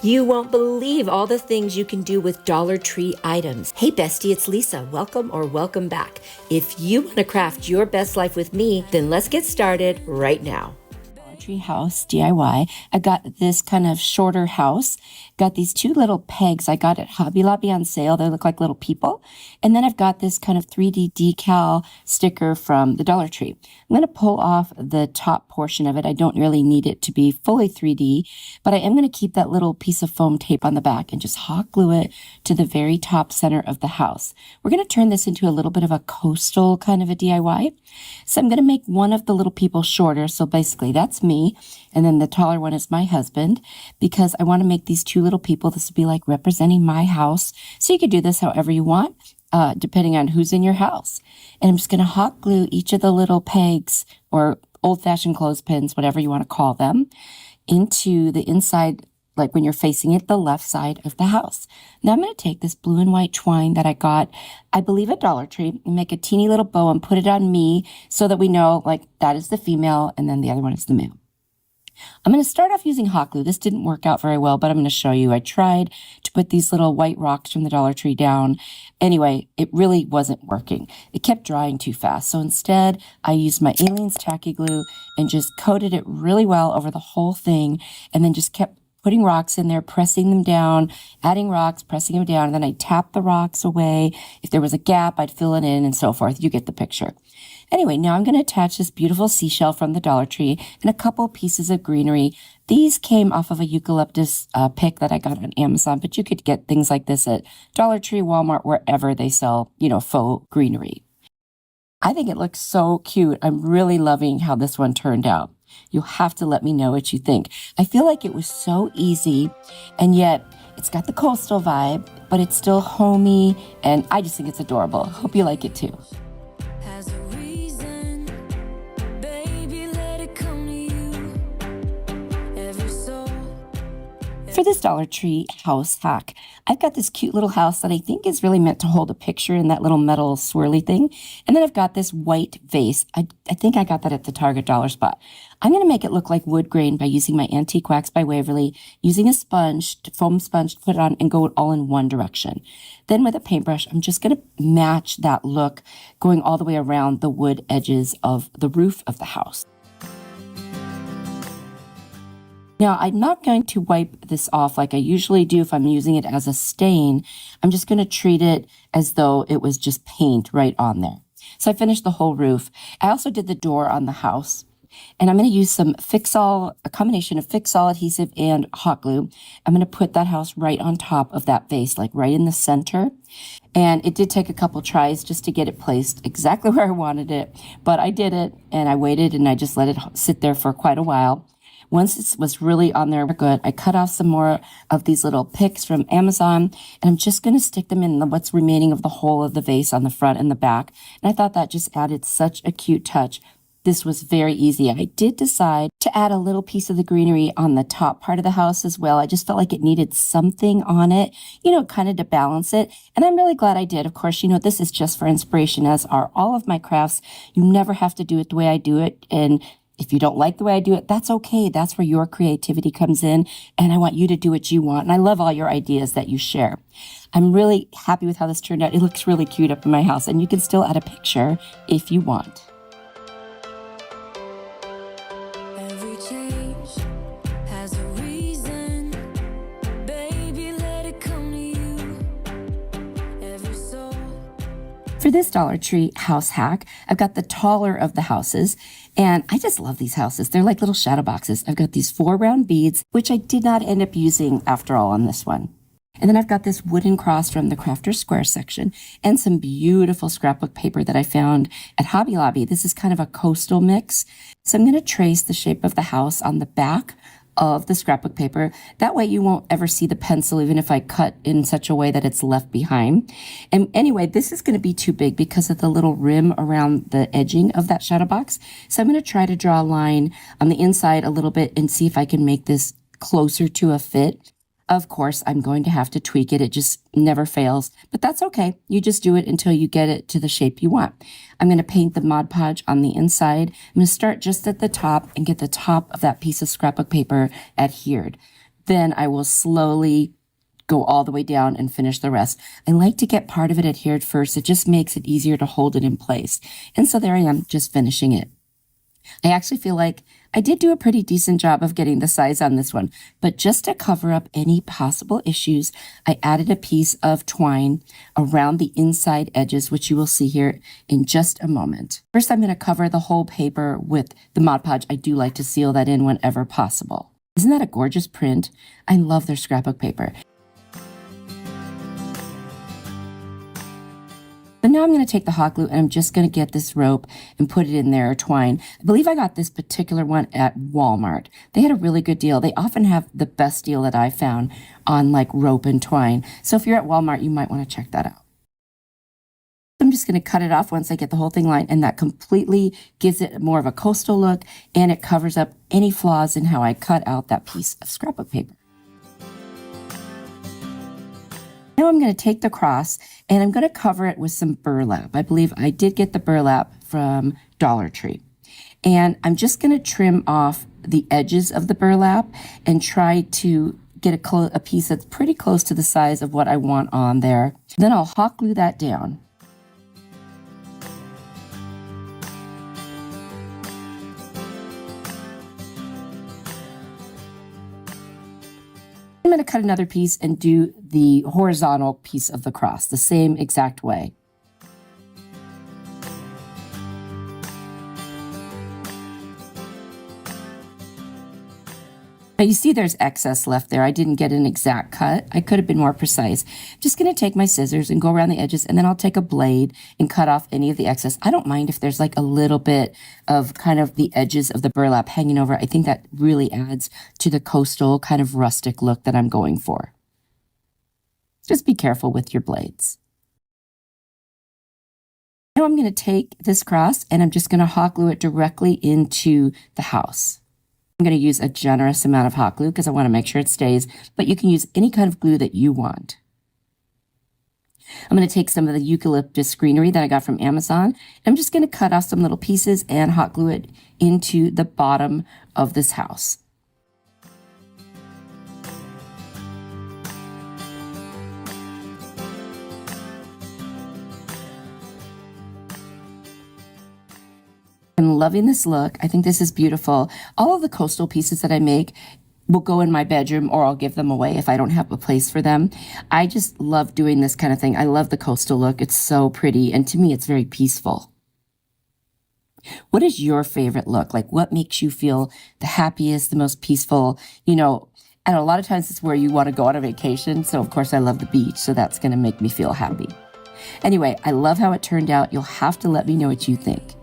You won't believe all the things you can do with Dollar Tree items. Hey Bestie, it's Lisa. Welcome or welcome back. If you want to craft your best life with me, then let's get started right now. Tree house DIY. I got this kind of shorter house. Got these two little pegs I got at Hobby Lobby on sale. They look like little people. And then I've got this kind of 3D decal sticker from the Dollar Tree. I'm going to pull off the top portion of it. I don't really need it to be fully 3D, but I am going to keep that little piece of foam tape on the back and just hot glue it to the very top center of the house. We're going to turn this into a little bit of a coastal kind of a DIY. So I'm going to make one of the little people shorter. So basically that's me. And then the taller one is my husband, because I want to make these two little people. This would be like representing my house. So you could do this however you want, depending on who's in your house. And I'm just going to hot glue each of the little pegs or old-fashioned clothespins, whatever you want to call them, into the inside, like when you're facing it, the left side of the house. Now I'm going to take this blue and white twine that I got, I believe at Dollar Tree, and make a teeny little bow and put it on me so that we know like that is the female and then the other one is the male. I'm going to start off using hot glue. This didn't work out very well, but I'm going to show you. I tried to put these little white rocks from the Dollar Tree down. Anyway, it really wasn't working. It kept drying too fast. So instead, I used my Aleene's tacky glue and just coated it really well over the whole thing, and then just kept putting rocks in there, pressing them down, adding rocks, pressing them down, and then I tapped the rocks away. If there was a gap, I'd fill it in and so forth. You get the picture. Anyway, now I'm going to attach this beautiful seashell from the Dollar Tree and a couple pieces of greenery. These came off of a eucalyptus pick that I got on Amazon, but you could get things like this at Dollar Tree, Walmart, wherever they sell, faux greenery. I think it looks so cute. I'm really loving how this one turned out. You'll have to let me know what you think. I feel like it was so easy, and yet it's got the coastal vibe, but it's still homey, and I just think it's adorable. Hope you like it too. For this Dollar Tree house hack, I've got this cute little house that I think is really meant to hold a picture in that little metal swirly thing. And then I've got this white vase. I think I got that at the Target dollar spot. I'm going to make it look like wood grain by using my Antique Wax by Waverly, using a foam sponge to put it on and go all in one direction. Then with a paintbrush, I'm just going to match that look going all the way around the wood edges of the roof of the house. Now, I'm not going to wipe this off like I usually do if I'm using it as a stain. I'm just going to treat it as though it was just paint right on there. So I finished the whole roof. I also did the door on the house. And I'm going to use some Fix-All, a combination of Fix-All adhesive and hot glue. I'm going to put that house right on top of that vase, like right in the center. And it did take a couple tries just to get it placed exactly where I wanted it. But I did it, and I waited, and I just let it sit there for quite a while. Once it was really on there good, I cut off some more of these little picks from Amazon, and I'm just going to stick them in what's remaining of the whole of the vase on the front and the back. And I thought that just added such a cute touch. This was very easy. I did decide to add a little piece of the greenery on the top part of the house as well. I just felt like it needed something on it, kind of to balance it. And I'm really glad I did. Of course, this is just for inspiration, as are all of my crafts. You never have to do it the way I do it. And if you don't like the way I do it, that's okay. That's where your creativity comes in, and I want you to do what you want. And I love all your ideas that you share. I'm really happy with how this turned out. It looks really cute up in my house, and you can still add a picture if you want. Every change has a reason. Baby, let it come to you. Every soul. For this Dollar Tree house hack, I've got the taller of the houses. And I just love these houses. They're like little shadow boxes. I've got these 4 round beads, which I did not end up using after all on this one. And then I've got this wooden cross from the Crafter's Square section and some beautiful scrapbook paper that I found at Hobby Lobby. This is kind of a coastal mix. So I'm going to trace the shape of the house on the back of the scrapbook paper. That way you won't ever see the pencil, even if I cut in such a way that it's left behind. And anyway, this is going to be too big because of the little rim around the edging of that shadow box. So I'm going to try to draw a line on the inside a little bit and see if I can make this closer to a fit. Of course, I'm going to have to tweak it. It just never fails, but that's okay. You just do it until you get it to the shape you want. I'm going to paint the Mod Podge on the inside. I'm going to start just at the top and get the top of that piece of scrapbook paper adhered. Then I will slowly go all the way down and finish the rest. I like to get part of it adhered first. It just makes it easier to hold it in place. And so there I am, just finishing it. I actually feel like I did do a pretty decent job of getting the size on this one, but just to cover up any possible issues, I added a piece of twine around the inside edges, which you will see here in just a moment. First, I'm going to cover the whole paper with the Mod Podge. I do like to seal that in whenever possible. Isn't that a gorgeous print? I love their scrapbook paper. But now I'm going to take the hot glue and I'm just going to get this rope and put it in there, or twine. I believe I got this particular one at Walmart. They had a really good deal. They often have the best deal that I found on like rope and twine. So if you're at Walmart, you might want to check that out. I'm just going to cut it off once I get the whole thing lined, and that completely gives it more of a coastal look, and it covers up any flaws in how I cut out that piece of scrapbook paper. Now I'm going to take the cross and I'm going to cover it with some burlap. I believe I did get the burlap from Dollar Tree. And I'm just going to trim off the edges of the burlap and try to get a piece that's pretty close to the size of what I want on there. Then I'll hot glue that down. I'm going to cut another piece and do the horizontal piece of the cross the same exact way. Now you see there's excess left there. I didn't get an exact cut. I could have been more precise. I'm just going to take my scissors and go around the edges, and then I'll take a blade and cut off any of the excess. I don't mind if there's like a little bit of kind of the edges of the burlap hanging over. I think that really adds to the coastal kind of rustic look that I'm going for. Just be careful with your blades. Now I'm going to take this cross and I'm just going to hot glue it directly into the house. I'm going to use a generous amount of hot glue because I want to make sure it stays, but you can use any kind of glue that you want. I'm going to take some of the eucalyptus greenery that I got from Amazon. I'm just going to cut off some little pieces and hot glue it into the bottom of this house. I'm loving this look. I think this is beautiful. All of the coastal pieces that I make will go in my bedroom, or I'll give them away if I don't have a place for them. I just love doing this kind of thing. I love the coastal look. It's so pretty, and to me, it's very peaceful. What is your favorite look? Like, what makes you feel the happiest, the most peaceful? You know, and a lot of times it's where you want to go on a vacation. So, of course, I love the beach, so that's going to make me feel happy. Anyway, I love how it turned out. You'll have to let me know what you think.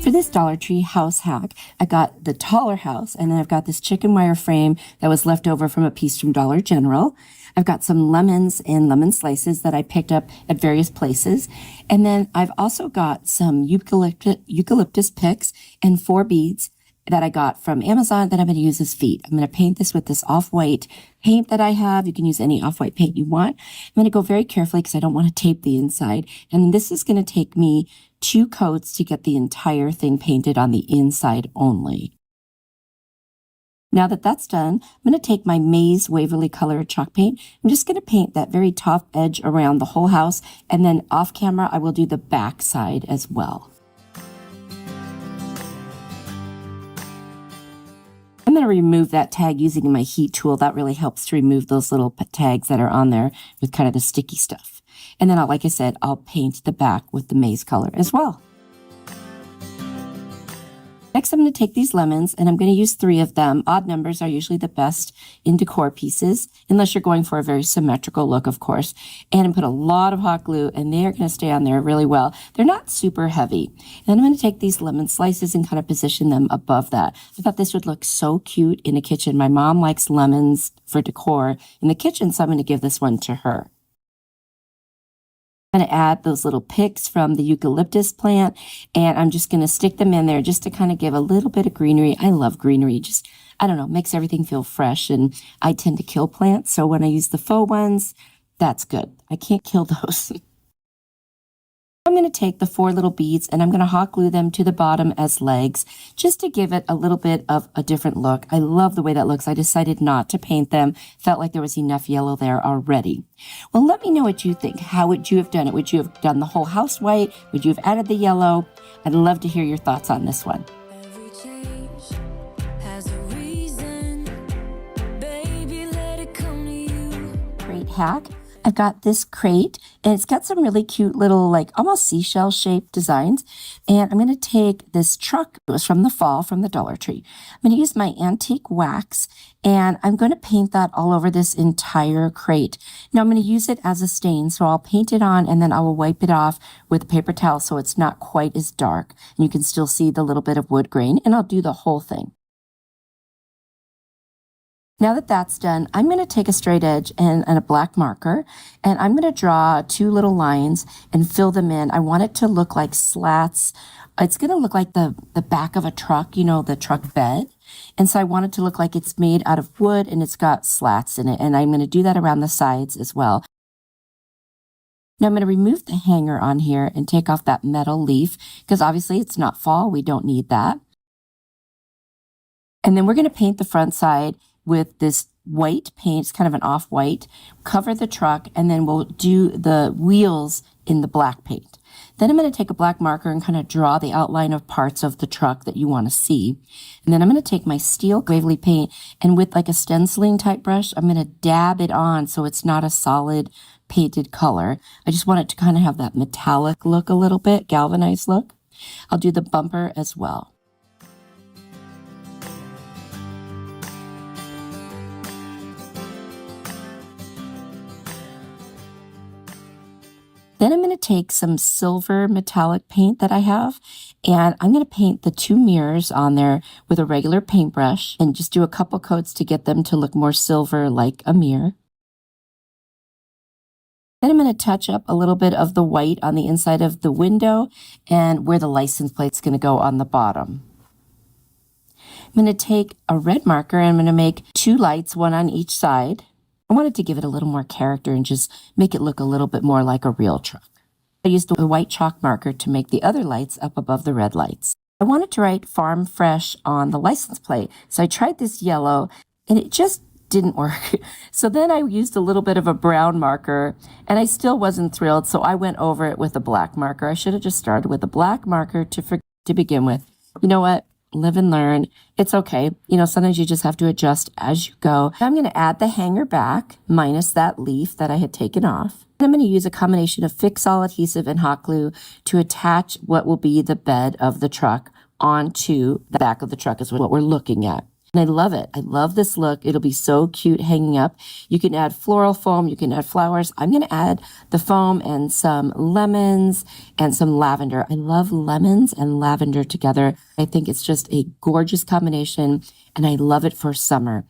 For this Dollar Tree house hack, I got the taller house, and then I've got this chicken wire frame that was left over from a piece from Dollar General. I've got some lemons and lemon slices that I picked up at various places. And then I've also got some eucalyptus picks and 4 beads that I got from Amazon that I'm going to use as feet. I'm going to paint this with this off-white paint that I have. You can use any off-white paint you want. I'm going to go very carefully because I don't want to tape the inside. And this is going to take me 2 coats to get the entire thing painted on the inside only. Now that that's done, I'm going to take my Maze Waverly Color chalk paint. I'm just going to paint that very top edge around the whole house. And then off camera, I will do the back side as well. I'm going to remove that tag using my heat tool. That really helps to remove those little tags that are on there with kind of the sticky stuff. And then, like I said, I'll paint the back with the maize color as well. Next, I'm going to take these lemons, and I'm going to use 3 of them. Odd numbers are usually the best in decor pieces, unless you're going for a very symmetrical look, of course. And put a lot of hot glue, and they are going to stay on there really well. They're not super heavy. And then I'm going to take these lemon slices and kind of position them above that. I thought this would look so cute in a kitchen. My mom likes lemons for decor in the kitchen, so I'm going to give this one to her. I'm going to add those little picks from the eucalyptus plant, and I'm just going to stick them in there just to kind of give a little bit of greenery. I love greenery. Just, I don't know, makes everything feel fresh, and I tend to kill plants, so when I use the faux ones, that's good. I can't kill those. I'm going to take the 4 little beads and I'm going to hot glue them to the bottom as legs just to give it a little bit of a different look. I love the way that looks. I decided not to paint them. Felt like there was enough yellow there already. Well, let me know what you think. How would you have done it? Would you have done the whole house white? Would you have added the yellow? I'd love to hear your thoughts on this one. Every change has a reason. Baby, let it come to you. Crate hack. I've got this crate and it's got some really cute little like almost seashell shaped designs. And I'm going to take this truck. It was from the fall from the Dollar Tree. I'm going to use my antique wax and I'm going to paint that all over this entire crate. Now I'm going to use it as a stain. So I'll paint it on and then I will wipe it off with a paper towel so it's not quite as dark. And you can still see the little bit of wood grain and I'll do the whole thing. Now that that's done, I'm going to take a straight edge and a black marker, and I'm going to draw 2 little lines and fill them in. I want it to look like slats. It's going to look like the back of a truck, you know, the truck bed. And so I want it to look like it's made out of wood and it's got slats in it. And I'm going to do that around the sides as well. Now I'm going to remove the hanger on here and take off that metal leaf because obviously it's not fall. We don't need that. And then we're going to paint the front side with this white paint. It's kind of an off-white. Cover the truck, and then we'll do the wheels in the black paint. Then I'm going to take a black marker and kind of draw the outline of parts of the truck that you want to see. And then I'm going to take my steel Waverly paint, and with like a stenciling type brush, I'm going to dab it on so it's not a solid painted color. I just want it to kind of have that metallic look a little bit, galvanized look. I'll do the bumper as well. Then I'm going to take some silver metallic paint that I have, and I'm going to paint the 2 mirrors on there with a regular paintbrush and just do a couple coats to get them to look more silver like a mirror. Then I'm going to touch up a little bit of the white on the inside of the window and where the license plate's going to go on the bottom. I'm going to take a red marker and I'm going to make 2 lights, 1 on each side. I wanted to give it a little more character and just make it look a little bit more like a real truck. I used the white chalk marker to make the other lights up above the red lights. I wanted to write Farm Fresh on the license plate, so I tried this yellow and it just didn't work. So then I used a little bit of a brown marker and I still wasn't thrilled, so I went over it with a black marker. I should have just started with a black marker to begin with. You know what? Live and learn. It's okay. You know, sometimes you just have to adjust as you go. I'm going to add the hanger back minus that leaf that I had taken off. I'm going to use a combination of Fix All adhesive and hot glue to attach what will be the bed of the truck onto the back of the truck is what we're looking at. And I love it. I love this look. It'll be so cute hanging up. You can add floral foam. You can add flowers. I'm going to add the foam and some lemons and some lavender. I love lemons and lavender together. I think it's just a gorgeous combination and I love it for summer.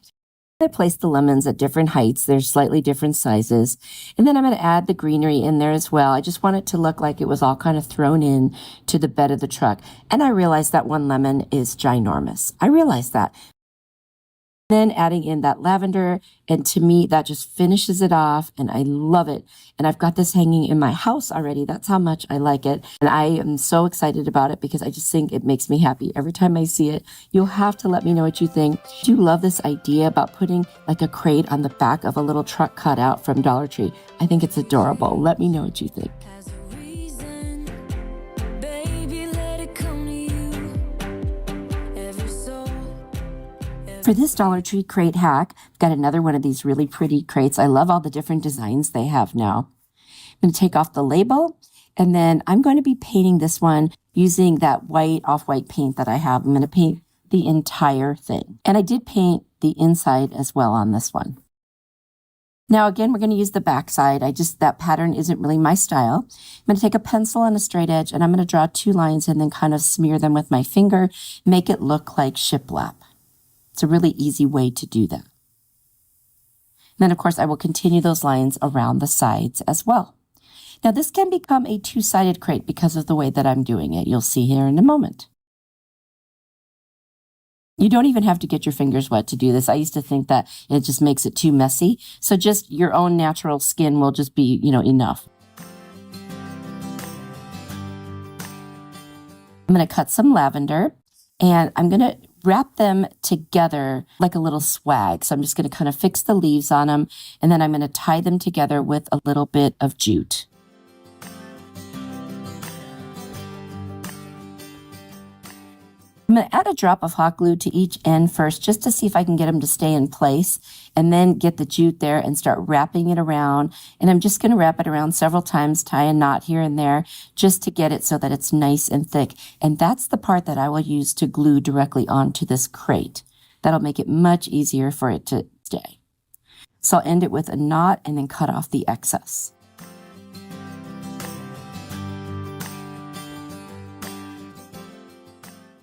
I placed the lemons at different heights. They're slightly different sizes. And then I'm going to add the greenery in there as well. I just want it to look like it was all kind of thrown in to the bed of the truck. And I realized that 1 lemon is ginormous. I realized that. Then adding in that lavender, and to me, that just finishes it off, and I love it. And I've got this hanging in my house already. That's how much I like it. And I am so excited about it because I just think it makes me happy every time I see it. You'll have to let me know what you think. Do you love this idea about putting like a crate on the back of a little truck cutout from Dollar Tree? I think it's adorable. Let me know what you think. For this Dollar Tree crate hack, I've got another one of these really pretty crates. I love all the different designs they have now. I'm going to take off the label, and then I'm going to be painting this one using that white off-white paint that I have. I'm going to paint the entire thing. And I did paint the inside as well on this one. Now again, we're going to use the back side. That pattern isn't really my style. I'm going to take a pencil and a straight edge, and I'm going to draw 2 lines and then kind of smear them with my finger, make it look like shiplap. It's a really easy way to do that. And then, of course, I will continue those lines around the sides as well. Now, this can become a 2-sided crate because of the way that I'm doing it. You'll see here in a moment. You don't even have to get your fingers wet to do this. I used to think that it just makes it too messy. So just your own natural skin will just be, enough. I'm going to cut some lavender, and I'm going to wrap them together like a little swag. So I'm just going to kind of fix the leaves on them, and then I'm going to tie them together with a little bit of jute. I'm going to add a drop of hot glue to each end first, just to see if I can get them to stay in place, and then get the jute there and start wrapping it around. And I'm just going to wrap it around several times, tie a knot here and there, just to get it so that it's nice and thick. And that's the part that I will use to glue directly onto this crate. That'll make it much easier for it to stay. So I'll end it with a knot and then cut off the excess.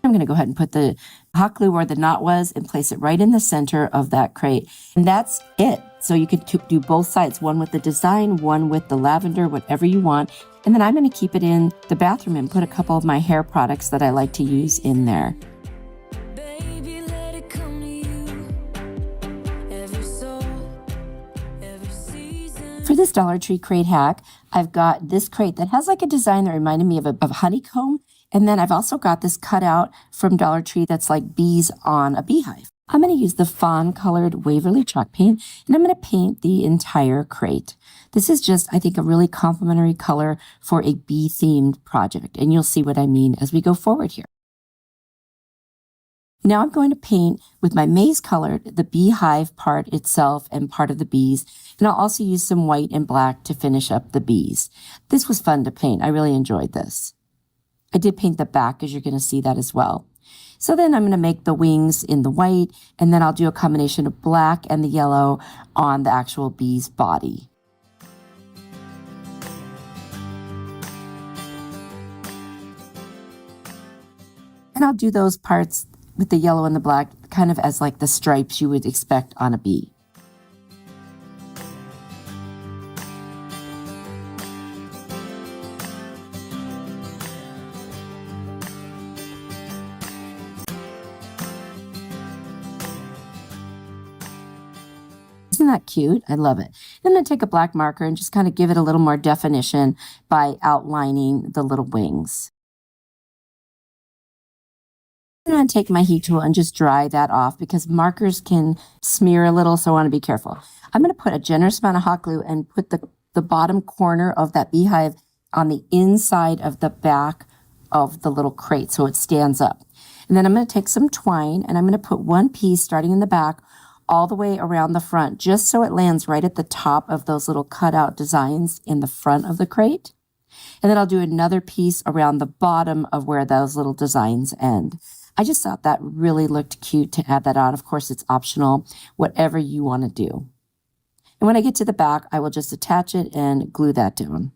I'm going to go ahead and put the hot glue where the knot was and place it right in the center of that crate. And that's it. So you could do both sides, one with the design, one with the lavender, whatever you want. And then I'm going to keep it in the bathroom and put a couple of my hair products that I like to use in there. Baby, let it come to you. Every soul, every season. For this Dollar Tree crate hack, I've got this crate that has like a design that reminded me of a honeycomb. And then I've also got this cutout from Dollar Tree that's like bees on a beehive. I'm going to use the fawn colored Waverly chalk paint, and I'm going to paint the entire crate. This is just, I think, a really complimentary color for a bee themed project. And you'll see what I mean as we go forward here. Now I'm going to paint with my maize colored the beehive part itself and part of the bees. And I'll also use some white and black to finish up the bees. This was fun to paint. I really enjoyed this. I did paint the back, as you're going to see that as well. So then I'm going to make the wings in the white, and then I'll do a combination of black and the yellow on the actual bee's body. And I'll do those parts with the yellow and the black kind of as like the stripes you would expect on a bee. Isn't that cute? I love it. Then I'm going to take a black marker and just kind of give it a little more definition by outlining the little wings. I'm going to take my heat tool and just dry that off because markers can smear a little, so I want to be careful. I'm going to put a generous amount of hot glue and put the bottom corner of that beehive on the inside of the back of the little crate so it stands up. And then I'm going to take some twine and I'm going to put one piece starting in the back all the way around the front, just so it lands right at the top of those little cutout designs in the front of the crate. And then I'll do another piece around the bottom of where those little designs end. I just thought that really looked cute to add that on. Of course, it's optional, whatever you want to do. And when I get to the back, I will just attach it and glue that down.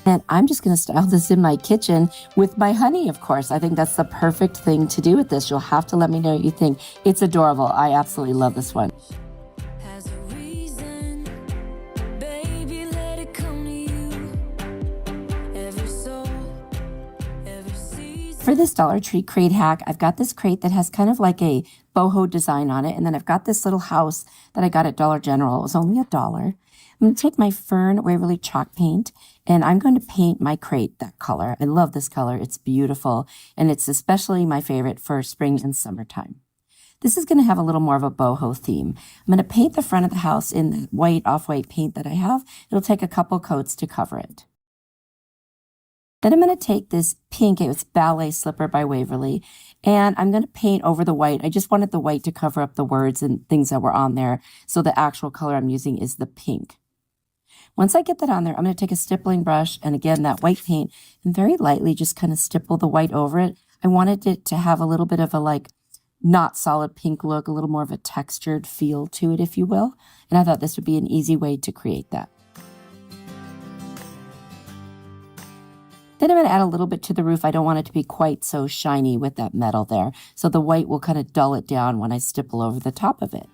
And I'm just going to style this in my kitchen with my honey, of course. I think that's the perfect thing to do with this. You'll have to let me know what you think. It's adorable. I absolutely love this one. Has a reason. Baby, let it come to you. Every soul, every season. For this Dollar Tree crate hack, I've got this crate that has kind of like a boho design on it. And then I've got this little house that I got at Dollar General. It was only $1. I'm going to take my Fern Waverly chalk paint and I'm going to paint my crate that color. I love this color. It's beautiful. And it's especially my favorite for spring and summertime. This is going to have a little more of a boho theme. I'm going to paint the front of the house in the white off-white paint that I have. It'll take a couple coats to cover it. Then I'm going to take this pink, it's Ballet Slipper by Waverly, and I'm going to paint over the white. I just wanted the white to cover up the words and things that were on there. So the actual color I'm using is the pink. Once I get that on there, I'm going to take a stippling brush and again, that white paint and very lightly just kind of stipple the white over it. I wanted it to have a little bit of a like not solid pink look, a little more of a textured feel to it, if you will. And I thought this would be an easy way to create that. Then I'm going to add a little bit to the roof. I don't want it to be quite so shiny with that metal there. So the white will kind of dull it down when I stipple over the top of it.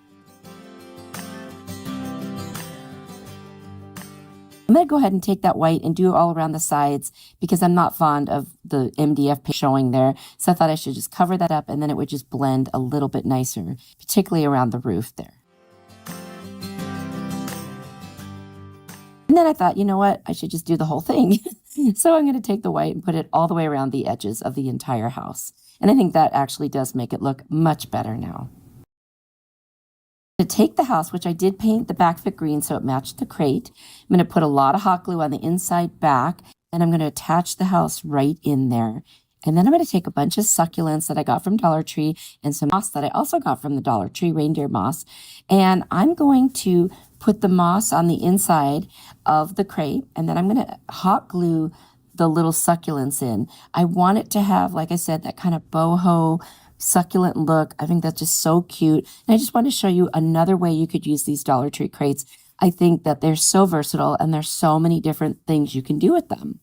I'm going to go ahead and take that white and do it all around the sides because I'm not fond of the MDF paint showing there. So I thought I should just cover that up and then it would just blend a little bit nicer, particularly around the roof there. And then I thought, you know what? I should just do the whole thing. So I'm going to take the white and put it all the way around the edges of the entire house. And I think that actually does make it look much better now. To take the house, which I did paint the back of it green so it matched the crate, I'm going to put a lot of hot glue on the inside back, and I'm going to attach the house right in there. And then I'm going to take a bunch of succulents that I got from Dollar Tree and some moss that I also got from the Dollar Tree, reindeer moss. And I'm going to put the moss on the inside of the crate, and then I'm going to hot glue the little succulents in. I want it to have, like I said, that kind of boho succulent look. I think that's just so cute. And I just want to show you another way you could use these Dollar Tree crates. I think that they're so versatile and there's so many different things you can do with them.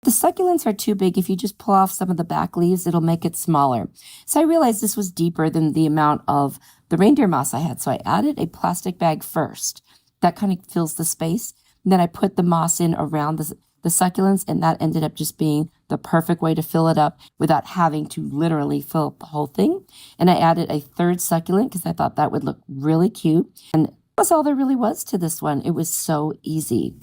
The succulents are too big. If you just pull off some of the back leaves, it'll make it smaller. So I realized this was deeper than the amount of the reindeer moss I had. So I added a plastic bag first. That kind of fills the space. And then I put the moss in around the succulents, and that ended up just being the perfect way to fill it up without having to literally fill up the whole thing. And I added a third succulent because I thought that would look really cute. And that's all there really was to this one. It was so easy.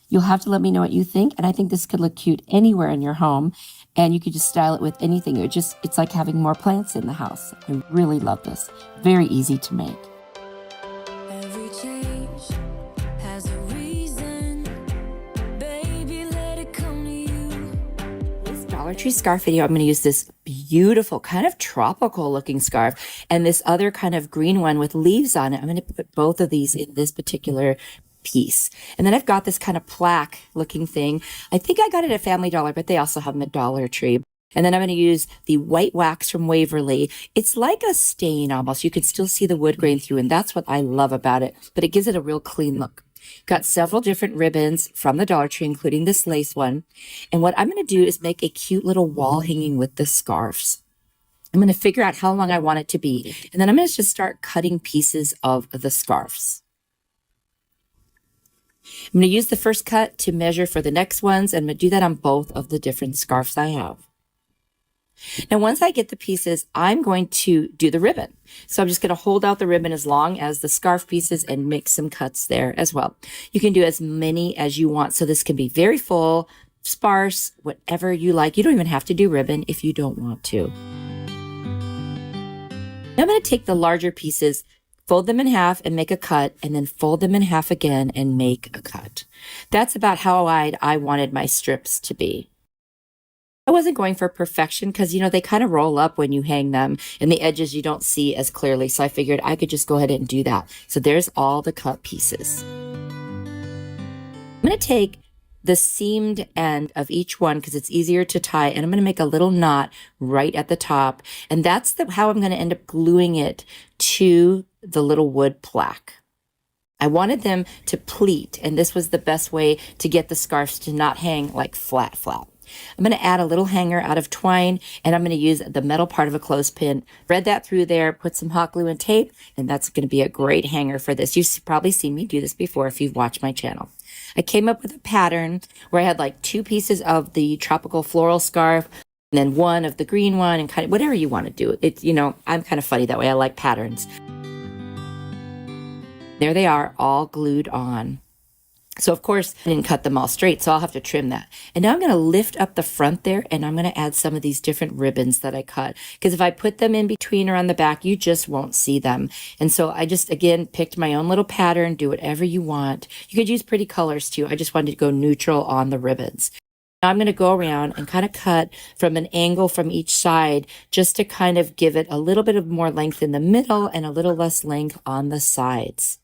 You'll have to let me know what you think. And I think this could look cute anywhere in your home. And you could just style it with anything. It's like having more plants in the house. I really love this. Very easy to make. Every change has a reason. Baby, let it come to you. This Dollar Tree scarf video, I'm going to use this beautiful kind of tropical looking scarf and this other kind of green one with leaves on it. I'm going to put both of these in this particular piece. And then I've got this kind of plaque looking thing. I think I got it at Family Dollar, but they also have them at Dollar Tree. And then I'm going to use the white wax from Waverly. It's like a stain almost. You can still see the wood grain through, and that's what I love about it. But it gives it a real clean look. Got several different ribbons from the Dollar Tree, including this lace one. And what I'm going to do is make a cute little wall hanging with the scarves. I'm going to figure out how long I want it to be. And then I'm going to just start cutting pieces of the scarves. I'm going to use the first cut to measure for the next ones, and I'm going to do that on both of the different scarves I have. Now, once I get the pieces, I'm going to do the ribbon. So I'm just going to hold out the ribbon as long as the scarf pieces and make some cuts there as well. You can do as many as you want. So this can be very full, sparse, whatever you like. You don't even have to do ribbon if you don't want to. Now I'm going to take the larger pieces, fold them in half and make a cut, and then fold them in half again and make a cut. That's about how wide I wanted my strips to be. I wasn't going for perfection because, they kind of roll up when you hang them, and the edges you don't see as clearly. So I figured I could just go ahead and do that. So there's all the cut pieces. I'm going to take the seamed end of each one because it's easier to tie, and I'm going to make a little knot right at the top. And that's how I'm going to end up gluing it to the little wood plaque. I wanted them to pleat, and this was the best way to get the scarves to not hang like flat. I'm going to add a little hanger out of twine, and I'm going to use the metal part of a clothespin, thread that through there, put some hot glue and tape, and that's going to be a great hanger for this. You've probably seen me do this before if you've watched my channel. I came up with a pattern where I had like 2 pieces of the tropical floral scarf, and then one of the green one, and kind of whatever you want to do. It's, I'm kind of funny that way. I like patterns. There they are, all glued on. So of course, I didn't cut them all straight, so I'll have to trim that. And now I'm going to lift up the front there, and I'm going to add some of these different ribbons that I cut. Because if I put them in between or on the back, you just won't see them. And so I just, again, picked my own little pattern, do whatever you want. You could use pretty colors too. I just wanted to go neutral on the ribbons. Now I'm going to go around and kind of cut from an angle from each side just to kind of give it a little bit of more length in the middle and a little less length on the sides.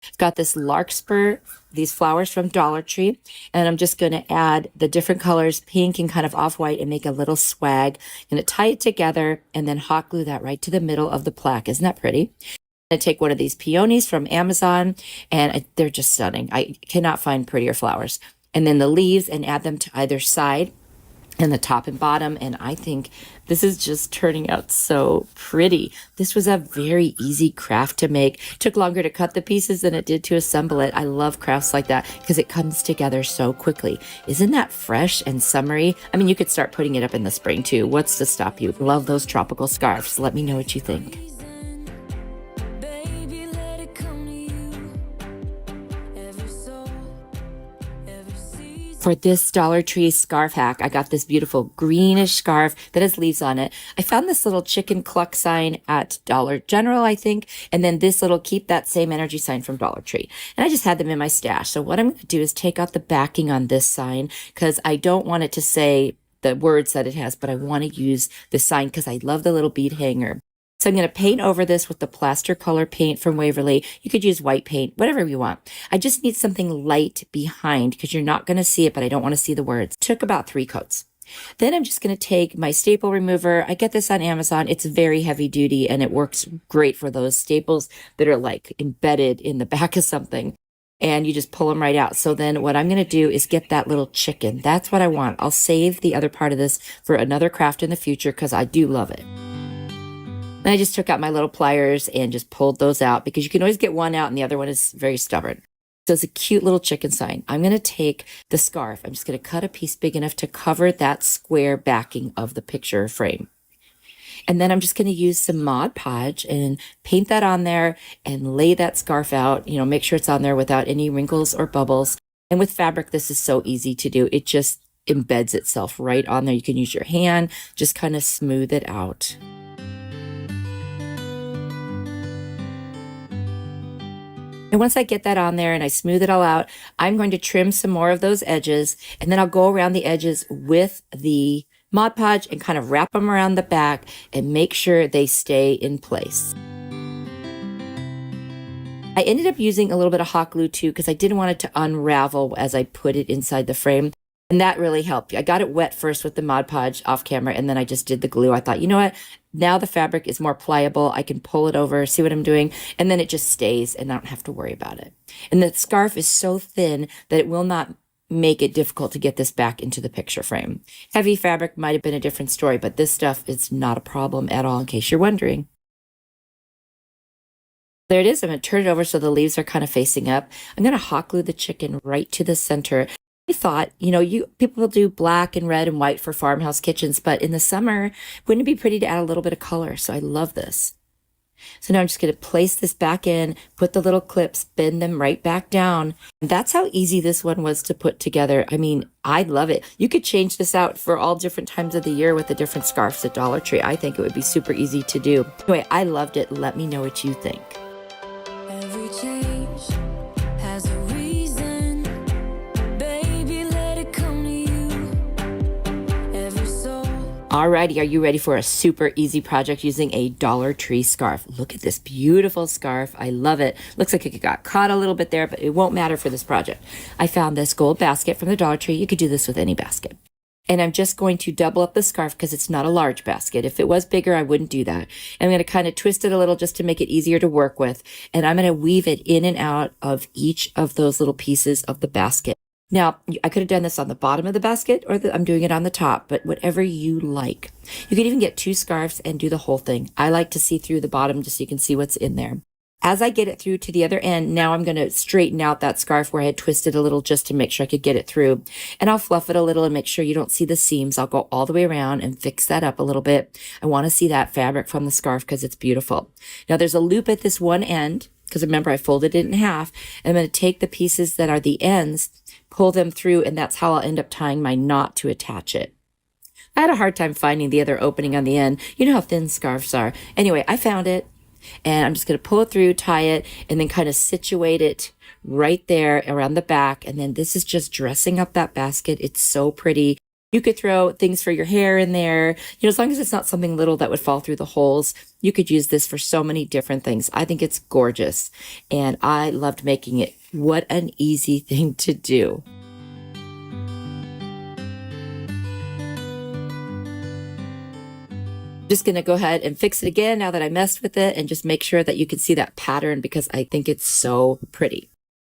I've got this larkspur, these flowers from Dollar Tree, and I'm just going to add the different colors, pink and kind of off-white, and make a little swag. I'm going to tie it together and then hot glue that right to the middle of the plaque. Isn't that pretty? I'm going to take one of these peonies from Amazon, and they're just stunning. I cannot find prettier flowers. And then the leaves, and add them to either side and the top and bottom. And I think this is just turning out so pretty. This was a very easy craft to make. It took longer to cut the pieces than it did to assemble it. I love crafts like that because it comes together so quickly. Isn't that fresh and summery? I mean, you could start putting it up in the spring too. What's to stop you? Love those tropical scarves. Let me know what you think. Baby, let it come to you. For this Dollar Tree scarf hack, I got this beautiful greenish scarf that has leaves on it. I found this little chicken cluck sign at Dollar General, I think, and then this little keep that same energy sign from Dollar Tree. And I just had them in my stash. So what I'm going to do is take out the backing on this sign because I don't want it to say the words that it has, but I want to use the sign because I love the little bead hanger. So I'm going to paint over this with the plaster color paint from Waverly. You could use white paint, whatever you want. I just need something light behind because you're not going to see it, but I don't want to see the words. Took about 3 coats. Then I'm just going to take my staple remover. I get this on Amazon. It's very heavy duty and it works great for those staples that are like embedded in the back of something. And you just pull them right out. So then what I'm going to do is get that little chicken. That's what I want. I'll save the other part of this for another craft in the future because I do love it. Then I just took out my little pliers and just pulled those out because you can always get one out and the other one is very stubborn. So it's a cute little chicken sign. I'm going to take the scarf. I'm just going to cut a piece big enough to cover that square backing of the picture frame. And then I'm just going to use some Mod Podge and paint that on there and lay that scarf out, make sure it's on there without any wrinkles or bubbles. And with fabric, this is so easy to do. It just embeds itself right on there. You can use your hand, just kind of smooth it out. And once I get that on there and I smooth it all out, I'm going to trim some more of those edges and then I'll go around the edges with the Mod Podge and kind of wrap them around the back and make sure they stay in place. I ended up using a little bit of hot glue too because I didn't want it to unravel as I put it inside the frame. And that really helped. I got it wet first with the Mod Podge off camera and then I just did the glue. I thought, you know what? Now the fabric is more pliable. I can pull it over, see what I'm doing, and then it just stays and I don't have to worry about it. And the scarf is so thin that it will not make it difficult to get this back into the picture frame. Heavy fabric might have been a different story, but this stuff is not a problem at all in case you're wondering. There it is. I'm going to turn it over so the leaves are kind of facing up. I'm going to hot glue the chicken right to the center. I thought, people do black and red and white for farmhouse kitchens, but in the summer, wouldn't it be pretty to add a little bit of color? So I love this. So now I'm just going to place this back in, put the little clips, bend them right back down. And that's how easy this one was to put together. I mean, I love it. You could change this out for all different times of the year with the different scarves at Dollar Tree. I think it would be super easy to do. Anyway, I loved it. Let me know what you think. Every change has a reason. Baby, let it come to you. Every soul. Alrighty, are you ready for a super easy project using a Dollar Tree scarf? Look at this beautiful scarf. I love it. Looks like it got caught a little bit there, but it won't matter for this project. I found this gold basket from the Dollar Tree. You could do this with any basket. And I'm just going to double up the scarf because it's not a large basket. If it was bigger, I wouldn't do that. And I'm going to kind of twist it a little just to make it easier to work with. And I'm going to weave it in and out of each of those little pieces of the basket. Now, I could have done this on the bottom of the basket or I'm doing it on the top, but whatever you like. You could even get 2 scarves and do the whole thing. I like to see through the bottom just so you can see what's in there. As I get it through to the other end, now I'm going to straighten out that scarf where I had twisted a little just to make sure I could get it through. And I'll fluff it a little and make sure you don't see the seams. I'll go all the way around and fix that up a little bit. I want to see that fabric from the scarf because it's beautiful. Now there's a loop at this one end because remember I folded it in half. And I'm going to take the pieces that are the ends, pull them through, and that's how I'll end up tying my knot to attach it. I had a hard time finding the other opening on the end. You know how thin scarves are. Anyway, I found it. And I'm just going to pull it through, tie it, and then kind of situate it right there around the back. And then this is just dressing up that basket. It's so pretty. You could throw things for your hair in there. As long as it's not something little that would fall through the holes, you could use this for so many different things. I think it's gorgeous. And I loved making it. What an easy thing to do. Just going to go ahead and fix it again now that I messed with it and just make sure that you can see that pattern because I think it's so pretty.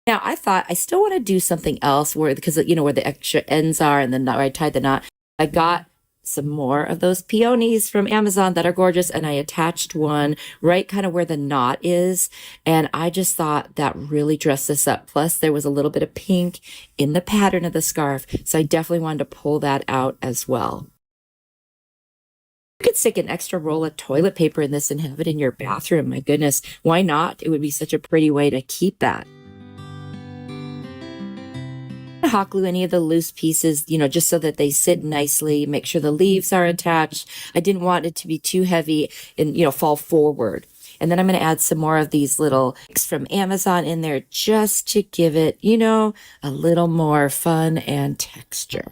Now I thought I still want to do something else because where the extra ends are and then where I tied the knot. I got some more of those peonies from Amazon that are gorgeous and I attached one right kind of where the knot is. And I just thought that really dressed this up. Plus there was a little bit of pink in the pattern of the scarf. So I definitely wanted to pull that out as well. You could stick an extra roll of toilet paper in this and have it in your bathroom. My goodness, why not? It would be such a pretty way to keep that. hot glue any of the loose pieces, just so that they sit nicely, make sure the leaves are attached. I didn't want it to be too heavy and, fall forward. And then I'm going to add some more of these little picks from Amazon in there just to give it, a little more fun and texture.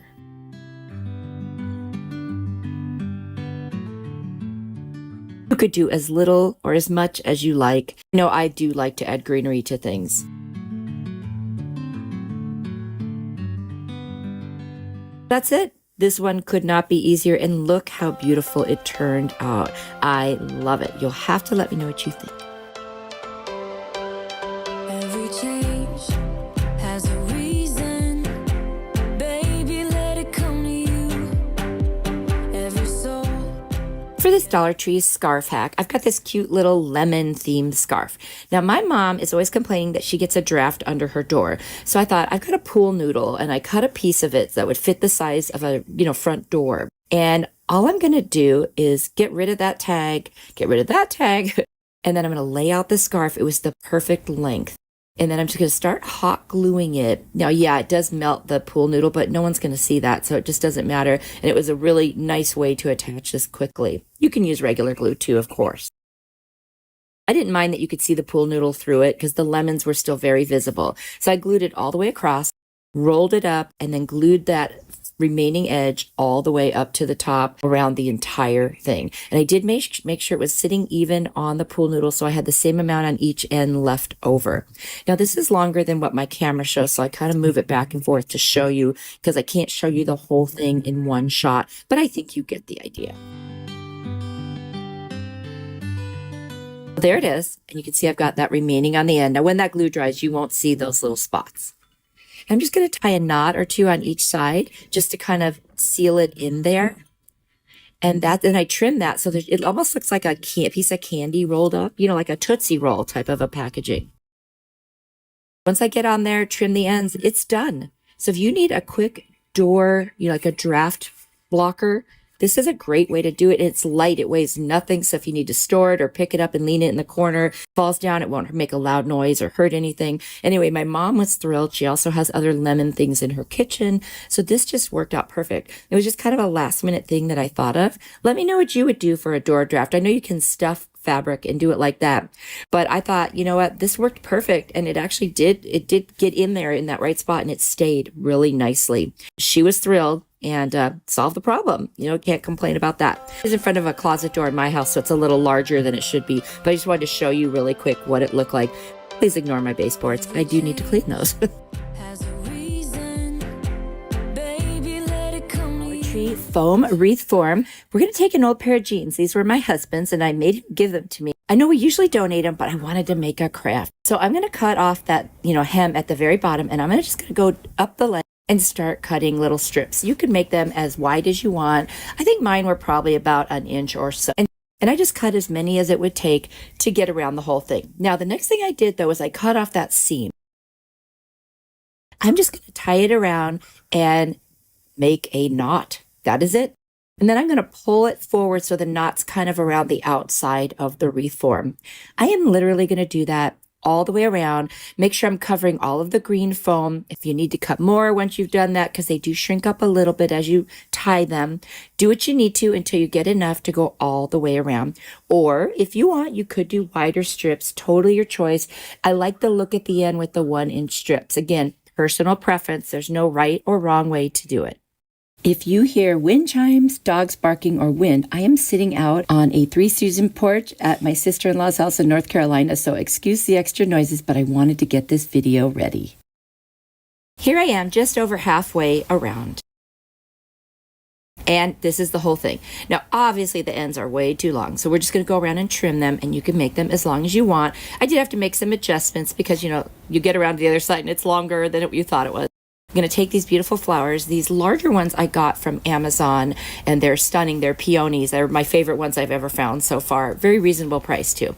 You could do as little or as much as you like. I do like to add greenery to things. That's it. This one could not be easier, and look how beautiful it turned out. I love it. You'll have to let me know what you think. Every change has a reason. Baby, let it come to you. Every soul. For this Dollar Tree scarf hack, I've got this cute little lemon themed scarf. Now, my mom is always complaining that she gets a draft under her door. So I thought, I've got a pool noodle, and I cut a piece of it that would fit the size of a, front door. And all I'm going to do is get rid of that tag, and then I'm going to lay out the scarf. It was the perfect length. And then I'm just going to start hot gluing it. Now, yeah, it does melt the pool noodle, but no one's going to see that, so it just doesn't matter. And it was a really nice way to attach this quickly. You can use regular glue too, of course. I didn't mind that you could see the pool noodle through it because the lemons were still very visible. So I glued it all the way across, rolled it up, and then glued that remaining edge all the way up to the top around the entire thing. And I did make sure it was sitting even on the pool noodle, so I had the same amount on each end left over. Now this is longer than what my camera shows, so I kind of move it back and forth to show you, because I can't show you the whole thing in one shot, but I think you get the idea. There it is, and you can see I've got that remaining on the end. Now when that glue dries, you won't see those little spots. I'm just going to tie a knot or two on each side just to kind of seal it in there. And then I trim that so that it almost looks like a piece of candy rolled up, like a Tootsie Roll type of a packaging. Once I get on there, trim the ends, it's done. So if you need a quick door, like a draft blocker, this is a great way to do it. It's light. It weighs nothing. So if you need to store it or pick it up and lean it in the corner, falls down, it won't make a loud noise or hurt anything. Anyway, my mom was thrilled. She also has other lemon things in her kitchen. So this just worked out perfect. It was just kind of a last minute thing that I thought of. Let me know what you would do for a door draft. I know you can stuff fabric and do it like that, but I thought, you know what, this worked perfect. And it actually did get in there in that right spot, and it stayed really nicely. She was thrilled and solved the problem. Can't complain about that. It's in front of a closet door in my house, so it's a little larger than it should be, but I just wanted to show you really quick what it looked like. Please ignore my baseboards. I do need to clean those. Tree foam wreath form. We're going to take an old pair of jeans. These were my husband's, and I made him give them to me. I know we usually donate them, but I wanted to make a craft. So I'm going to cut off that, hem at the very bottom, and I'm just going to go up the length and start cutting little strips. You can make them as wide as you want. I think mine were probably about an inch or so. And I just cut as many as it would take to get around the whole thing. Now, the next thing I did, though, is I cut off that seam. I'm just going to tie it around and make a knot. That is it. And then I'm going to pull it forward so the knot's kind of around the outside of the wreath form. I am literally going to do that all the way around. Make sure I'm covering all of the green foam. If you need to cut more once you've done that, because they do shrink up a little bit as you tie them, do what you need to until you get enough to go all the way around. Or if you want, you could do wider strips, totally your choice. I like the look at the end with the 1-inch strips. Again, personal preference. There's no right or wrong way to do it. If you hear wind chimes, dogs barking, or wind, I am sitting out on a 3-season porch at my sister-in-law's house in North Carolina, so excuse the extra noises, but I wanted to get this video ready. Here I am, just over halfway around. And this is the whole thing. Now, obviously, the ends are way too long, so we're just going to go around and trim them, and you can make them as long as you want. I did have to make some adjustments because, you get around to the other side, and it's longer than you thought it was. I'm going to take these beautiful flowers. These larger ones I got from Amazon, and they're stunning. They're peonies. They're my favorite ones I've ever found so far. Very reasonable price, too.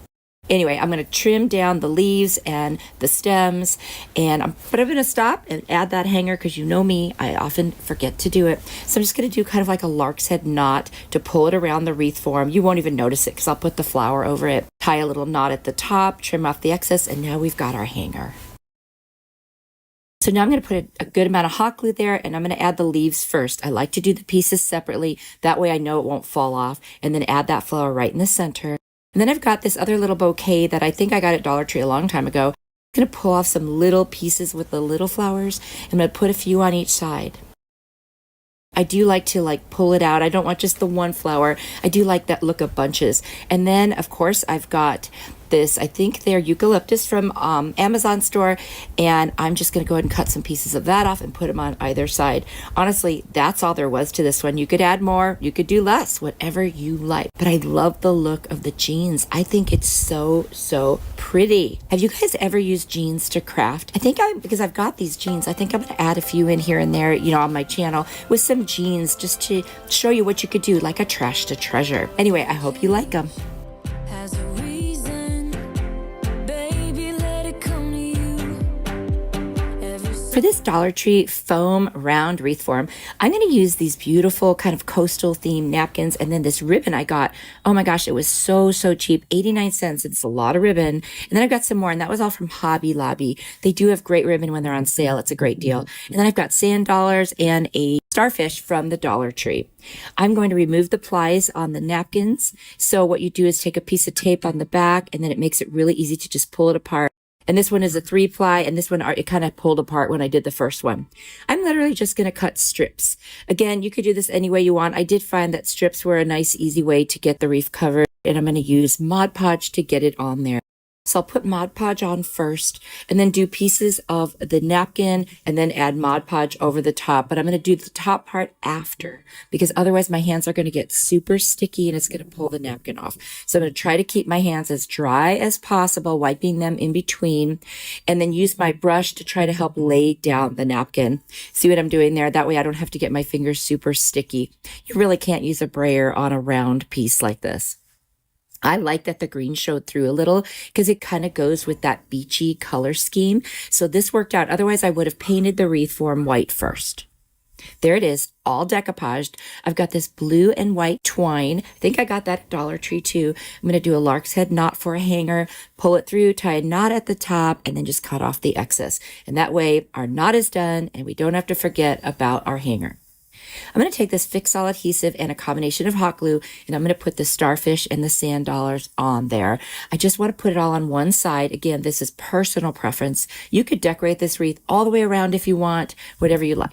Anyway, I'm going to trim down the leaves and the stems, but I'm going to stop and add that hanger because you know me, I often forget to do it. So I'm just going to do kind of like a lark's head knot to pull it around the wreath form. You won't even notice it because I'll put the flower over it. Tie a little knot at the top, trim off the excess, and now we've got our hanger. So now I'm going to put a good amount of hot glue there, and I'm going to add the leaves first. I like to do the pieces separately. That way I know it won't fall off, and then add that flower right in the center. And then I've got this other little bouquet that I think I got at Dollar Tree a long time ago. I'm going to pull off some little pieces with the little flowers. I'm going to put a few on each side. I do like to pull it out. I don't want just the one flower. I do like that look of bunches. And then of course I've got this, I think they're eucalyptus from Amazon store, and I'm just going to go ahead and cut some pieces of that off and put them on either side. Honestly, that's all there was to this one. You could add more, you could do less, whatever you like. But I love the look of the jeans. I think it's so pretty. Have you guys ever used jeans to craft? Because I've got these jeans, I think I'm going to add a few in here and there, on my channel with some jeans just to show you what you could do, like a trash to treasure. Anyway, I hope you like them. Has a reason, baby, let it come to you. For this Dollar Tree foam round wreath form, I'm going to use these beautiful kind of coastal themed napkins, and then this ribbon I got. Oh my gosh, it was so cheap, 89 cents. It's a lot of ribbon. And then I've got some more, and that was all from Hobby Lobby. They do have great ribbon when they're on sale. It's a great deal. And then I've got sand dollars and a starfish from the Dollar Tree. I'm going to remove the plies on the napkins. So what you do is take a piece of tape on the back, and then it makes it really easy to just pull it apart. And this one is a 3-ply, and this one, it kind of pulled apart when I did the first one. I'm literally just going to cut strips. Again, you could do this any way you want. I did find that strips were a nice, easy way to get the wreath covered, and I'm going to use Mod Podge to get it on there. So I'll put Mod Podge on first, and then do pieces of the napkin, and then add Mod Podge over the top. But I'm going to do the top part after, because otherwise my hands are going to get super sticky and it's going to pull the napkin off. So I'm going to try to keep my hands as dry as possible, wiping them in between, and then use my brush to try to help lay down the napkin. See what I'm doing there? That way I don't have to get my fingers super sticky. You really can't use a brayer on a round piece like this. I like that the green showed through a little because it kind of goes with that beachy color scheme. So this worked out. Otherwise, I would have painted the wreath form white first. There it is, all decoupaged. I've got this blue and white twine. I think I got that at Dollar Tree too. I'm going to do a lark's head knot for a hanger, pull it through, tie a knot at the top, and then just cut off the excess. And that way our knot is done and we don't have to forget about our hanger. I'm going to take this Fix-All adhesive and a combination of hot glue, and I'm going to put the starfish and the sand dollars on there. I just want to put it all on one side. Again, this is personal preference. You could decorate this wreath all the way around if you want, whatever you like.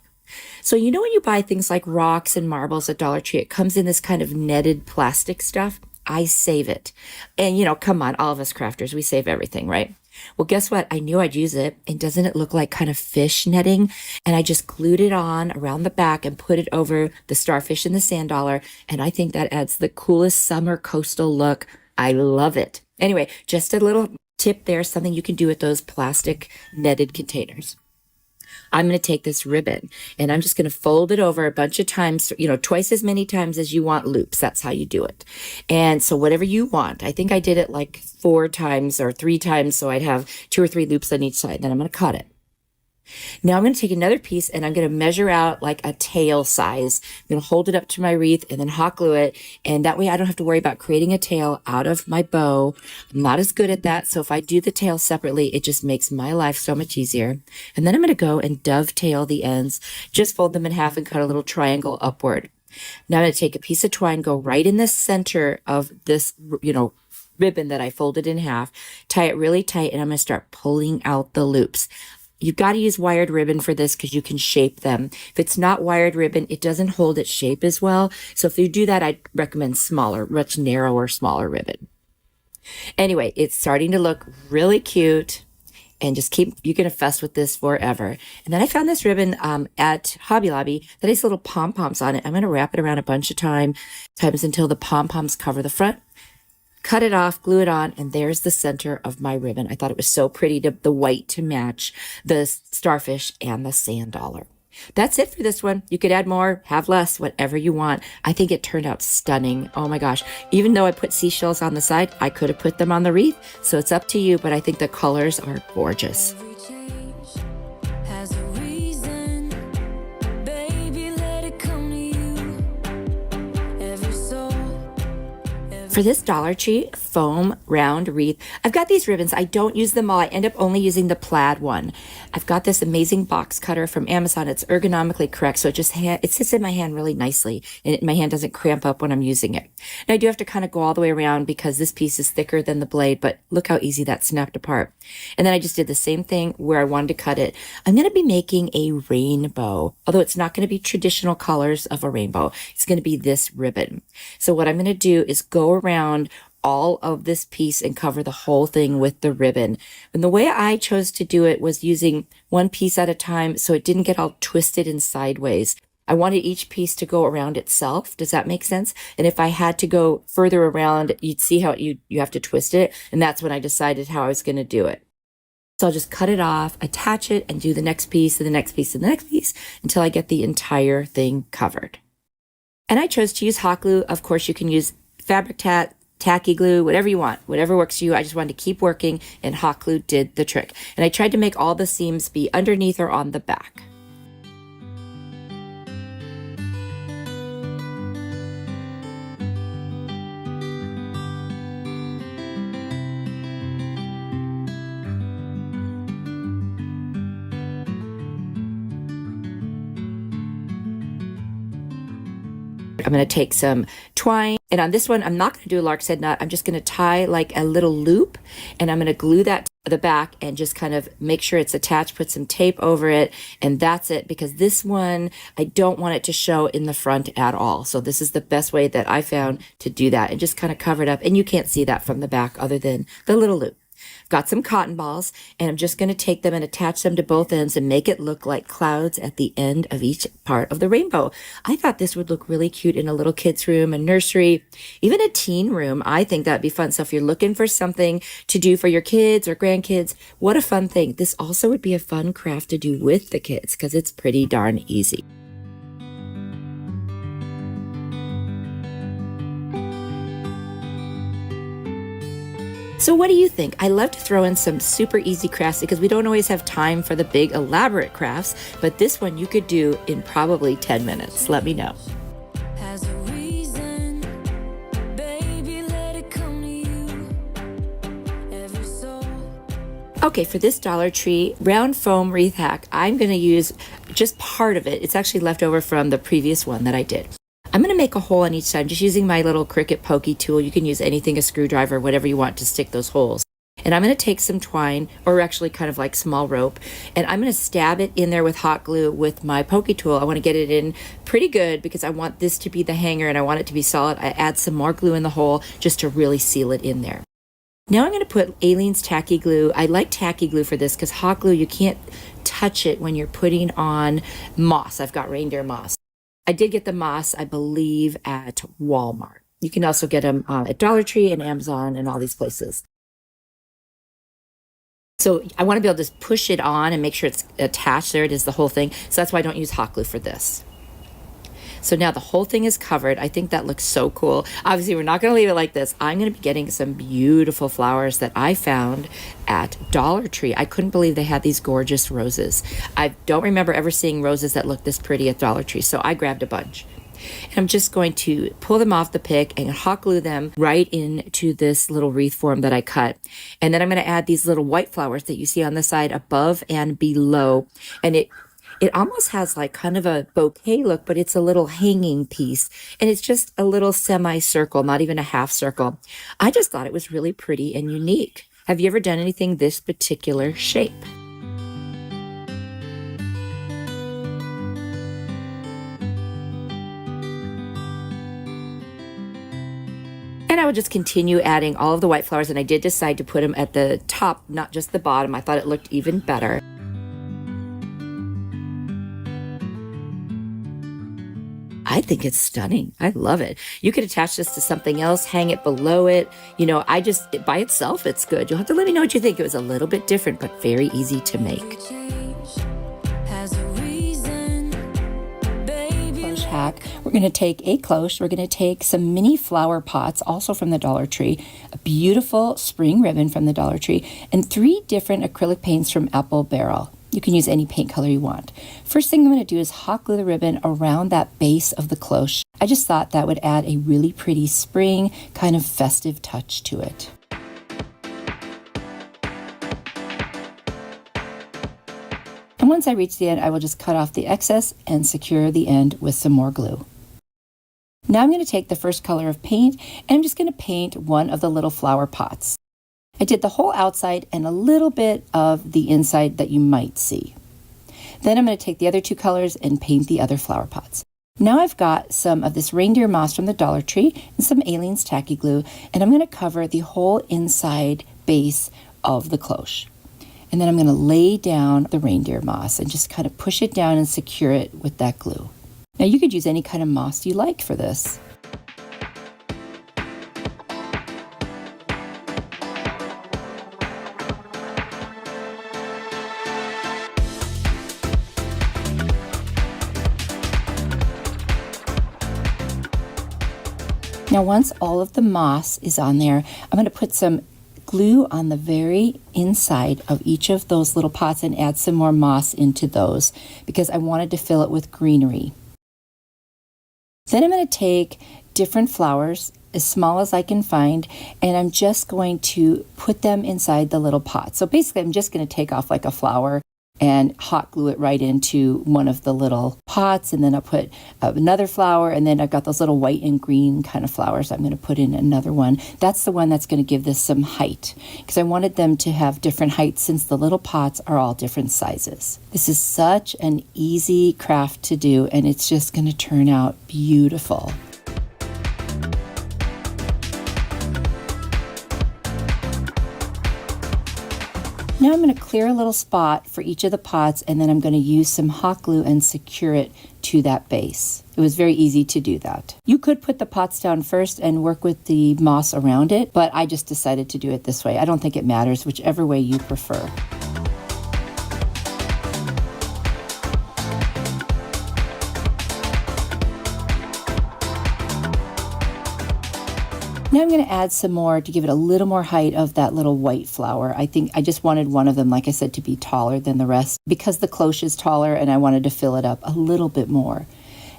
So when you buy things like rocks and marbles at Dollar Tree, it comes in this kind of netted plastic stuff. I save it. And come on, all of us crafters, we save everything, right? Well, guess what? I knew I'd use it. And doesn't it look like kind of fish netting? And I just glued it on around the back and put it over the starfish and the sand dollar. And I think that adds the coolest summer coastal look. I love it. Anyway, just a little tip there, something you can do with those plastic netted containers. I'm going to take this ribbon and I'm just going to fold it over a bunch of times, twice as many times as you want loops. That's how you do it. And so whatever you want, I think I did it like 4 times or 3 times. So I'd have 2 or 3 loops on each side. Then I'm going to cut it. Now I'm going to take another piece and I'm going to measure out like a tail size. I'm going to hold it up to my wreath and then hot glue it. And that way I don't have to worry about creating a tail out of my bow. I'm not as good at that. So if I do the tail separately, it just makes my life so much easier. And then I'm going to go and dovetail the ends, just fold them in half and cut a little triangle upward. Now I'm going to take a piece of twine, go right in the center of this, ribbon that I folded in half, tie it really tight, and I'm going to start pulling out the loops. You've got to use wired ribbon for this because you can shape them. If it's not wired ribbon, it doesn't hold its shape as well. So if you do that, I'd recommend smaller, much narrower, smaller ribbon. Anyway, it's starting to look really cute. And you're going to fuss with this forever. And then I found this ribbon at Hobby Lobby that has little pom-poms on it. I'm going to wrap it around a bunch of times until the pom-poms cover the front. Cut it off, glue it on, and there's the center of my ribbon. I thought it was so pretty, the white to match the starfish and the sand dollar. That's it for this one. You could add more, have less, whatever you want. I think it turned out stunning. Oh my gosh. Even though I put seashells on the side, I could have put them on the wreath. So it's up to you, but I think the colors are gorgeous. Every change has a reason, baby, let it come to you. Every soul, For this Dollar Tree foam round wreath. I've got these ribbons. I don't use them all. I end up only using the plaid one. I've got this amazing box cutter from Amazon. It's ergonomically correct, so it sits in my hand really nicely, and my hand doesn't cramp up when I'm using it. Now, I do have to kind of go all the way around because this piece is thicker than the blade, but look how easy that snapped apart. And then I just did the same thing where I wanted to cut it. I'm going to be making a rainbow, although it's not going to be traditional colors of a rainbow. It's going to be this ribbon. So what I'm going to do is go around all of this piece and cover the whole thing with the ribbon. And the way I chose to do it was using one piece at a time so it didn't get all twisted and sideways. I wanted each piece to go around itself. Does that make sense? And if I had to go further around, you'd see how you have to twist it. And that's when I decided how I was going to do it. So I'll just cut it off, attach it, and do the next piece and the next piece and the next piece until I get the entire thing covered. And I chose to use hot glue. Of course, you can use fabric tat, tacky glue, whatever you want, whatever works for you. I just wanted to keep working, and hot glue did the trick. And I tried to make all the seams be underneath or on the back. I'm going to take some twine, and on this one, I'm not going to do a lark's head knot. I'm just going to tie like a little loop, and I'm going to glue that to the back and just kind of make sure it's attached, put some tape over it, and that's it, because this one, I don't want it to show in the front at all. So this is the best way that I found to do that, and just kind of cover it up, and you can't see that from the back other than the little loop. Got some cotton balls, and I'm just going to take them and attach them to both ends and make it look like clouds at the end of each part of the rainbow. I thought this would look really cute in a little kid's room, a nursery, even a teen room. I think that'd be fun. So if you're looking for something to do for your kids or grandkids, what a fun thing. This also would be a fun craft to do with the kids because it's pretty darn easy. So what do you think? I love to throw in some super easy crafts because we don't always have time for the big elaborate crafts, but this one you could do in probably 10 minutes. Let me know. Has a reason, baby, let it come to you. Every soul. Okay, for this Dollar Tree round foam wreath hack, I'm going to use just part of it. It's actually left over from the previous one that I did. I'm going to make a hole on each side, just using my little Cricut pokey tool. You can use anything, a screwdriver, whatever you want to stick those holes. And I'm going to take some twine, or actually kind of like small rope, and I'm going to stab it in there with hot glue with my pokey tool. I want to get it in pretty good because I want this to be the hanger and I want it to be solid. I add some more glue in the hole just to really seal it in there. Now I'm going to put Aleene's tacky glue. I like tacky glue for this because hot glue, you can't touch it when you're putting on moss. I've got reindeer moss. I did get the moss, I believe, at Walmart. You can also get them at Dollar Tree and Amazon and all these places. So I want to be able to just push it on and make sure it's attached. There it is, the whole thing. So that's why I don't use hot glue for this. So now the whole thing is covered. I think that looks so cool. Obviously, we're not going to leave it like this. I'm going to be getting some beautiful flowers that I found at Dollar Tree. I couldn't believe they had these gorgeous roses. I don't remember ever seeing roses that look this pretty at Dollar Tree, so I grabbed a bunch. And I'm just going to pull them off the pick and hot glue them right into this little wreath form that I cut. And then I'm going to add these little white flowers that you see on the side above and below. And it almost has like kind of a bouquet look, but it's a little hanging piece. And it's just a little semicircle, not even a half circle. I just thought it was really pretty and unique. Have you ever done anything this particular shape? And I would just continue adding all of the white flowers. And I did decide to put them at the top, not just the bottom. I thought it looked even better. I think it's stunning. I love it. You could attach this to something else, hang it below it. You know, by itself, it's good. You'll have to let me know what you think. It was a little bit different, but very easy to make. Cloche hack. We're going to take a cloche. We're going to take some mini flower pots, also from the Dollar Tree, a beautiful spring ribbon from the Dollar Tree, and 3 different acrylic paints from Apple Barrel. You can use any paint color you want. First thing I'm going to do is hot glue the ribbon around that base of the cloche. I just thought that would add a really pretty spring kind of festive touch to it. And once I reach the end, I will just cut off the excess and secure the end with some more glue. Now I'm going to take the first color of paint and I'm just going to paint one of the little flower pots. I did the whole outside and a little bit of the inside that you might see. Then I'm going to take the other two colors and paint the other flower pots. Now I've got some of this reindeer moss from the Dollar Tree and some Aleene's tacky glue, and I'm going to cover the whole inside base of the cloche. And then I'm going to lay down the reindeer moss and just kind of push it down and secure it with that glue. Now you could use any kind of moss you like for this. Now once all of the moss is on there, I'm going to put some glue on the very inside of each of those little pots and add some more moss into those because I wanted to fill it with greenery. Then I'm going to take different flowers, as small as I can find, and I'm just going to put them inside the little pot. So basically I'm just going to take off like a flower and hot glue it right into one of the little pots, and then I'll put another flower, and then I've got those little white and green kind of flowers I'm going to put in another one. That's the one that's going to give this some height, because I wanted them to have different heights since the little pots are all different sizes. This is such an easy craft to do, and it's just going to turn out beautiful. Now I'm going to clear a little spot for each of the pots, and then I'm going to use some hot glue and secure it to that base. It was very easy to do that. You could put the pots down first and work with the moss around it, but I just decided to do it this way. I don't think it matters, whichever way you prefer. Now I'm going to add some more to give it a little more height of that little white flower. I think I just wanted one of them, like I said, to be taller than the rest because the cloche is taller and I wanted to fill it up a little bit more.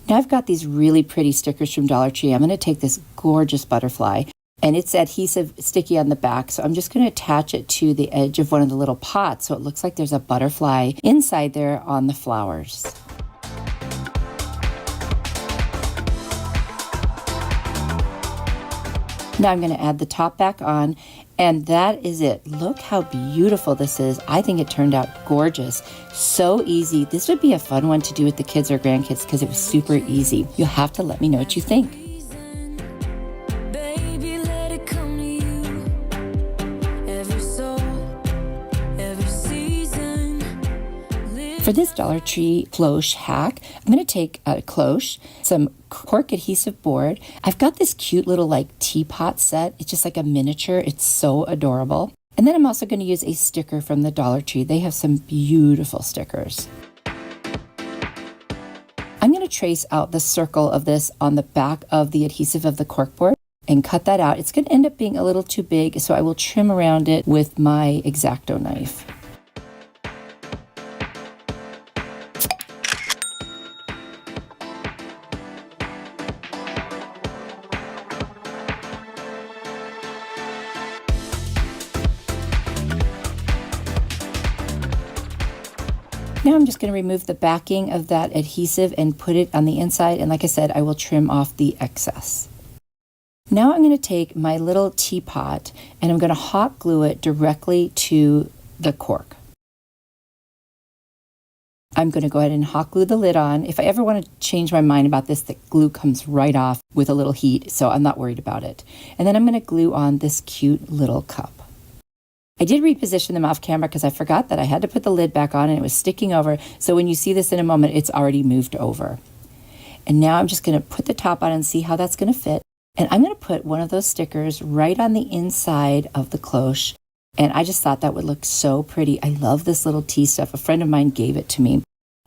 Now I've got these really pretty stickers from Dollar Tree. I'm going to take this gorgeous butterfly, and it's adhesive sticky on the back. So I'm just going to attach it to the edge of one of the little pots so it looks like there's a butterfly inside there on the flowers. Now I'm going to add the top back on, and that is it. Look how beautiful this is. I think it turned out gorgeous. So easy. This would be a fun one to do with the kids or grandkids because it was super easy. You'll have to let me know what you think. Baby, let it come to you. Every soul, every season. For this Dollar Tree cloche hack, I'm going to take a cloche, some cork adhesive board. I've got this cute little like teapot set. It's just like a miniature. It's so adorable. And then I'm also going to use a sticker from the Dollar Tree. They have some beautiful stickers. I'm going to trace out the circle of this on the back of the adhesive of the cork board and cut that out. It's going to end up being a little too big, so I will trim around it with my X-Acto knife. Now I'm just going to remove the backing of that adhesive and put it on the inside, and like I said, I will trim off the excess. Now I'm going to take my little teapot and I'm going to hot glue it directly to the cork. I'm going to go ahead and hot glue the lid on. If I ever want to change my mind about this, the glue comes right off with a little heat, so I'm not worried about it. And then I'm going to glue on this cute little cup. I did reposition them off camera because I forgot that I had to put the lid back on and it was sticking over. So when you see this in a moment, it's already moved over. And now I'm just going to put the top on and see how that's going to fit. And I'm going to put one of those stickers right on the inside of the cloche. And I just thought that would look so pretty. I love this little tea stuff. A friend of mine gave it to me. And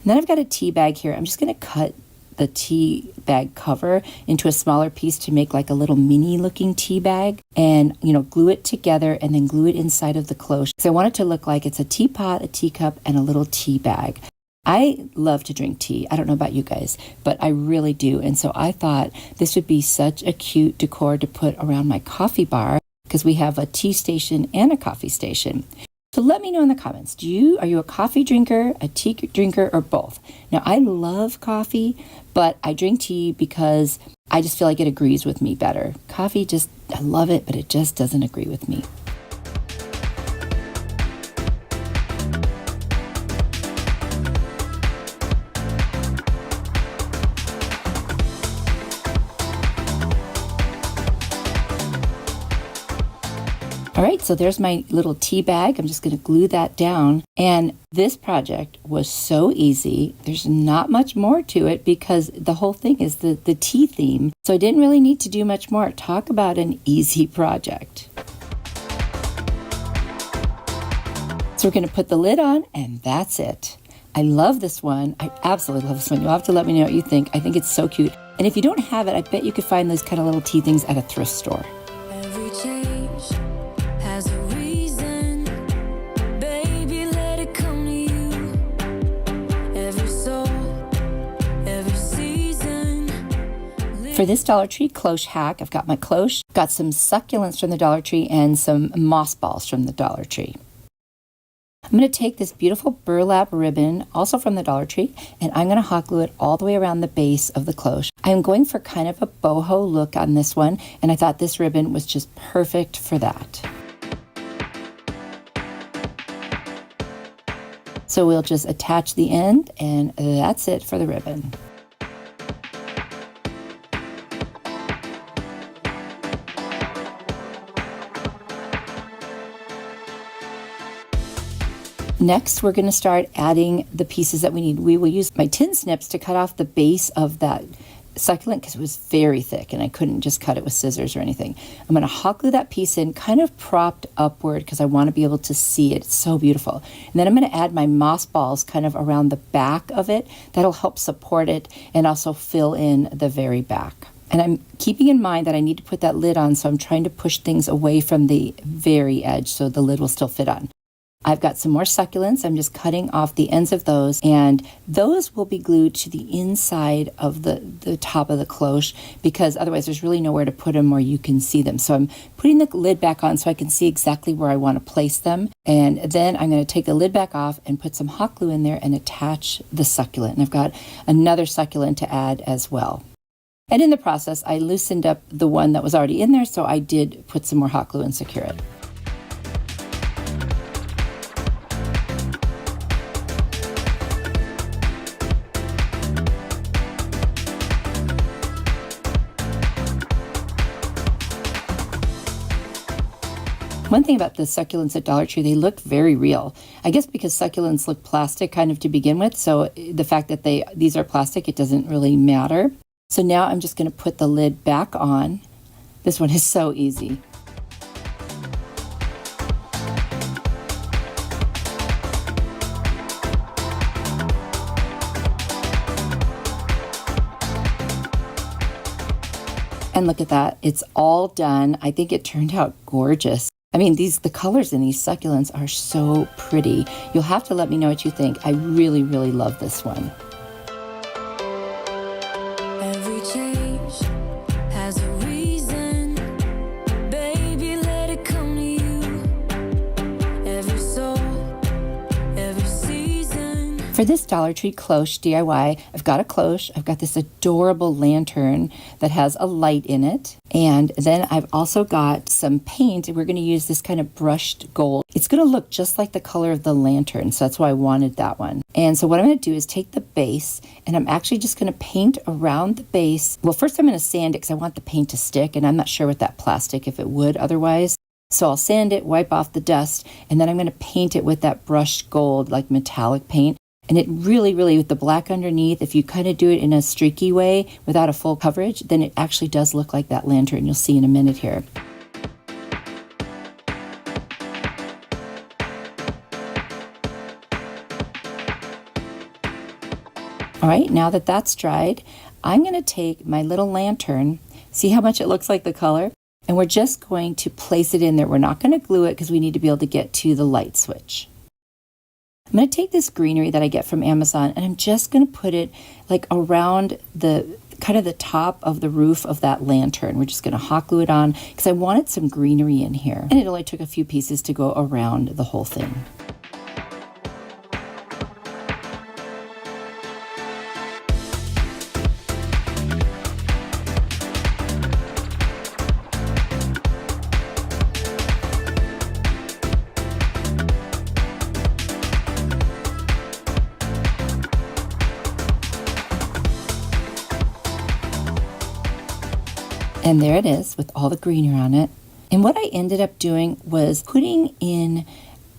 then I've got a tea bag here. I'm just going to cut the tea bag cover into a smaller piece to make like a little mini looking tea bag, and glue it together and then glue it inside of the cloche. So I want it to look like it's a teapot, a teacup, and a little tea bag. I love to drink tea. I don't know about you guys, but I really do. And so I thought this would be such a cute decor to put around my coffee bar because we have a tea station and a coffee station. So let me know in the comments, are you a coffee drinker, a tea drinker, or both? Now, I love coffee, but I drink tea because I just feel like it agrees with me better. Coffee, I love it, but it just doesn't agree with me. All right, so there's my little tea bag. I'm just going to glue that down. And this project was so easy. There's not much more to it because the whole thing is the tea theme. So I didn't really need to do much more. Talk about an easy project. So we're going to put the lid on and that's it. I love this one. I absolutely love this one. You'll have to let me know what you think. I think it's so cute. And if you don't have it, I bet you could find those kind of little tea things at a thrift store. Every change has a reason. Baby, let it come to you. Every soul, every season. For this Dollar Tree cloche hack, I've got my cloche, got some succulents from the Dollar Tree, and some moss balls from the Dollar Tree. I'm going to take this beautiful burlap ribbon, also from the Dollar Tree, and I'm going to hot glue it all the way around the base of the cloche. I'm going for kind of a boho look on this one, and I thought this ribbon was just perfect for that. So we'll just attach the end, and that's it for the ribbon. Next, we're going to start adding the pieces that we need. We will use my tin snips to cut off the base of that succulent because it was very thick and I couldn't just cut it with scissors or anything. I'm going to hot glue that piece in kind of propped upward because I want to be able to see it. It's so beautiful. And then I'm going to add my moss balls kind of around the back of it. That'll help support it and also fill in the very back. And I'm keeping in mind that I need to put that lid on, so I'm trying to push things away from the very edge so the lid will still fit on. I've got some more succulents. I'm just cutting off the ends of those, and those will be glued to the inside of the top of the cloche because otherwise there's really nowhere to put them where you can see them. So I'm putting the lid back on so I can see exactly where I want to place them. And then I'm going to take the lid back off and put some hot glue in there and attach the succulent. And I've got another succulent to add as well. And in the process, I loosened up the one that was already in there, so I did put some more hot glue and secure it. One thing about the succulents at Dollar Tree, they look very real. I guess because succulents look plastic kind of to begin with, so the fact that these are plastic, it doesn't really matter. So now I'm just going to put the lid back on. This one is so easy. And look at that, it's all done. I think it turned out gorgeous. I mean, the colors in these succulents are so pretty. You'll have to let me know what you think. I really, really love this one. Every change has a reason. Baby, let it come to you. Every soul, every season. For this Dollar Tree cloche DIY, I've got a cloche. I've got this adorable lantern that has a light in it. And then I've also got some paint. We're going to use this kind of brushed gold. It's going to look just like the color of the lantern, so that's why I wanted that one. And so what I'm going to do is take the base, and I'm actually just going to paint around the base. Well, first I'm going to sand it because I want the paint to stick, and I'm not sure with that plastic if it would otherwise. So I'll sand it, wipe off the dust, and then I'm going to paint it with that brushed gold, like metallic paint. And it really, really, with the black underneath, if you kind of do it in a streaky way without a full coverage, then it actually does look like that lantern. You'll see in a minute here. All right, now that that's dried, I'm going to take my little lantern, see how much it looks like the color, and we're just going to place it in there. We're not going to glue it because we need to be able to get to the light switch. I'm going to take this greenery that I get from Amazon and I'm just going to put it like around the kind of the top of the roof of that lantern. We're just going to hot glue it on because I wanted some greenery in here. And it only took a few pieces to go around the whole thing. And there it is with all the greenery on it. And what I ended up doing was putting in,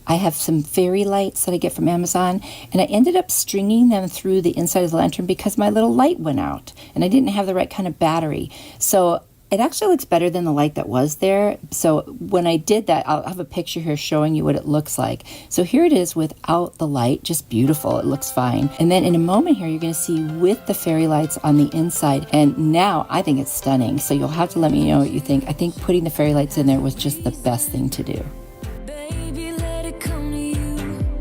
I have some fairy lights that I get from Amazon, and I ended up stringing them through the inside of the lantern because my little light went out and I didn't have the right kind of battery. So it actually looks better than the light that was there. So when I did that, I'll have a picture here showing you what it looks like. So here it is without the light, just beautiful. It looks fine. And then in a moment here, you're going to see with the fairy lights on the inside. And now I think it's stunning. So you'll have to let me know what you think. I think putting the fairy lights in there was just the best thing to do.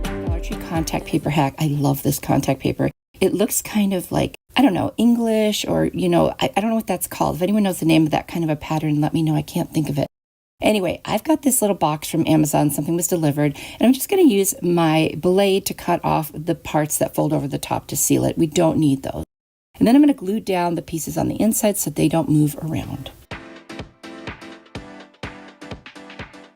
Dollar Tree contact paper hack. I love this contact paper. It looks kind of like, I don't know, English or, you know, I don't know what that's called. If anyone knows the name of that kind of a pattern, let me know. I can't think of it. Anyway, I've got this little box from Amazon. Something was delivered. And I'm just going to use my blade to cut off the parts that fold over the top to seal it. We don't need those. And then I'm going to glue down the pieces on the inside so they don't move around.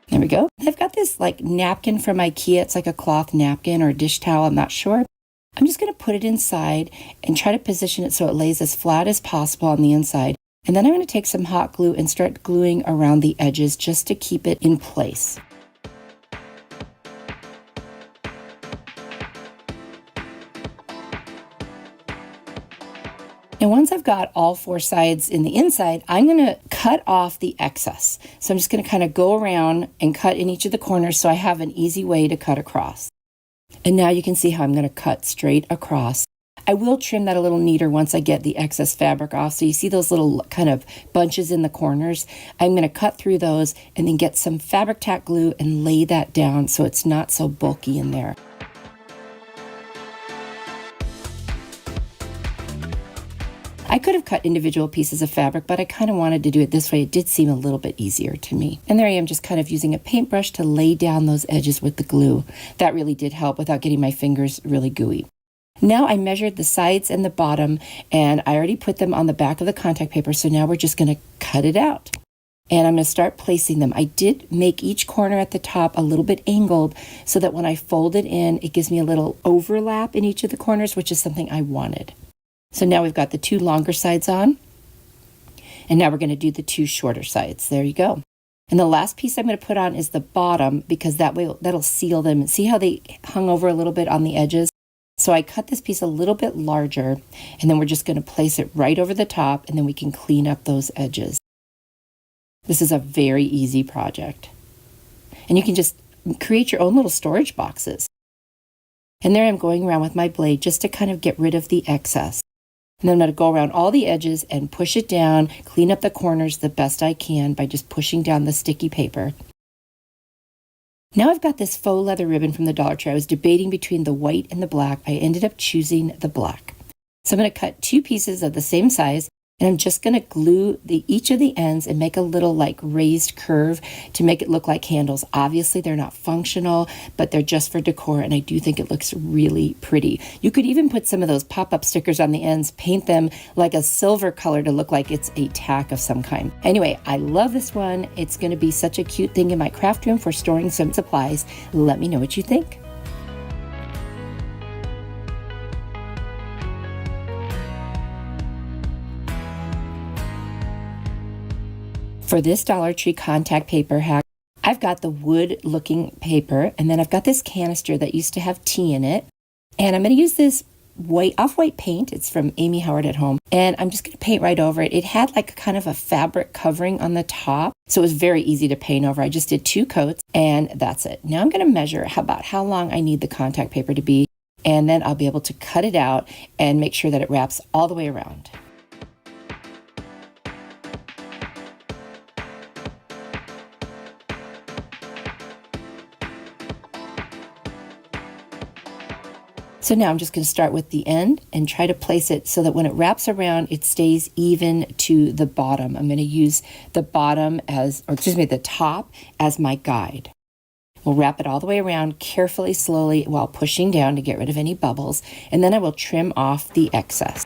There we go. I've got this like napkin from IKEA. It's like a cloth napkin or a dish towel. I'm not sure. I'm just going to put it inside and try to position it so it lays as flat as possible on the inside. And then I'm going to take some hot glue and start gluing around the edges just to keep it in place. And once I've got all four sides in the inside, I'm going to cut off the excess. So I'm just going to kind of go around and cut in each of the corners so I have an easy way to cut across. And now you can see how I'm going to cut straight across. I will trim that a little neater once I get the excess fabric off. So you see those little kind of bunches in the corners. I'm going to cut through those and then get some fabric tack glue and lay that down so it's not so bulky in there. I could have cut individual pieces of fabric, but I kind of wanted to do it this way. It did seem a little bit easier to me. And there I am just kind of using a paintbrush to lay down those edges with the glue. That really did help without getting my fingers really gooey. Now I measured the sides and the bottom, and I already put them on the back of the contact paper, so now we're just going to cut it out. And I'm going to start placing them. I did make each corner at the top a little bit angled so that when I fold it in, it gives me a little overlap in each of the corners, which is something I wanted. So now we've got the two longer sides on, and now we're going to do the two shorter sides. There you go. And the last piece I'm going to put on is the bottom because that'll seal them. And see how they hung over a little bit on the edges? So I cut this piece a little bit larger, and then we're just going to place it right over the top, and then we can clean up those edges. This is a very easy project. And you can just create your own little storage boxes. And there I'm going around with my blade just to kind of get rid of the excess. And then I'm going to go around all the edges and push it down, clean up the corners the best I can by just pushing down the sticky paper. Now I've got this faux leather ribbon from the Dollar Tree. I was debating between the white and the black. I ended up choosing the black. So I'm going to cut two pieces of the same size, and I'm just going to glue each of the ends and make a little like raised curve to make it look like handles. Obviously, they're not functional, but they're just for decor, and I do think it looks really pretty. You could even put some of those pop-up stickers on the ends, paint them like a silver color to look like it's a tack of some kind. Anyway, I love this one. It's going to be such a cute thing in my craft room for storing some supplies. Let me know what you think. For this Dollar Tree contact paper hack, I've got the wood looking paper, and then I've got this canister that used to have tea in it. And I'm going to use this off-white paint. It's from Amy Howard at Home. And I'm just going to paint right over it. It had like kind of a fabric covering on the top, so it was very easy to paint over. I just did 2 coats, and that's it. Now I'm going to measure about how long I need the contact paper to be, and then I'll be able to cut it out and make sure that it wraps all the way around. So now I'm just going to start with the end and try to place it so that when it wraps around, it stays even to the bottom. I'm going to use the bottom the top as my guide. We'll wrap it all the way around carefully, slowly, while pushing down to get rid of any bubbles, and then I will trim off the excess.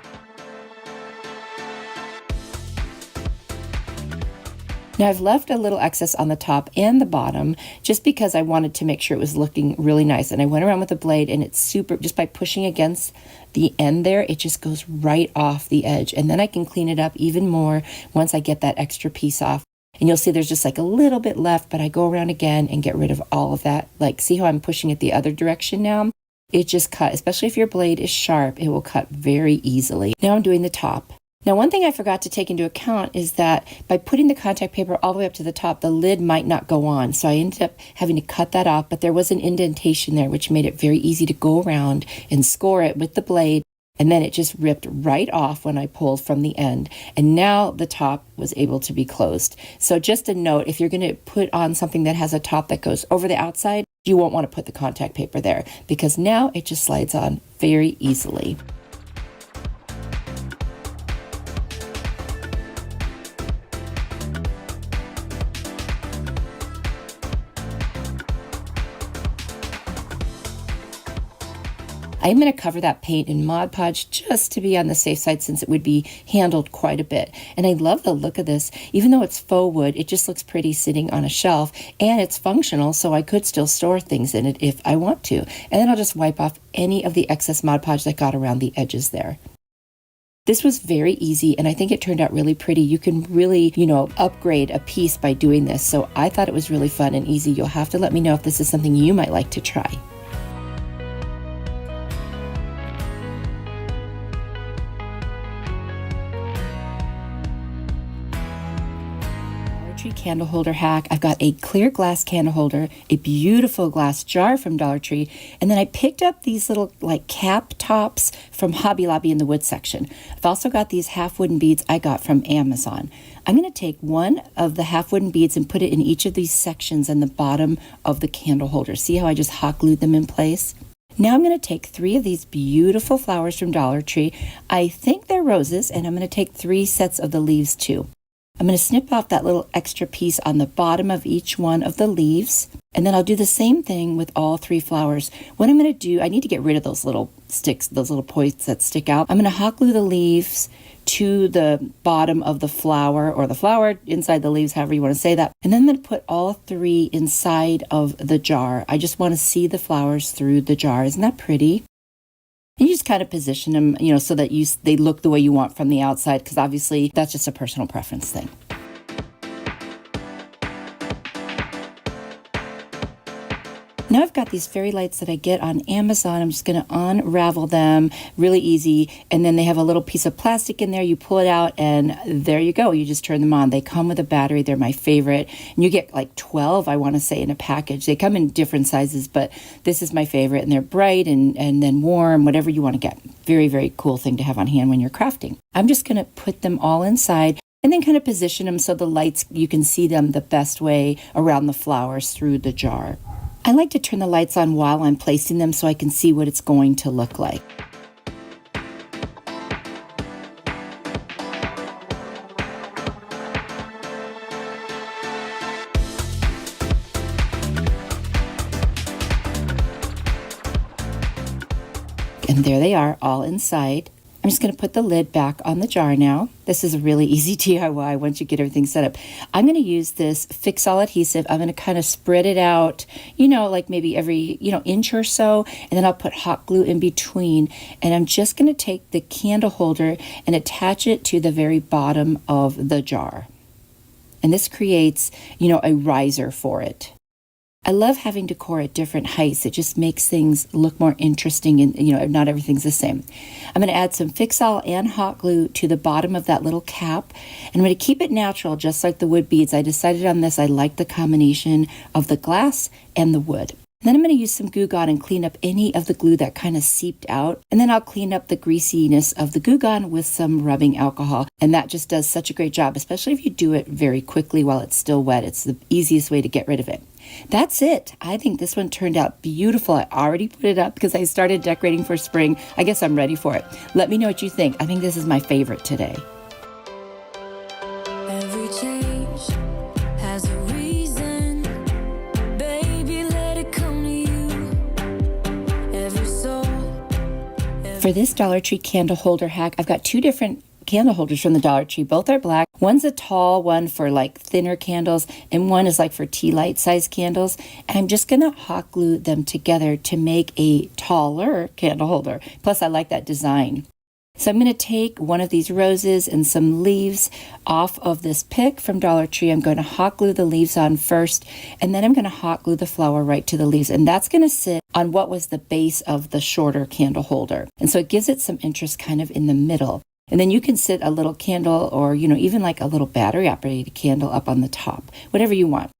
Now I've left a little excess on the top and the bottom just because I wanted to make sure it was looking really nice. And I went around with a blade and it's super, just by pushing against the end there, it just goes right off the edge. And then I can clean it up even more once I get that extra piece off. And you'll see there's just like a little bit left, but I go around again and get rid of all of that. Like, see how I'm pushing it the other direction now? It just cut, especially if your blade is sharp, it will cut very easily. Now I'm doing the top. Now, one thing I forgot to take into account is that by putting the contact paper all the way up to the top, the lid might not go on. So I ended up having to cut that off, but there was an indentation there, which made it very easy to go around and score it with the blade. And then it just ripped right off when I pulled from the end. And now the top was able to be closed. So just a note, if you're going to put on something that has a top that goes over the outside, you won't want to put the contact paper there because now it just slides on very easily. I'm going to cover that paint in Mod Podge just to be on the safe side since it would be handled quite a bit. And I love the look of this. Even though it's faux wood, it just looks pretty sitting on a shelf and it's functional, so I could still store things in it if I want to. And then I'll just wipe off any of the excess Mod Podge that got around the edges there. This was very easy and I think it turned out really pretty. You can really, upgrade a piece by doing this. So I thought it was really fun and easy. You'll have to let me know if this is something you might like to try. Candle holder hack. I've got a clear glass candle holder, a beautiful glass jar from Dollar Tree, and then I picked up these little cap tops from Hobby Lobby in the wood section. I've also got these half wooden beads I got from Amazon. I'm going to take one of the half wooden beads and put it in each of these sections on the bottom of the candle holder. See how I just hot glued them in place? Now I'm going to take 3 of these beautiful flowers from Dollar Tree. I think they're roses, and I'm going to take 3 sets of the leaves too. I'm going to snip off that little extra piece on the bottom of each one of the leaves, and then I'll do the same thing with all 3 flowers. What I'm going to do, I need to get rid of those little sticks, those little points that stick out. I'm going to hot glue the leaves to the bottom of the flower, or the flower inside the leaves, however you want to say that. And then I'm going to put all 3 inside of the jar. I just want to see the flowers through the jar. Isn't that pretty? And you just kind of position them, so that they look the way you want from the outside, because obviously that's just a personal preference thing. Now I've got these fairy lights that I get on Amazon. I'm just going to unravel them really easy. And then they have a little piece of plastic in there. You pull it out and there you go. You just turn them on. They come with a battery. They're my favorite. And you get like 12, I want to say, in a package. They come in different sizes, but this is my favorite. And they're bright and then warm, whatever you want to get. Very, very cool thing to have on hand when you're crafting. I'm just going to put them all inside and then kind of position them so the lights, you can see them the best way around the flowers through the jar. I like to turn the lights on while I'm placing them so I can see what it's going to look like. And there they are, all inside. I'm just going to put the lid back on the jar now. This is a really easy DIY once you get everything set up. I'm going to use this Fix All adhesive. I'm going to kind of spread it out, like maybe every, inch or so. And then I'll put hot glue in between. And I'm just going to take the candle holder and attach it to the very bottom of the jar. And this creates, a riser for it. I love having decor at different heights. It just makes things look more interesting and, not everything's the same. I'm going to add some Fix All and hot glue to the bottom of that little cap. And I'm going to keep it natural, just like the wood beads. I decided on this. I like the combination of the glass and the wood. Then I'm going to use some Goo Gone and clean up any of the glue that kind of seeped out. And then I'll clean up the greasiness of the Goo Gone with some rubbing alcohol. And that just does such a great job, especially if you do it very quickly while it's still wet. It's the easiest way to get rid of it. That's it. I think this one turned out beautiful. I already put it up because I started decorating for spring. I guess I'm ready for it. Let me know what you think. I think this is my favorite today. Every change has a reason. Baby, let it come to you. Every soul. For this Dollar Tree candle holder hack, I've got two different candle holders from the Dollar Tree. Both are black. One's a tall one for like thinner candles, and one is like for tea light size candles. And I'm just going to hot glue them together to make a taller candle holder. Plus, I like that design. So I'm going to take one of these roses and some leaves off of this pick from Dollar Tree. I'm going to hot glue the leaves on first, and then I'm going to hot glue the flower right to the leaves. And that's going to sit on what was the base of the shorter candle holder. And so it gives it some interest kind of in the middle. And then you can sit a little candle or, even like a little battery operated candle up on the top, whatever you want.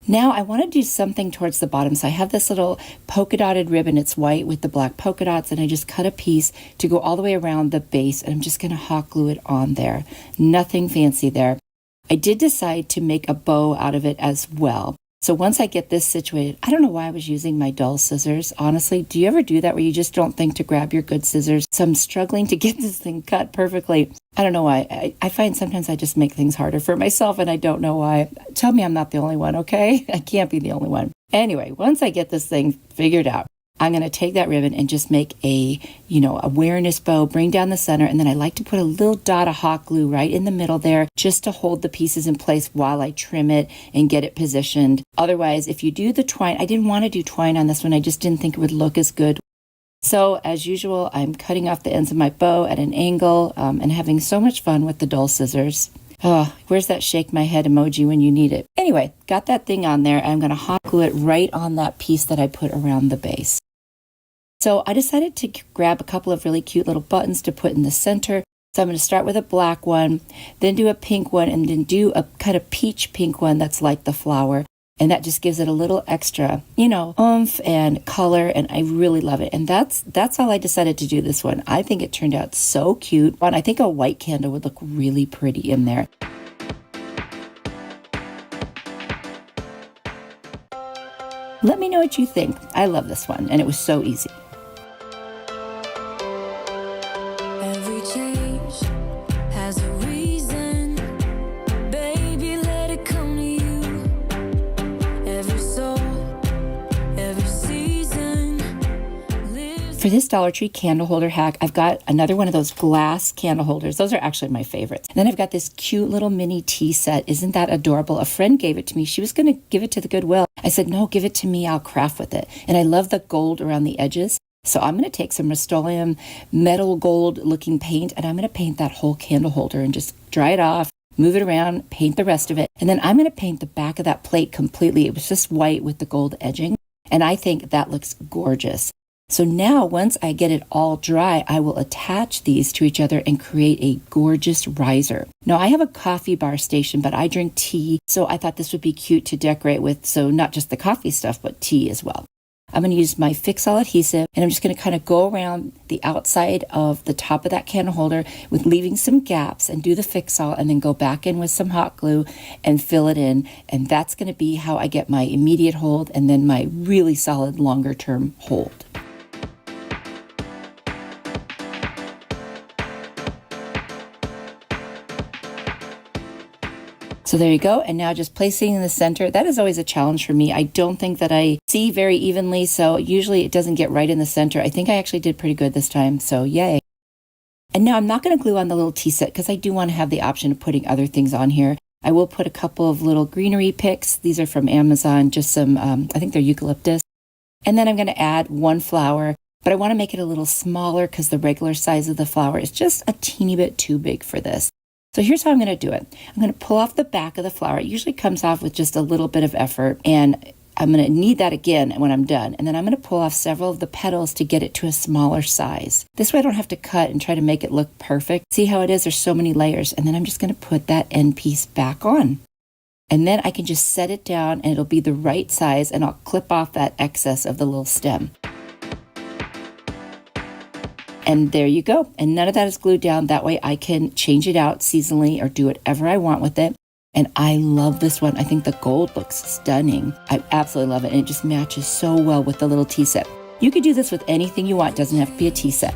Now I want to do something towards the bottom. So I have this little polka dotted ribbon. It's white with the black polka dots, and I just cut a piece to go all the way around the base, and I'm just going to hot glue it on there. Nothing fancy there. I did decide to make a bow out of it as well. So once I get this situated, I don't know why I was using my dull scissors. Honestly, do you ever do that where you just don't think to grab your good scissors? So I'm struggling to get this thing cut perfectly. I don't know why. I find sometimes I just make things harder for myself, and I don't know why. Tell me I'm not the only one, okay? I can't be the only one. Anyway, once I get this thing figured out, I'm going to take that ribbon and just make a awareness bow, bring down the center, and then I like to put a little dot of hot glue right in the middle there just to hold the pieces in place while I trim it and get it positioned. Otherwise, if you do the twine, I didn't want to do twine on this one. I just didn't think it would look as good. So as usual, I'm cutting off the ends of my bow at an angle and having so much fun with the dull scissors. Oh, where's that shake my head emoji when you need it? Anyway, got that thing on there. I'm going to hot glue it right on that piece that I put around the base. So I decided to grab a couple of really cute little buttons to put in the center. So I'm going to start with a black one, then do a pink one, and then do a kind of peach pink one that's like the flower. And that just gives it a little extra, oomph and color, and I really love it. And that's all I decided to do this one. I think it turned out so cute. And I think a white candle would look really pretty in there. Let me know what you think. I love this one, and it was so easy. Every change has a reason. Baby, let it come to you. Every soul, every season lives. For this Dollar Tree candle holder hack, I've got another one of those glass candle holders. Those are actually my favorites. And then I've got this cute little mini tea set. Isn't that adorable? A friend gave it to me. She was going to give it to the Goodwill. I said, no, give it to me. I'll craft with it. And I love the gold around the edges. So I'm going to take some Rust-Oleum metal gold looking paint, and I'm going to paint that whole candle holder and just dry it off, move it around, paint the rest of it. And then I'm going to paint the back of that plate completely. It was just white with the gold edging. And I think that looks gorgeous. So now once I get it all dry, I will attach these to each other and create a gorgeous riser. Now I have a coffee bar station, but I drink tea. So I thought this would be cute to decorate with. So not just the coffee stuff, but tea as well. I'm going to use my Fix All adhesive, and I'm just going to kind of go around the outside of the top of that candle holder with leaving some gaps and do the Fix All, and then go back in with some hot glue and fill it in. And that's going to be how I get my immediate hold and then my really solid longer term hold. So there you go. And now just placing in the center. That is always a challenge for me. I don't think that I see very evenly, so usually it doesn't get right in the center. I think I actually did pretty good this time, so yay. And now I'm not going to glue on the little tea set because I do want to have the option of putting other things on here. I will put a couple of little greenery picks. These are from Amazon, just some, I think they're eucalyptus. And then I'm going to add one flower, but I want to make it a little smaller because the regular size of the flower is just a teeny bit too big for this. So here's how I'm going to do it. I'm going to pull off the back of the flower. It usually comes off with just a little bit of effort, and I'm going to knead that again when I'm done. And then I'm going to pull off several of the petals to get it to a smaller size. This way I don't have to cut and try to make it look perfect. See how it is? There's so many layers. And then I'm just going to put that end piece back on. And then I can just set it down and it'll be the right size, and I'll clip off that excess of the little stem. And there you go. And none of that is glued down. That way I can change it out seasonally or do whatever I want with it. And I love this one. I think the gold looks stunning. I absolutely love it. And it just matches so well with the little tea set. You could do this with anything you want. It doesn't have to be a tea set.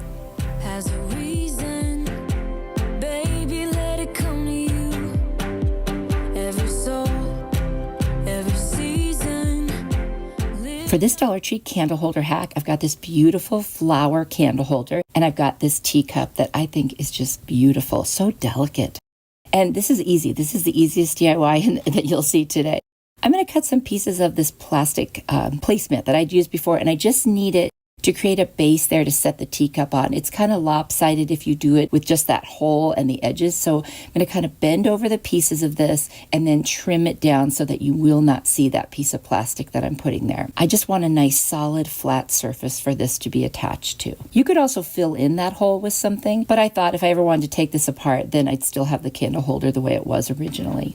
Has a reason, baby, let it come to you. Every soul, every season. For this Dollar Tree candle holder hack, I've got this beautiful flower candle holder, and I've got this teacup that I think is just beautiful, so delicate. And this is easy. This is the easiest DIY that you'll see today. I'm going to cut some pieces of this plastic placemat that I'd used before, and I just need it to create a base there to set the teacup on. It's kind of lopsided if you do it with just that hole and the edges. So I'm going to kind of bend over the pieces of this and then trim it down so that you will not see that piece of plastic that I'm putting there. I just want a nice solid flat surface for this to be attached to. You could also fill in that hole with something, but I thought if I ever wanted to take this apart, then I'd still have the candle holder the way it was originally.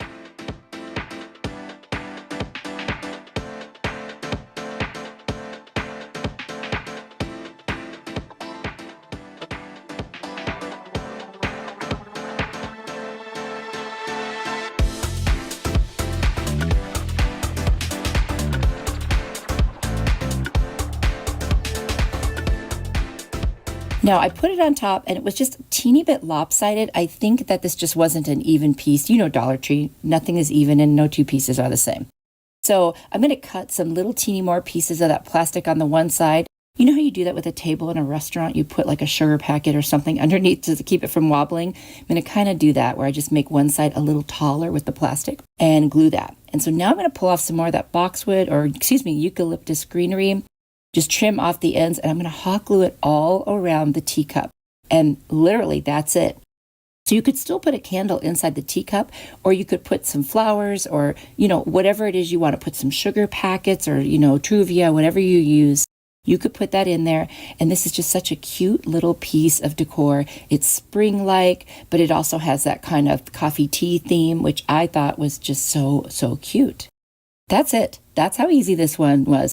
Now I put it on top and it was just a teeny bit lopsided. I think that this just wasn't an even piece. You know Dollar Tree, nothing is even and no two pieces are the same. So I'm going to cut some little teeny more pieces of that plastic on the one side. You know how you do that with a table in a restaurant? You put like a sugar packet or something underneath to keep it from wobbling. I'm going to kind of do that where I just make one side a little taller with the plastic and glue that. And so now I'm going to pull off some more of that boxwood or eucalyptus greenery. Just trim off the ends, and I'm going to hot glue it all around the teacup. And literally, that's it. So you could still put a candle inside the teacup, or you could put some flowers or, whatever it is you want to put, some sugar packets or, Truvia, whatever you use. You could put that in there. And this is just such a cute little piece of decor. It's spring-like, but it also has that kind of coffee tea theme, which I thought was just so, so cute. That's it. That's how easy this one was.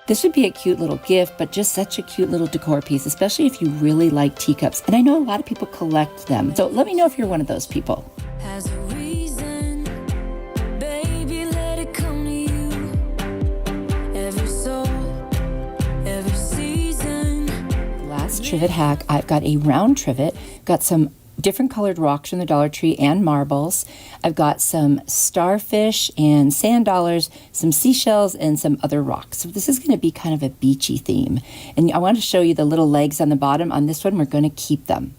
This would be a cute little gift, but just such a cute little decor piece, especially if you really like teacups. And I know a lot of people collect them. So let me know if you're one of those people. Has a reason, baby, let it come to you. Every soul, every season. Last trivet hack, I've got a round trivet, got some different colored rocks from the Dollar Tree and marbles. I've got some starfish and sand dollars, some seashells, and some other rocks. So this is going to be kind of a beachy theme. And I want to show you the little legs on the bottom. On this one, we're going to keep them.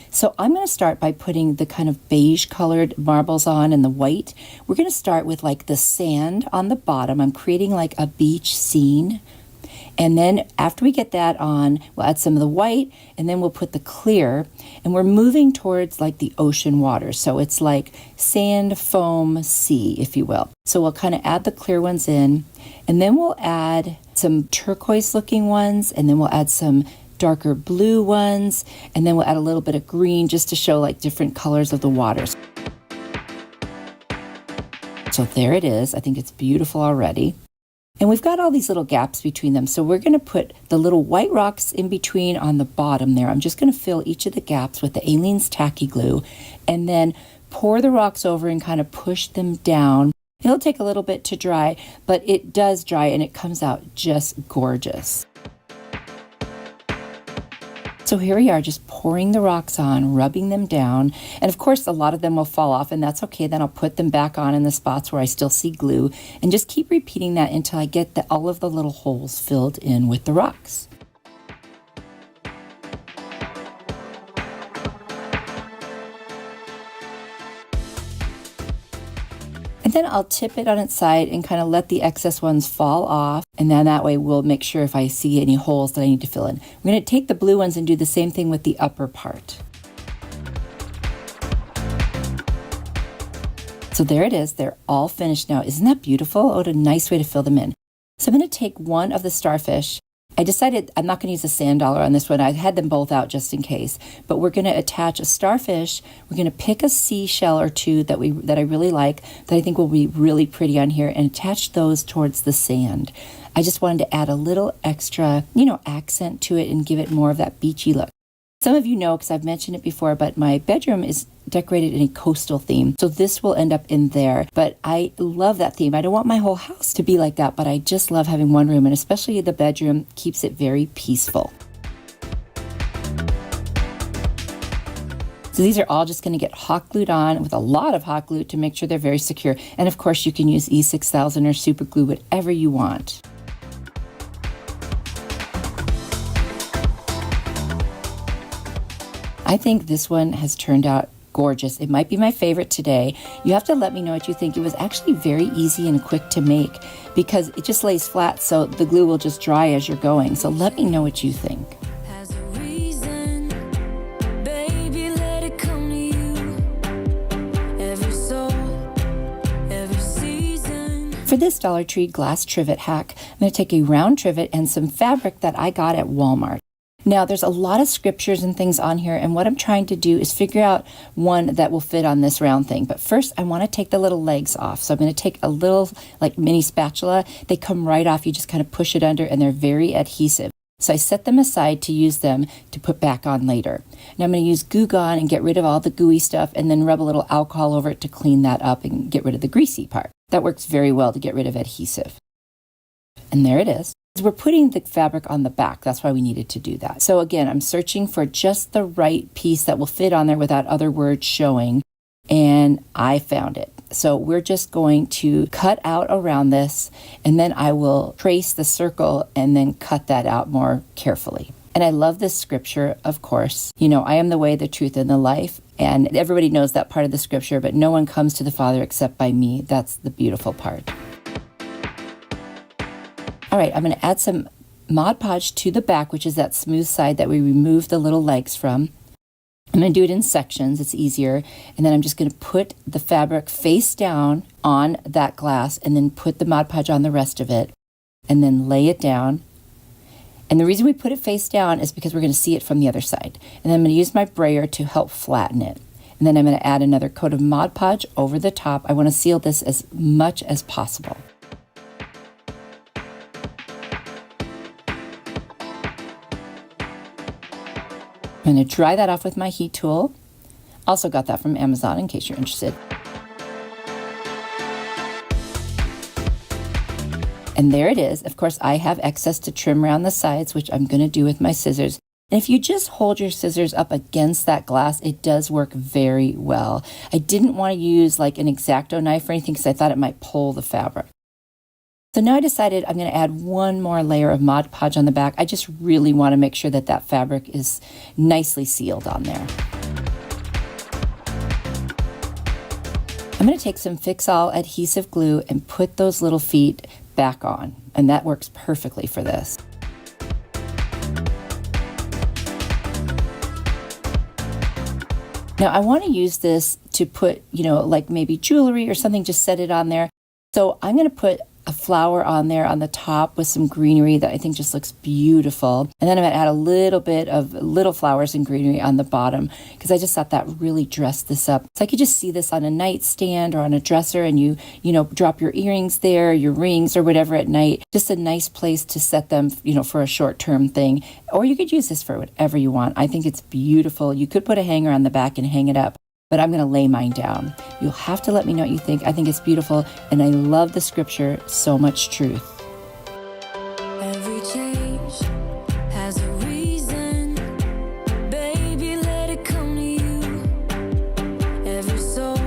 So I'm going to start by putting the kind of beige colored marbles on and the white. We're going to start with like the sand on the bottom. I'm creating like a beach scene. And then after we get that on, we'll add some of the white and then we'll put the clear, and we're moving towards like the ocean water. So it's like sand, foam, sea, if you will. So we'll kind of add the clear ones in, and then we'll add some turquoise looking ones, and then we'll add some darker blue ones, and then we'll add a little bit of green just to show like different colors of the waters. So there it is. I think it's beautiful already. And we've got all these little gaps between them. So we're going to put the little white rocks in between on the bottom there. I'm just going to fill each of the gaps with the Aleene's Tacky Glue and then pour the rocks over and kind of push them down. It'll take a little bit to dry, but it does dry and it comes out just gorgeous. So here we are, just pouring the rocks on, rubbing them down. And of course, a lot of them will fall off, and that's okay. Then I'll put them back on in the spots where I still see glue, and just keep repeating that until I get all of the little holes filled in with the rocks. And then I'll tip it on its side and kind of let the excess ones fall off. And then that way we'll make sure if I see any holes that I need to fill in. We're going to take the blue ones and do the same thing with the upper part. So there it is. They're all finished now. Isn't that beautiful? Oh, what a nice way to fill them in. So I'm going to take one of the starfish I decided I'm not going to use a sand dollar on this one. I had them both out just in case. But we're going to attach a starfish. We're going to pick a seashell or two that I really like, that I think will be really pretty on here, and attach those towards the sand. I just wanted to add a little extra, accent to it and give it more of that beachy look. Some of you know, because I've mentioned it before, but my bedroom is decorated in a coastal theme. So this will end up in there. But I love that theme. I don't want my whole house to be like that, but I just love having one room, and especially the bedroom keeps it very peaceful. So these are all just going to get hot glued on with a lot of hot glue to make sure they're very secure. And of course, you can use E6000 or super glue, whatever you want. I think this one has turned out gorgeous. It might be my favorite today. You have to let me know what you think. It was actually very easy and quick to make because it just lays flat, so the glue will just dry as you're going. So let me know what you think. For this Dollar Tree glass trivet hack, I'm going to take a round trivet and some fabric that I got at Walmart. Now, there's a lot of scriptures and things on here, and what I'm trying to do is figure out one that will fit on this round thing. But first, I want to take the little legs off. So I'm going to take a little, mini spatula. They come right off. You just kind of push it under, and they're very adhesive. So I set them aside to use them to put back on later. Now I'm going to use Goo Gone and get rid of all the gooey stuff, and then rub a little alcohol over it to clean that up and get rid of the greasy part. That works very well to get rid of adhesive. And there it is. We're putting the fabric on the back. That's why we needed to do that. So again, I'm searching for just the right piece that will fit on there without other words showing. And I found it. So we're just going to cut out around this, and then I will trace the circle and then cut that out more carefully. And I love this scripture, of course. I am the way, the truth, and the life. And everybody knows that part of the scripture, but no one comes to the Father except by me. That's the beautiful part. All right, I'm going to add some Mod Podge to the back, which is that smooth side that we removed the little legs from. I'm going to do it in sections. It's easier. And then I'm just going to put the fabric face down on that glass and then put the Mod Podge on the rest of it and then lay it down. And the reason we put it face down is because we're going to see it from the other side. And then I'm going to use my brayer to help flatten it. And then I'm going to add another coat of Mod Podge over the top. I want to seal this as much as possible. I'm going to dry that off with my heat tool. Also got that from Amazon in case you're interested. And there it is. Of course, I have excess to trim around the sides, which I'm going to do with my scissors. And if you just hold your scissors up against that glass, it does work very well. I didn't want to use an X-Acto knife or anything because I thought it might pull the fabric. So now I decided I'm going to add one more layer of Mod Podge on the back. I just really want to make sure that that fabric is nicely sealed on there. I'm going to take some Fix All adhesive glue and put those little feet back on, and that works perfectly for this. Now I want to use this to put, maybe jewelry or something, just set it on there. So I'm going to put a flower on there on the top with some greenery that I think just looks beautiful. And then I'm going to add a little bit of little flowers and greenery on the bottom because I just thought that really dressed this up. So I could just see this on a nightstand or on a dresser, and you drop your earrings there, your rings or whatever at night. Just a nice place to set them, for a short-term thing. Or you could use this for whatever you want. I think it's beautiful. You could put a hanger on the back and hang it up, but I'm going to lay mine down. You'll have to let me know what you think. I think it's beautiful, and I love the scripture, so much truth. Every change has a reason. Baby, let it come to you. Every soul,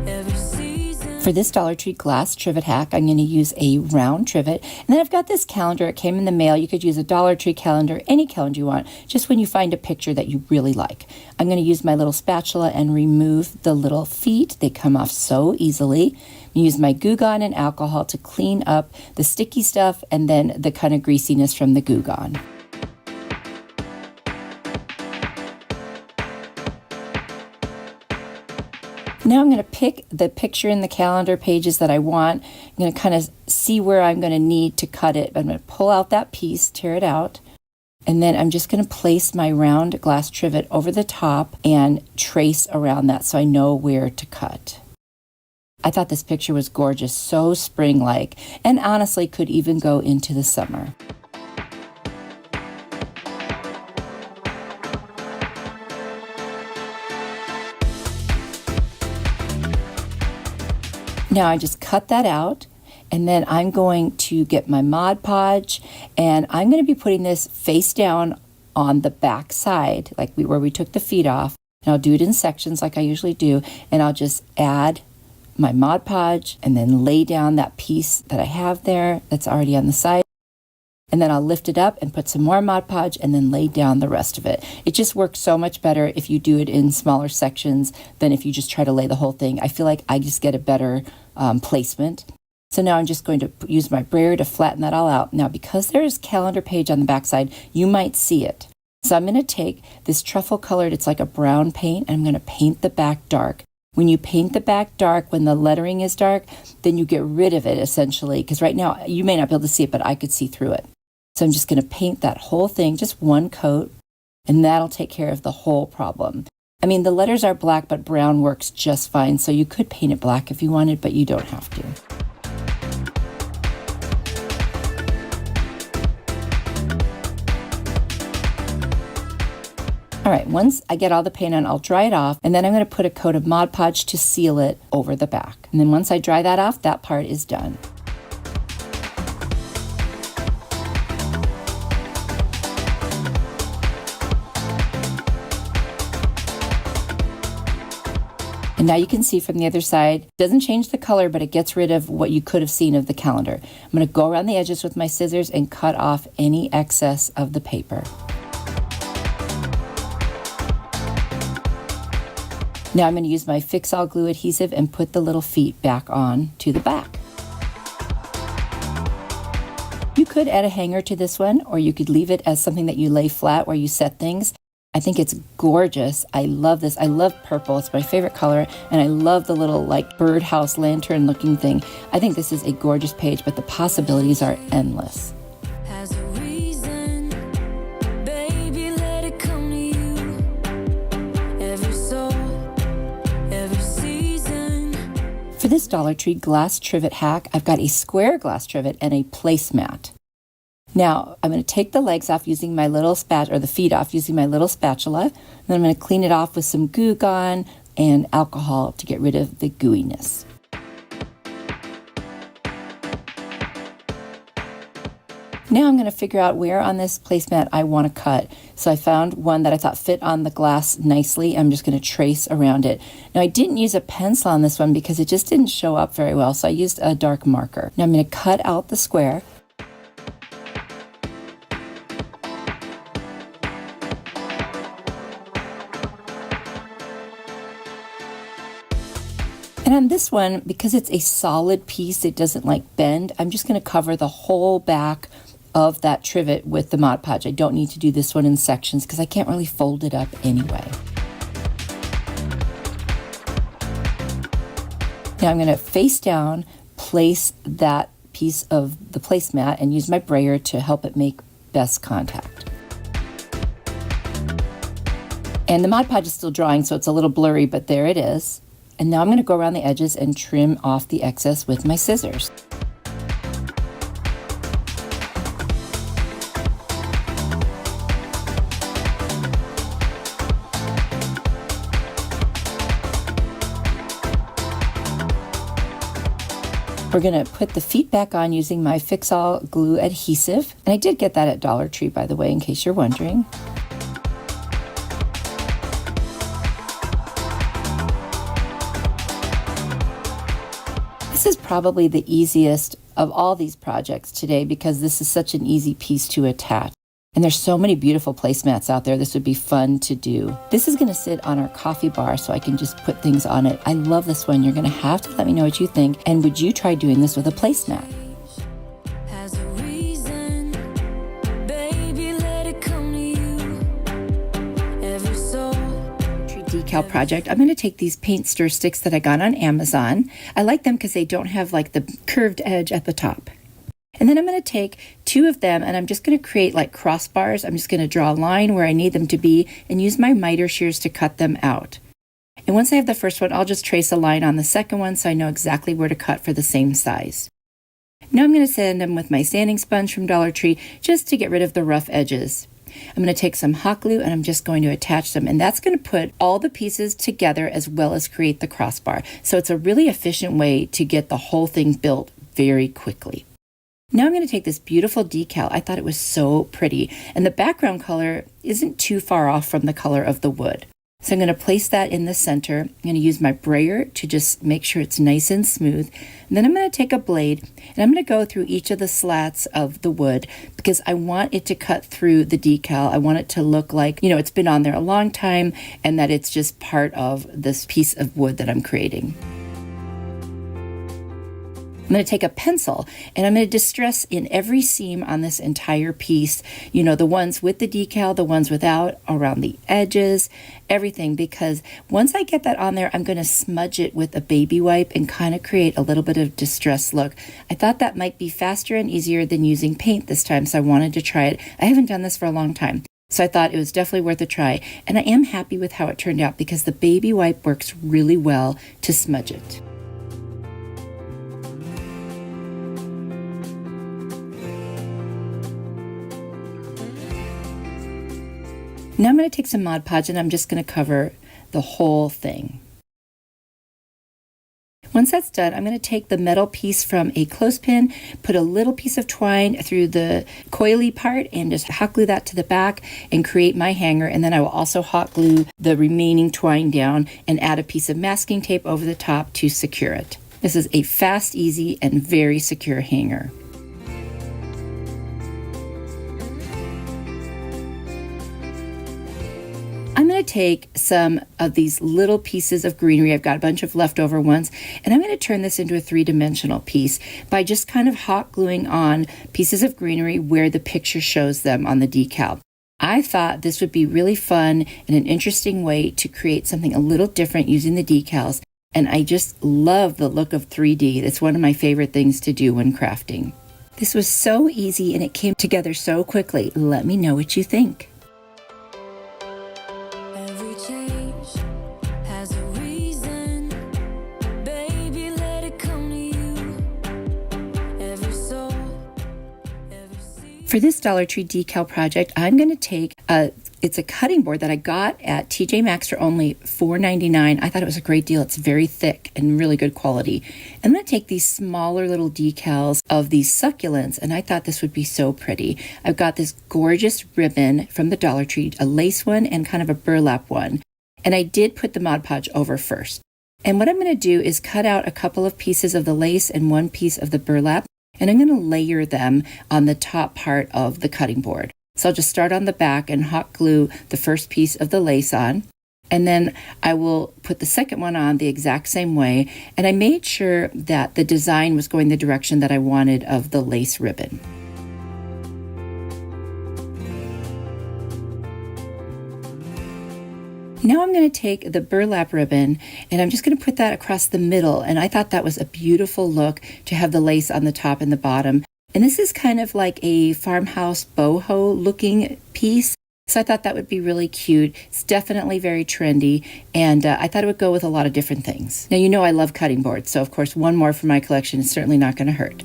every season. For this Dollar Tree glass trivet hack, I'm going to use a round trivet. And then I've got this calendar. It came in the mail. You could use a Dollar Tree calendar, any calendar you want, just when you find a picture that you really like. I'm going to use my little spatula and remove the little feet. They come off so easily. I use my Goo Gone and alcohol to clean up the sticky stuff and then the kind of greasiness from the Goo Gone. Now I'm going to pick the picture in the calendar pages that I want. I'm going to kind of see where I'm going to need to cut it. I'm going to pull out that piece, tear it out, and then I'm just going to place my round glass trivet over the top and trace around that so I know where to cut. I thought this picture was gorgeous, so spring-like, and honestly could even go into the summer. Now I just cut that out, and then I'm going to get my Mod Podge, and I'm going to be putting this face down on the back side, like where we took the feet off. And I'll do it in sections like I usually do, and I'll just add my Mod Podge and then lay down that piece that I have there that's already on the side. And then I'll lift it up and put some more Mod Podge and then lay down the rest of it. It just works so much better if you do it in smaller sections than if you just try to lay the whole thing. I feel like I just get a better placement. So now I'm just going to use my brayer to flatten that all out. Now, because there's calendar page on the backside, you might see it. So I'm going to take this truffle colored, it's like a brown paint, and I'm going to paint the back dark. When you paint the back dark, when the lettering is dark, then you get rid of it essentially, because right now you may not be able to see it, but I could see through it. So I'm just going to paint that whole thing, just one coat, and that'll take care of the whole problem. I mean, the letters are black, but brown works just fine, so you could paint it black if you wanted, but you don't have to. All right, once I get all the paint on, I'll dry it off, and then I'm going to put a coat of Mod Podge to seal it over the back. And then once I dry that off, that part is done. And now you can see from the other side, it doesn't change the color, but it gets rid of what you could have seen of the calendar. I'm going to go around the edges with my scissors and cut off any excess of the paper. Now I'm going to use my Fix All glue adhesive and put the little feet back on to the back. You could add a hanger to this one, or you could leave it as something that you lay flat where you set things. I think it's gorgeous. I love this. I love purple. It's my favorite color. And I love the little like birdhouse lantern looking thing. I think this is a gorgeous page, but the possibilities are endless. Has a reason, baby, let it come to you. Every soul, every season. For this Dollar Tree glass trivet hack, I've got a square glass trivet and a placemat. Now, I'm going to take the legs off using my little spatula, or the feet off using my little spatula. And then I'm going to clean it off with some Goo Gone and alcohol to get rid of the gooiness. Now I'm going to figure out where on this placemat I want to cut. So I found one that I thought fit on the glass nicely. I'm just going to trace around it. Now I didn't use a pencil on this one because it just didn't show up very well. So I used a dark marker. Now I'm going to cut out the square. And on this one, because it's a solid piece, it doesn't like bend, I'm just going to cover the whole back of that trivet with the Mod Podge. I don't need to do this one in sections because I can't really fold it up anyway. Now I'm going to face down, place that piece of the placemat and use my brayer to help it make best contact. And the Mod Podge is still drying, so it's a little blurry, but there it is. And now I'm going to go around the edges and trim off the excess with my scissors. We're going to put the feet back on using my Fix All glue adhesive. And I did get that at Dollar Tree, by the way, in case you're wondering. This is probably the easiest of all these projects today because this is such an easy piece to attach. And there's so many beautiful placemats out there. This would be fun to do. This is going to sit on our coffee bar so I can just put things on it. I love this one. You're going to have to let me know what you think. And would you try doing this with a placemat? Has a reason, baby, let it come to you. Every soul. decal project, I'm going to take these paint stir sticks that I got on Amazon. I like them because they don't have like the curved edge at the top. And then I'm going to take 2 of them and I'm just going to create like crossbars. I'm just going to draw a line where I need them to be and use my miter shears to cut them out. And once I have the first one, I'll just trace a line on the second one so I know exactly where to cut for the same size. Now I'm going to sand them with my sanding sponge from Dollar Tree just to get rid of the rough edges. I'm going to take some hot glue and I'm just going to attach them, and that's going to put all the pieces together as well as create the crossbar. So it's a really efficient way to get the whole thing built very quickly. Now I'm going to take this beautiful decal. I thought it was so pretty, and the background color isn't too far off from the color of the wood. So I'm going to place that in the center. I'm going to use my brayer to just make sure it's nice and smooth. And then I'm going to take a blade and I'm going to go through each of the slats of the wood because I want it to cut through the decal. I want it to look like, it's been on there a long time and that it's just part of this piece of wood that I'm creating. I'm going to take a pencil and I'm going to distress in every seam on this entire piece, the ones with the decal, the ones without, around the edges, everything, because once I get that on there, I'm going to smudge it with a baby wipe and kind of create a little bit of distressed look. I thought that might be faster and easier than using paint this time, so I wanted to try it. I haven't done this for a long time, so I thought it was definitely worth a try, and I am happy with how it turned out because the baby wipe works really well to smudge it. Now I'm going to take some Mod Podge and I'm just going to cover the whole thing. Once that's done, I'm going to take the metal piece from a clothespin, put a little piece of twine through the coily part and just hot glue that to the back and create my hanger. And then I will also hot glue the remaining twine down and add a piece of masking tape over the top to secure it. This is a fast, easy, and very secure hanger. I'm going to take some of these little pieces of greenery. I've got a bunch of leftover ones, and I'm going to turn this into a 3-dimensional piece by just kind of hot gluing on pieces of greenery where the picture shows them on the decal. I thought this would be really fun and an interesting way to create something a little different using the decals, and I just love the look of 3D. It's one of my favorite things to do when crafting. This was so easy and it came together so quickly. Let me know what you think. For this Dollar Tree decal project, I'm going to take it's a cutting board that I got at TJ Maxx for only $4.99. I thought it was a great deal. It's very thick and really good quality. I'm going to take these smaller little decals of these succulents, and I thought this would be so pretty. I've got this gorgeous ribbon from the Dollar Tree, a lace one and kind of a burlap one. And I did put the Mod Podge over first. And what I'm going to do is cut out a couple of pieces of the lace and one piece of the burlap. And I'm going to layer them on the top part of the cutting board. So I'll just start on the back and hot glue the first piece of the lace on. And then I will put the second one on the exact same way. And I made sure that the design was going the direction that I wanted of the lace ribbon. Now I'm going to take the burlap ribbon and I'm just going to put that across the middle. And I thought that was a beautiful look to have the lace on the top and the bottom. And this is kind of like a Farmhouse boho looking piece. So I thought that would be really cute. It's definitely very trendy. And I thought it would go with a lot of different things. Now, I love cutting boards. So of course, one more for my collection is certainly not going to hurt.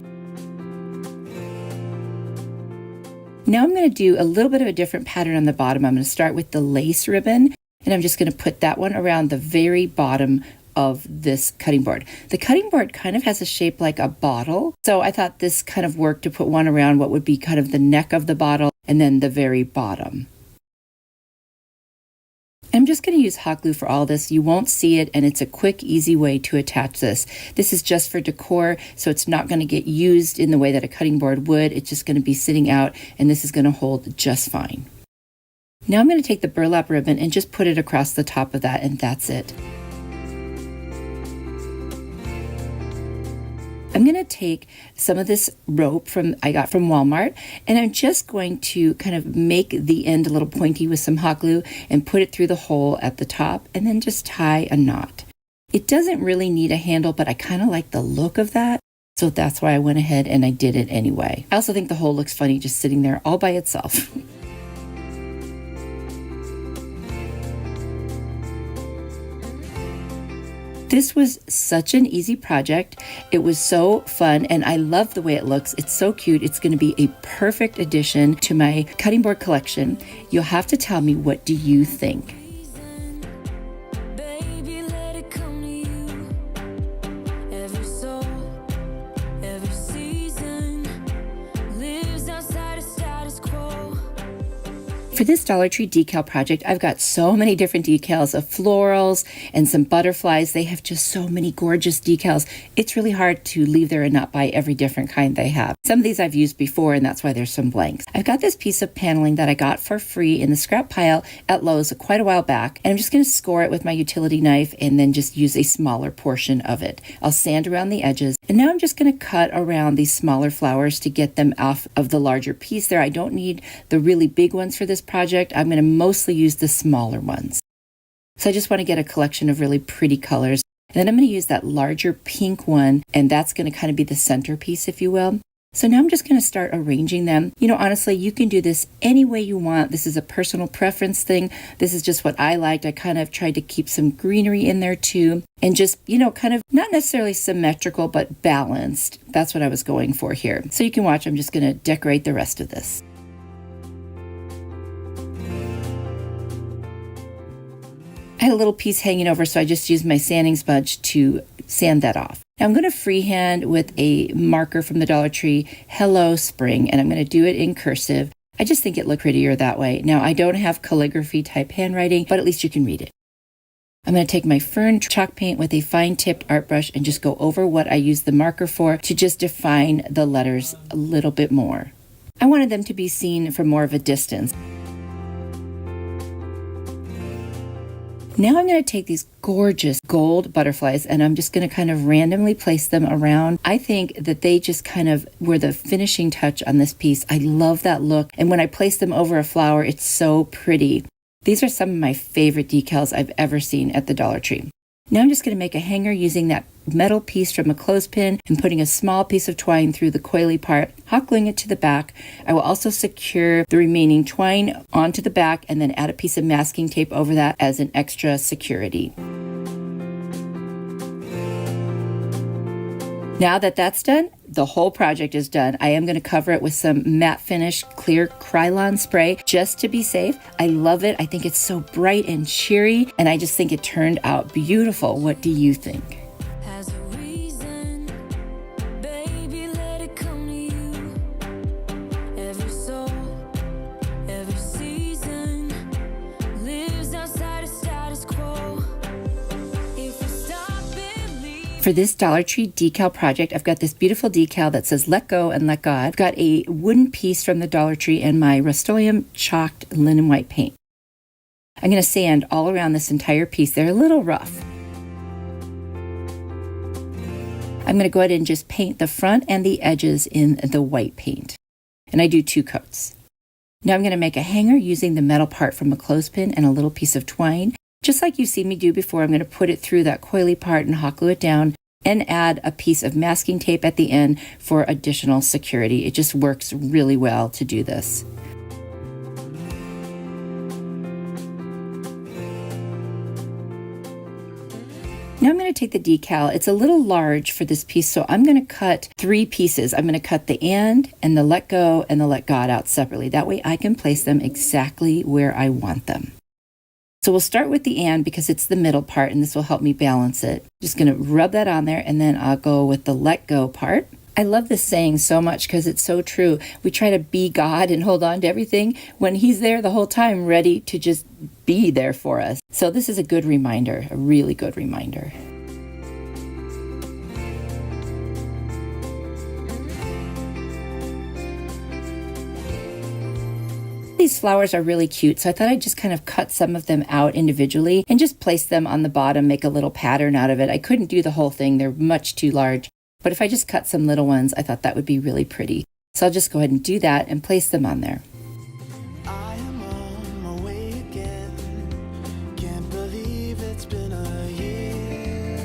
Now I'm going to do a little bit of a different pattern on the bottom. I'm going to start with the lace ribbon. And I'm just going to put that one around the very bottom of this cutting board. The cutting board kind of has a shape like a bottle. So I thought this kind of worked to put one around what would be kind of the neck of the bottle and then the very bottom. I'm just going to use hot glue for all this. You won't see it, and it's a quick, easy way to attach this. This is just for decor, so it's not going to get used in the way that a cutting board would. It's just going to be sitting out, and this is going to hold just fine. Now I'm going to take the burlap ribbon and just put it across the top of that, and that's it. I'm going to take some of this rope I got from Walmart, and I'm just going to kind of make the end a little pointy with some hot glue and put it through the hole at the top and then just tie a knot. It doesn't really need a handle, but I kind of like the look of that. So that's why I went ahead and I did it anyway. I also think the hole looks funny just sitting there all by itself. This was such an easy project. It was so fun, and I love the way it looks. It's so cute. It's going to be a perfect addition to my cutting board collection. You'll have to tell me, what do you think? Baby, let it come to you. Every soul, every season lives outside of status quo. For this Dollar Tree decal project, I've got so many different decals of florals and some butterflies. They have just so many gorgeous decals. It's really hard to leave there and not buy every different kind they have. Some of these I've used before, and that's why there's some blanks. I've got this piece of paneling that I got for free in the scrap pile at Lowe's quite a while back, and I'm just going to score it with my utility knife and then just use a smaller portion of it. I'll sand around the edges, and now I'm just going to cut around these smaller flowers to get them off of the larger piece there. I don't need the really big ones for this project. I'm going to mostly use the smaller ones. So I just want to get a collection of really pretty colors. And then I'm going to use that larger pink one, and that's going to kind of be the centerpiece, if you will. So now I'm just going to start arranging them. You know, honestly, you can do this any way you want. This is a personal preference thing. This is just what I liked. I kind of tried to keep some greenery in there too, and just, you know, kind of not necessarily symmetrical, but balanced. That's what I was going for here. So you can watch, I'm just going to decorate the rest of this. I had a little piece hanging over, so I just used my sanding sponge to sand that off. Now I'm going to freehand with a marker from the Dollar Tree, Hello Spring, and I'm going to do it in cursive. I just think it looked prettier that way. Now I don't have calligraphy type handwriting, but at least you can read it. I'm going to take my fern chalk paint with a fine tipped art brush and just go over what I used the marker for to just define the letters a little bit more. I wanted them to be seen from more of a distance. Now I'm going to take these gorgeous gold butterflies and I'm just going to kind of randomly place them around. I think that they just kind of were the finishing touch on this piece. I love that look. And when I place them over a flower, it's so pretty. These are some of my favorite decals I've ever seen at the Dollar Tree. Now I'm just going to make a hanger using that metal piece from a clothespin and putting a small piece of twine through the coily part, hot gluing it to the back. I will also secure the remaining twine onto the back and then add a piece of masking tape over that as an extra security. Now that that's done, the whole project is done. I am going to cover it with some matte finish clear Krylon spray just to be safe. I love it. I think it's so bright and cheery, and I just think it turned out beautiful. What do you think? Has a reason, baby, let it come to you. Every soul, every season lives outside of status quo. If you stop believing. For this Dollar Tree decal project, I've got this beautiful decal that says let go and let God. I've got a wooden piece from the Dollar Tree and my Rust-Oleum chalked linen white paint. I'm going to sand all around this entire piece. They're a little rough. I'm going to go ahead and just paint the front and the edges in the white paint. And I do 2 coats. Now I'm going to make a hanger using the metal part from a clothespin and a little piece of twine. Just like you've seen me do before, I'm going to put it through that coily part and hot glue it down and add a piece of masking tape at the end for additional security. It just works really well to do this. Now I'm going to take the decal. It's a little large for this piece, so I'm going to cut 3 pieces. I'm going to cut the and the let go and the let God out separately. That way I can place them exactly where I want them. So we'll start with the and because it's the middle part, and this will help me balance it. Just going to rub that on there, and then I'll go with the let go part. I love this saying so much because it's so true. We try to be God and hold on to everything when He's there the whole time, ready to just be there for us. So this is a good reminder, a really good reminder. These flowers are really cute, so I thought I'd just kind of cut some of them out individually and just place them on the bottom, make a little pattern out of it. I couldn't do the whole thing. They're much too large. But if I just cut some little ones, I thought that would be really pretty. So I'll just go ahead and do that and place them on there. I am on my way again. Can't believe it's been a year.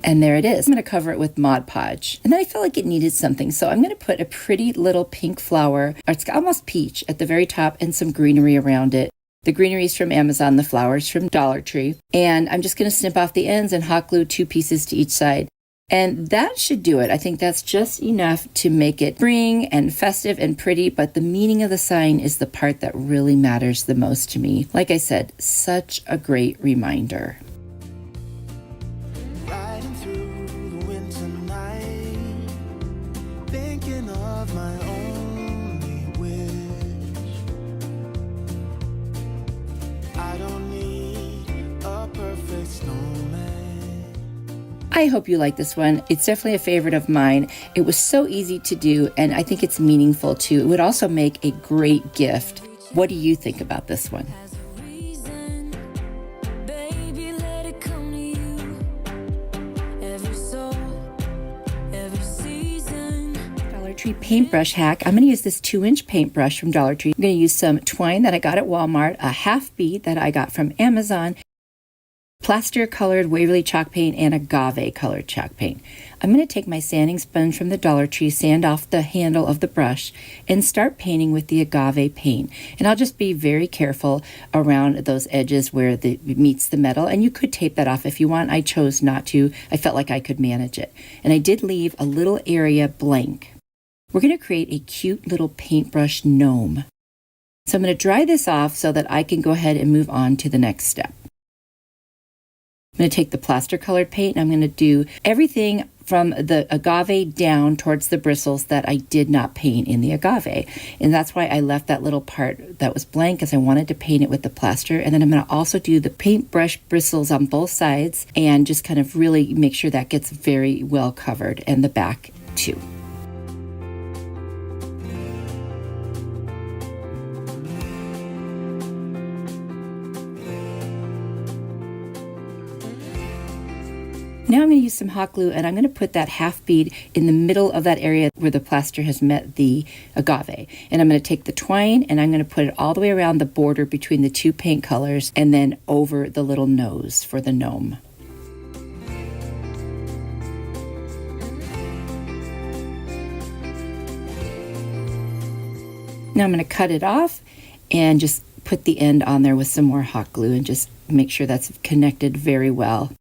And there it is. I'm going to cover it with Mod Podge. And then I felt like it needed something. So I'm going to put a pretty little pink flower, or it's almost peach, at the very top and some greenery around it. The greenery is from Amazon, the flowers from Dollar Tree. And I'm just going to snip off the ends and hot glue 2 pieces to each side. And that should do it. I think that's just enough to make it spring and festive and pretty, but the meaning of the sign is the part that really matters the most to me. Like I said, such a great reminder. Riding through the winter night, thinking of my only wish. I don't need a perfect snowman. I hope you like this one. It's definitely a favorite of mine. It was so easy to do, and I think it's meaningful too. It would also make a great gift. What do you think about this one? Has a reason, baby, let it come to you. Every soul, every season. Dollar Tree paintbrush hack. I'm going to use this 2-inch paintbrush from Dollar Tree. I'm going to use some twine that I got at Walmart, a half bead that I got from Amazon, plaster colored Waverly chalk paint, and agave colored chalk paint. I'm going to take my sanding sponge from the Dollar Tree, sand off the handle of the brush, and start painting with the agave paint. And I'll just be very careful around those edges where it meets the metal. And you could tape that off if you want. I chose not to. I felt like I could manage it. And I did leave a little area blank. We're going to create a cute little paintbrush gnome. So I'm going to dry this off so that I can go ahead and move on to the next step. I'm going to take the plaster colored paint and I'm going to do everything from the agave down towards the bristles that I did not paint in the agave. And that's why I left that little part that was blank, because I wanted to paint it with the plaster. And then I'm going to also do the paintbrush bristles on both sides and just kind of really make sure that gets very well covered, and the back too. Now I'm going to use some hot glue, and I'm going to put that half bead in the middle of that area where the plaster has met the agave. And I'm going to take the twine and I'm going to put it all the way around the border between the 2 paint colors and then over the little nose for the gnome. Now I'm going to cut it off and just put the end on there with some more hot glue and just make sure that's connected very well.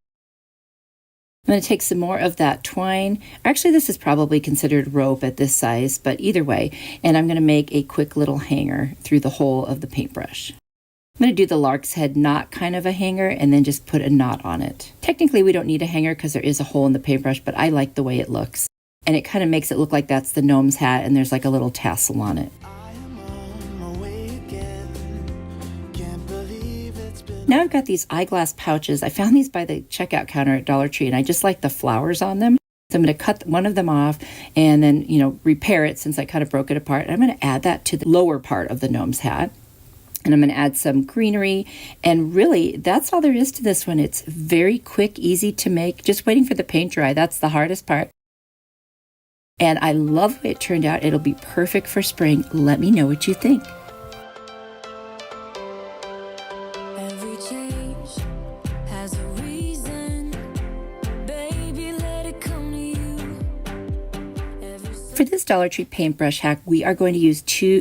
I'm going to take some more of that twine. Actually, this is probably considered rope at this size, but either way. And I'm going to make a quick little hanger through the hole of the paintbrush. I'm going to do the lark's head knot kind of a hanger and then just put a knot on it. Technically, we don't need a hanger because there is a hole in the paintbrush, but I like the way it looks. And it kind of makes it look like that's the gnome's hat and there's like a little tassel on it. Now I've got these eyeglass pouches. I found these by the checkout counter at Dollar Tree, and I just like the flowers on them. So I'm going to cut one of them off and then, repair it since I kind of broke it apart. And I'm going to add that to the lower part of the gnome's hat. And I'm going to add some greenery. And really, that's all there is to this one. It's very quick, easy to make. Just waiting for the paint dry. That's the hardest part. And I love the way it turned out. It'll be perfect for spring. Let me know what you think. Every change has a reason, baby, let it come to you. For this Dollar Tree paintbrush hack, we are going to use 3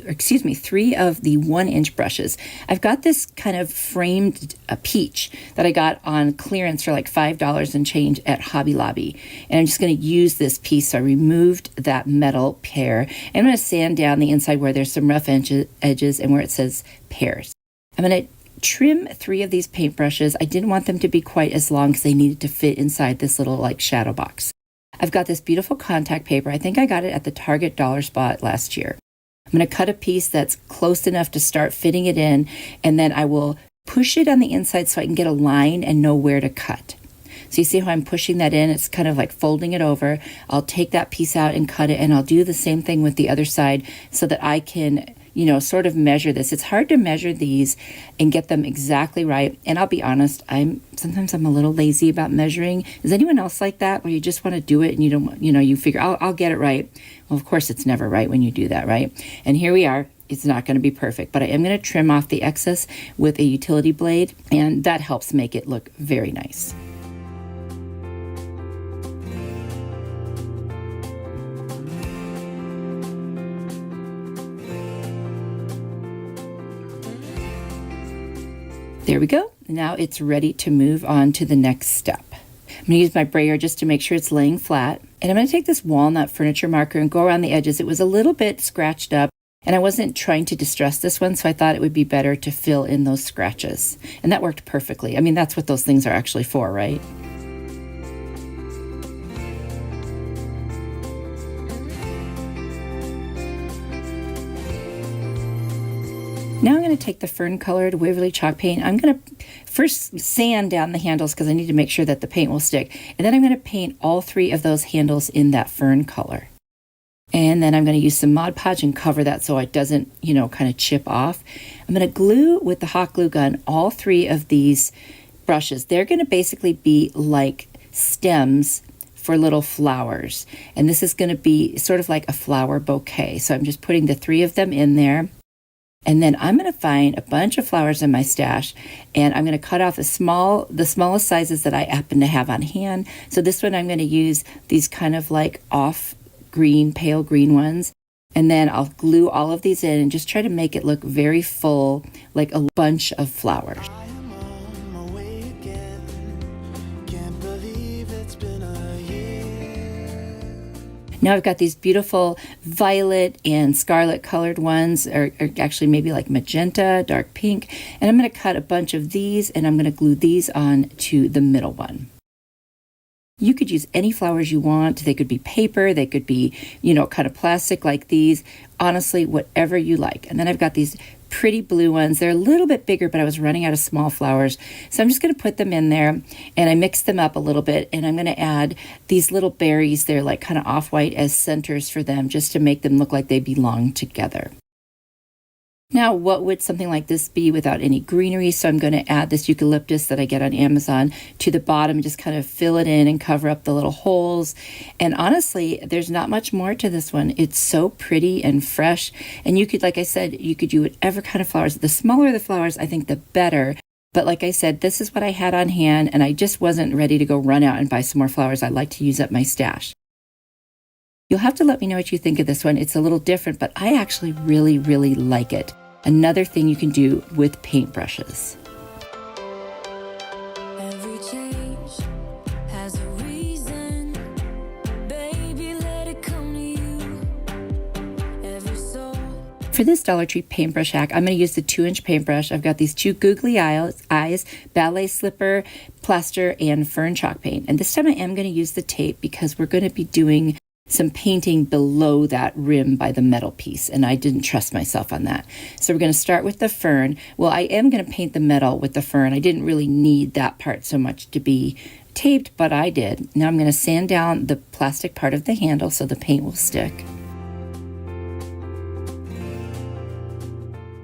of the 1-inch brushes. I've got this kind of framed peach that I got on clearance for like $5 and change at Hobby Lobby. And I'm just going to use this piece. So I removed that metal pair. And I'm going to sand down the inside where there's some rough edges and where it says pears. I'm going to trim 3 of these paintbrushes. I didn't want them to be quite as long because they needed to fit inside this little like shadow box. I've got this beautiful contact paper. I think I got it at the Target dollar spot last year. I'm going to cut a piece that's close enough to start fitting it in, and then I will push it on the inside so I can get a line and know where to cut. So you see how I'm pushing that in? It's kind of like folding it over. I'll take that piece out and cut it, and I'll do the same thing with the other side so that I can sort of measure this. It's hard to measure these and get them exactly right. And I'll be honest, sometimes I'm a little lazy about measuring. Is anyone else like that, where you just want to do it and you don't, you figure, I'll get it right. Well, of course, it's never right when you do that, right? And here we are. It's not going to be perfect, but I am going to trim off the excess with a utility blade, and that helps make it look very nice. There we go. Now it's ready to move on to the next step. I'm going to use my brayer just to make sure it's laying flat. And I'm going to take this walnut furniture marker and go around the edges. It was a little bit scratched up, and I wasn't trying to distress this one, so I thought it would be better to fill in those scratches. And that worked perfectly. I mean, that's what those things are actually for, right? Now I'm going to take the fern-colored Waverly chalk paint. I'm going to first sand down the handles because I need to make sure that the paint will stick. And then I'm going to paint all 3 of those handles in that fern color. And then I'm going to use some Mod Podge and cover that so it doesn't, kind of chip off. I'm going to glue with the hot glue gun all 3 of these brushes. They're going to basically be like stems for little flowers. And this is going to be sort of like a flower bouquet. So I'm just putting the 3 of them in there. And then I'm going to find a bunch of flowers in my stash, and I'm going to cut off the smallest sizes that I happen to have on hand. So this one I'm going to use these kind of like off green, pale green ones. And then I'll glue all of these in and just try to make it look very full, like a bunch of flowers. I am on my way again. Can't believe it's been a year. Now I've got these beautiful violet and scarlet colored ones, or actually maybe like magenta, dark pink. And I'm going to cut a bunch of these, and I'm going to glue these on to the middle one. You could use any flowers you want. They could be paper, they could be, kind of plastic like these. Honestly, whatever you like. And then I've got these pretty blue ones. They're a little bit bigger, but I was running out of small flowers. So I'm just going to put them in there, and I mix them up a little bit, and I'm going to add these little berries. They're like kind of off-white as centers for them, just to make them look like they belong together. Now, what would something like this be without any greenery? So I'm going to add this eucalyptus that I get on Amazon to the bottom, just kind of fill it in and cover up the little holes. And honestly, there's not much more to this one. It's so pretty and fresh. And you could, like I said, you could do whatever kind of flowers. The smaller the flowers, I think the better. But like I said, this is what I had on hand, and I just wasn't ready to go run out and buy some more flowers. I like to use up my stash. You'll have to let me know what you think of this one. It's a little different, but I actually really, really like it. Another thing you can do with paintbrushes. Every change has a reason. Baby, let it come to you. Every soul. For this Dollar Tree paintbrush hack, I'm going to use the 2-inch paintbrush. I've got these 2 googly eyes, ballet slipper, plaster, and fern chalk paint. And this time I am going to use the tape because we're going to be doing some painting below that rim by the metal piece, and I didn't trust myself on that. So we're going to start with the fern. Well, I am going to paint the metal with the fern. I didn't really need that part so much to be taped, but I did. Now I'm going to sand down the plastic part of the handle so the paint will stick.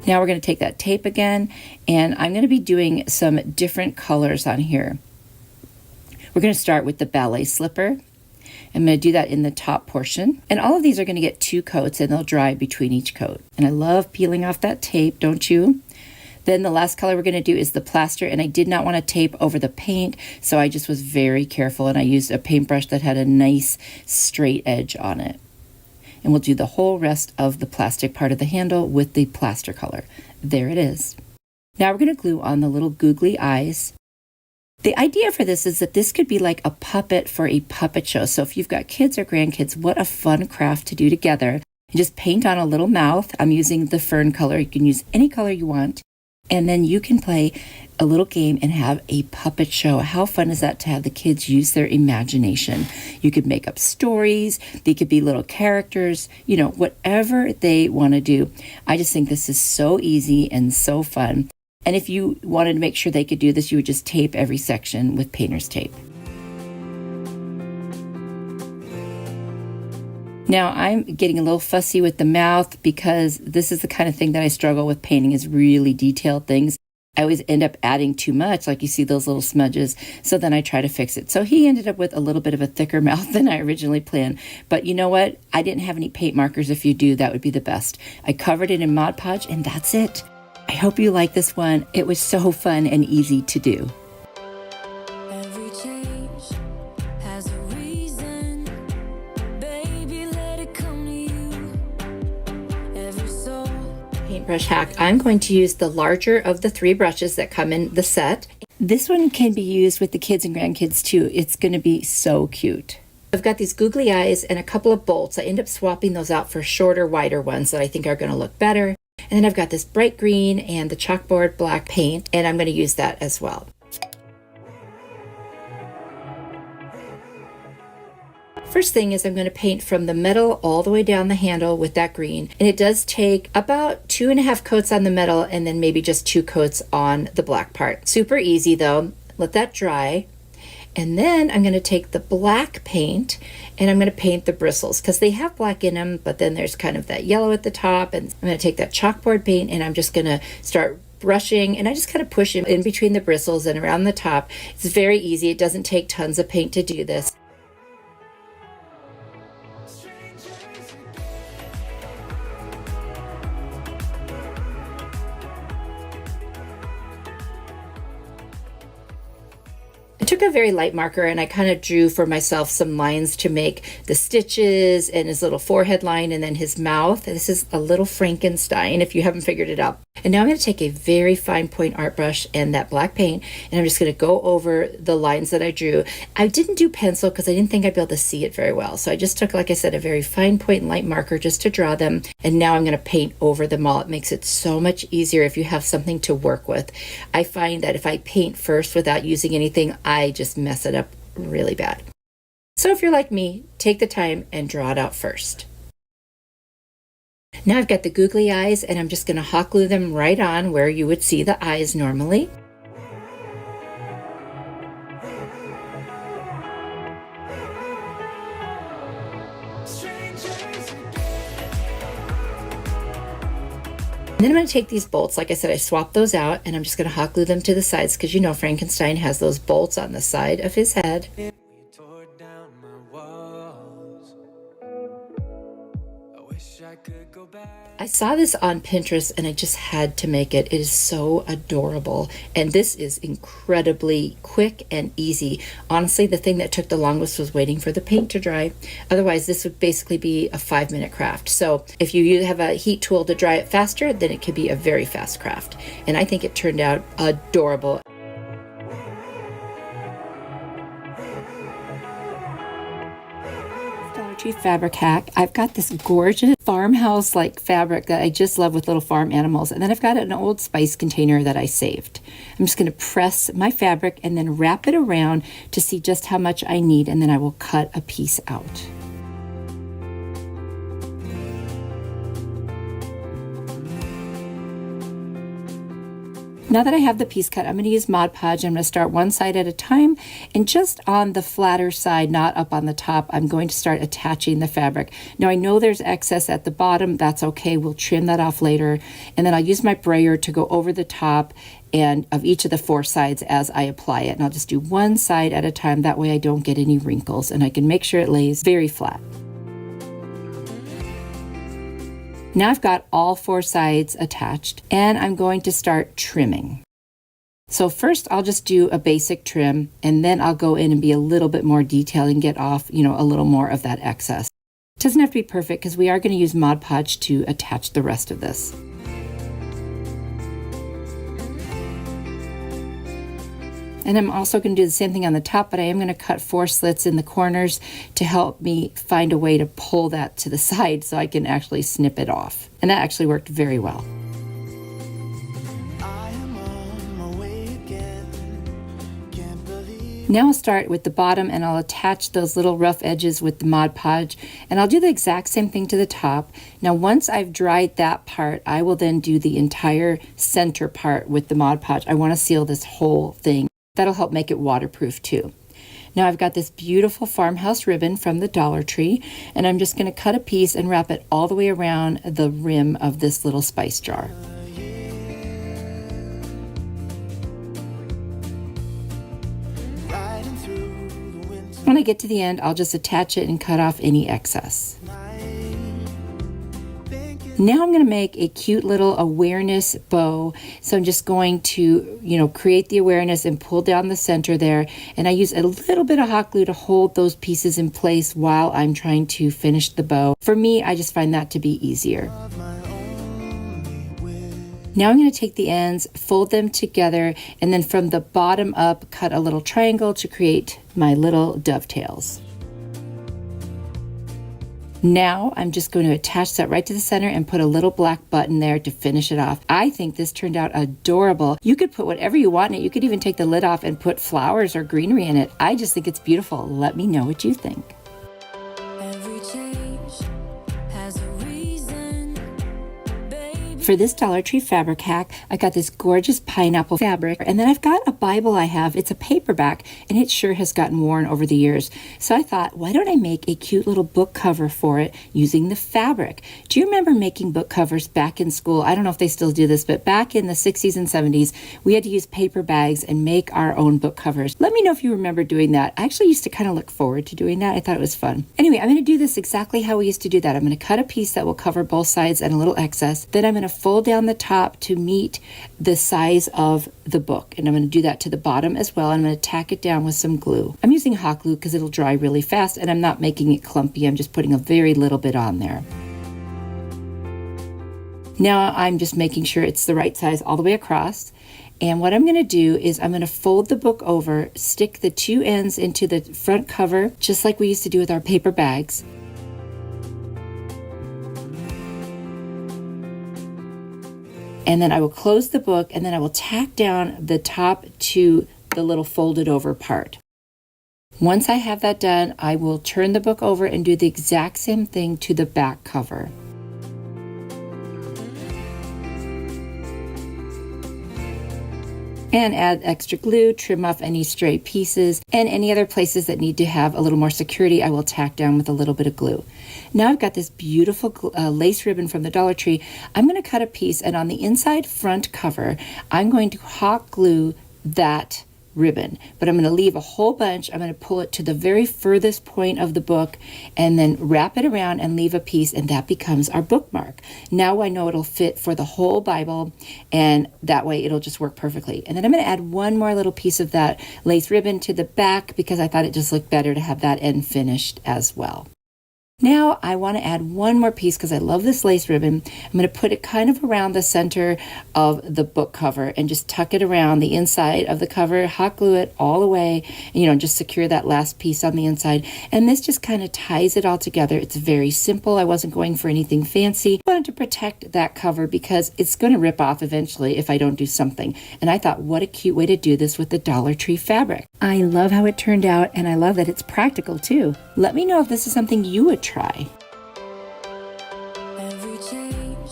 Now we're going to take that tape again, and I'm going to be doing some different colors on here. We're going to start with the ballet slipper. I'm going to do that in the top portion. And all of these are going to get 2 coats, and they'll dry between each coat. And I love peeling off that tape, don't you? Then the last color we're going to do is the plaster, and I did not want to tape over the paint, so I just was very careful, and I used a paintbrush that had a nice straight edge on it. And we'll do the whole rest of the plastic part of the handle with the plaster color. There it is. Now we're going to glue on the little googly eyes. The idea for this is that this could be like a puppet for a puppet show. So if you've got kids or grandkids, what a fun craft to do together. And just paint on a little mouth. I'm using the fern color. You can use any color you want. And then you can play a little game and have a puppet show. How fun is that to have the kids use their imagination? You could make up stories. They could be little characters, whatever they want to do. I just think this is so easy and so fun. And if you wanted to make sure they could do this, you would just tape every section with painter's tape. Now I'm getting a little fussy with the mouth because this is the kind of thing that I struggle with painting, is really detailed things. I always end up adding too much, like you see those little smudges, so then I try to fix it. So he ended up with a little bit of a thicker mouth than I originally planned. But you know what? I didn't have any paint markers. If you do, that would be the best. I covered it in Mod Podge, and that's it. I hope you like this one. It was so fun and easy to do. Every change has a reason. Baby, let it come to you. Every soul. Paintbrush hack, I'm going to use the larger of the 3 brushes that come in the set. This one can be used with the kids and grandkids too. It's going to be so cute. I've got these googly eyes and a couple of bolts. I end up swapping those out for shorter, wider ones that I think are going to look better. And then I've got this bright green and the chalkboard black paint, and I'm going to use that as well. First thing is I'm going to paint from the metal all the way down the handle with that green. And it does take about 2.5 coats on the metal and then maybe just 2 coats on the black part. Super easy though. Let that dry. And then I'm going to take the black paint and I'm going to paint the bristles because they have black in them, but then there's kind of that yellow at the top. And I'm going to take that chalkboard paint and I'm just going to start brushing, and I just kind of push in between the bristles and around the top. It's very easy. It doesn't take tons of paint to do this. I took a very light marker and I kind of drew for myself some lines to make the stitches and his little forehead line and then his mouth. This is a little Frankenstein if you haven't figured it out. And now I'm going to take a very fine point art brush and that black paint, and I'm just going to go over the lines that I drew. I didn't do pencil because I didn't think I'd be able to see it very well. So I just took, like I said, a very fine point and light marker just to draw them. And now I'm going to paint over them all. It makes it so much easier if you have something to work with. I find that if I paint first without using anything, I just mess it up really bad. So if you're like me, take the time and draw it out first. Now I've got the googly eyes and I'm just going to hot glue them right on where you would see the eyes normally. And then I'm going to take these bolts. Like I said, I swapped those out and I'm just going to hot glue them to the sides because you know Frankenstein has those bolts on the side of his head. I saw this on Pinterest and I just had to make it. It is so adorable. And this is incredibly quick and easy. Honestly, the thing that took the longest was waiting for the paint to dry. Otherwise, this would basically be a 5-minute craft. So if you have a heat tool to dry it faster, then it could be a very fast craft. And I think it turned out adorable. Fabric hack. I've got this gorgeous farmhouse like fabric that I just love with little farm animals, and then I've got an Old Spice container that I saved. I'm just going to press my fabric and then wrap it around to see just how much I need, and then I will cut a piece out. Now that I have the piece cut, I'm going to use Mod Podge. I'm going to start one side at a time, and just on the flatter side, not up on the top, I'm going to start attaching the fabric. Now I know there's excess at the bottom. That's okay. We'll trim that off later. And then I'll use my brayer to go over the top and of each of the 4 sides as I apply it. And I'll just do one side at a time. That way I don't get any wrinkles and I can make sure it lays very flat. Now I've got all 4 sides attached and I'm going to start trimming. So first I'll just do a basic trim and then I'll go in and be a little bit more detailed and get off, a little more of that excess. It doesn't have to be perfect because we are going to use Mod Podge to attach the rest of this. And I'm also going to do the same thing on the top, but I am going to cut 4 slits in the corners to help me find a way to pull that to the side so I can actually snip it off. And that actually worked very well. Now I'll start with the bottom and I'll attach those little rough edges with the Mod Podge, and I'll do the exact same thing to the top. Now once I've dried that part, I will then do the entire center part with the Mod Podge. I want to seal this whole thing. That'll help make it waterproof too. Now I've got this beautiful farmhouse ribbon from the Dollar Tree, and I'm just going to cut a piece and wrap it all the way around the rim of this little spice jar. When I get to the end, I'll just attach it and cut off any excess. Now I'm going to make a cute little awareness bow. So I'm just going to, create the awareness and pull down the center there. And I use a little bit of hot glue to hold those pieces in place while I'm trying to finish the bow. For me, I just find that to be easier. Now I'm going to take the ends, fold them together, and then from the bottom up, cut a little triangle to create my little dovetails. Now I'm just going to attach that right to the center and put a little black button there to finish it off. I think this turned out adorable. You could put whatever you want in it. You could even take the lid off and put flowers or greenery in it. I just think it's beautiful. Let me know what you think. Every change has a reason, baby. For this Dollar Tree fabric hack, I got this gorgeous pineapple fabric, and then I've got a Bible I have. It's a paperback, and it sure has gotten worn over the years. So I thought, why don't I make a cute little book cover for it using the fabric? Do you remember making book covers back in school? I don't know if they still do this, but back in the 60s and 70s, we had to use paper bags and make our own book covers. Let me know if you remember doing that. I actually used to kind of look forward to doing that. I thought it was fun. Anyway, I'm going to do this exactly how we used to do that. I'm going to cut a piece that will cover both sides and a little excess. Then I'm going to fold down the top to meet the size of the book, and I'm going to do that to the bottom as well. I'm going to tack it down with some glue. I'm using hot glue because it'll dry really fast, and I'm not making it clumpy. I'm just putting a very little bit on there. Now I'm just making sure it's the right size all the way across. And what I'm going to do is I'm going to fold the book over, stick the two ends into the front cover, just like we used to do with our paper bags. And then I will close the book, and then I will tack down the top to the little folded over part. Once I have that done, I will turn the book over and do the exact same thing to the back cover. And add extra glue, trim off any stray pieces, and any other places that need to have a little more security, I will tack down with a little bit of glue. Now I've got this beautiful lace ribbon from the Dollar Tree. I'm going to cut a piece, and on the inside front cover, I'm going to hot glue that ribbon, but I'm going to leave a whole bunch. I'm going to pull it to the very furthest point of the book and then wrap it around and leave a piece, and that becomes our bookmark. Now I know it'll fit for the whole Bible, and that way it'll just work perfectly. And then I'm going to add one more little piece of that lace ribbon to the back because I thought it just looked better to have that end finished as well. Now I want to add one more piece because I love this lace ribbon. I'm going to put it kind of around the center of the book cover and just tuck it around the inside of the cover, hot glue it all the way, and, just secure that last piece on the inside. And this just kind of ties it all together. It's very simple. I wasn't going for anything fancy. I wanted to protect that cover because it's going to rip off eventually if I don't do something. And I thought, what a cute way to do this with the Dollar Tree fabric. I love how it turned out, and I love that it's practical too. Let me know if this is something you would try. Every change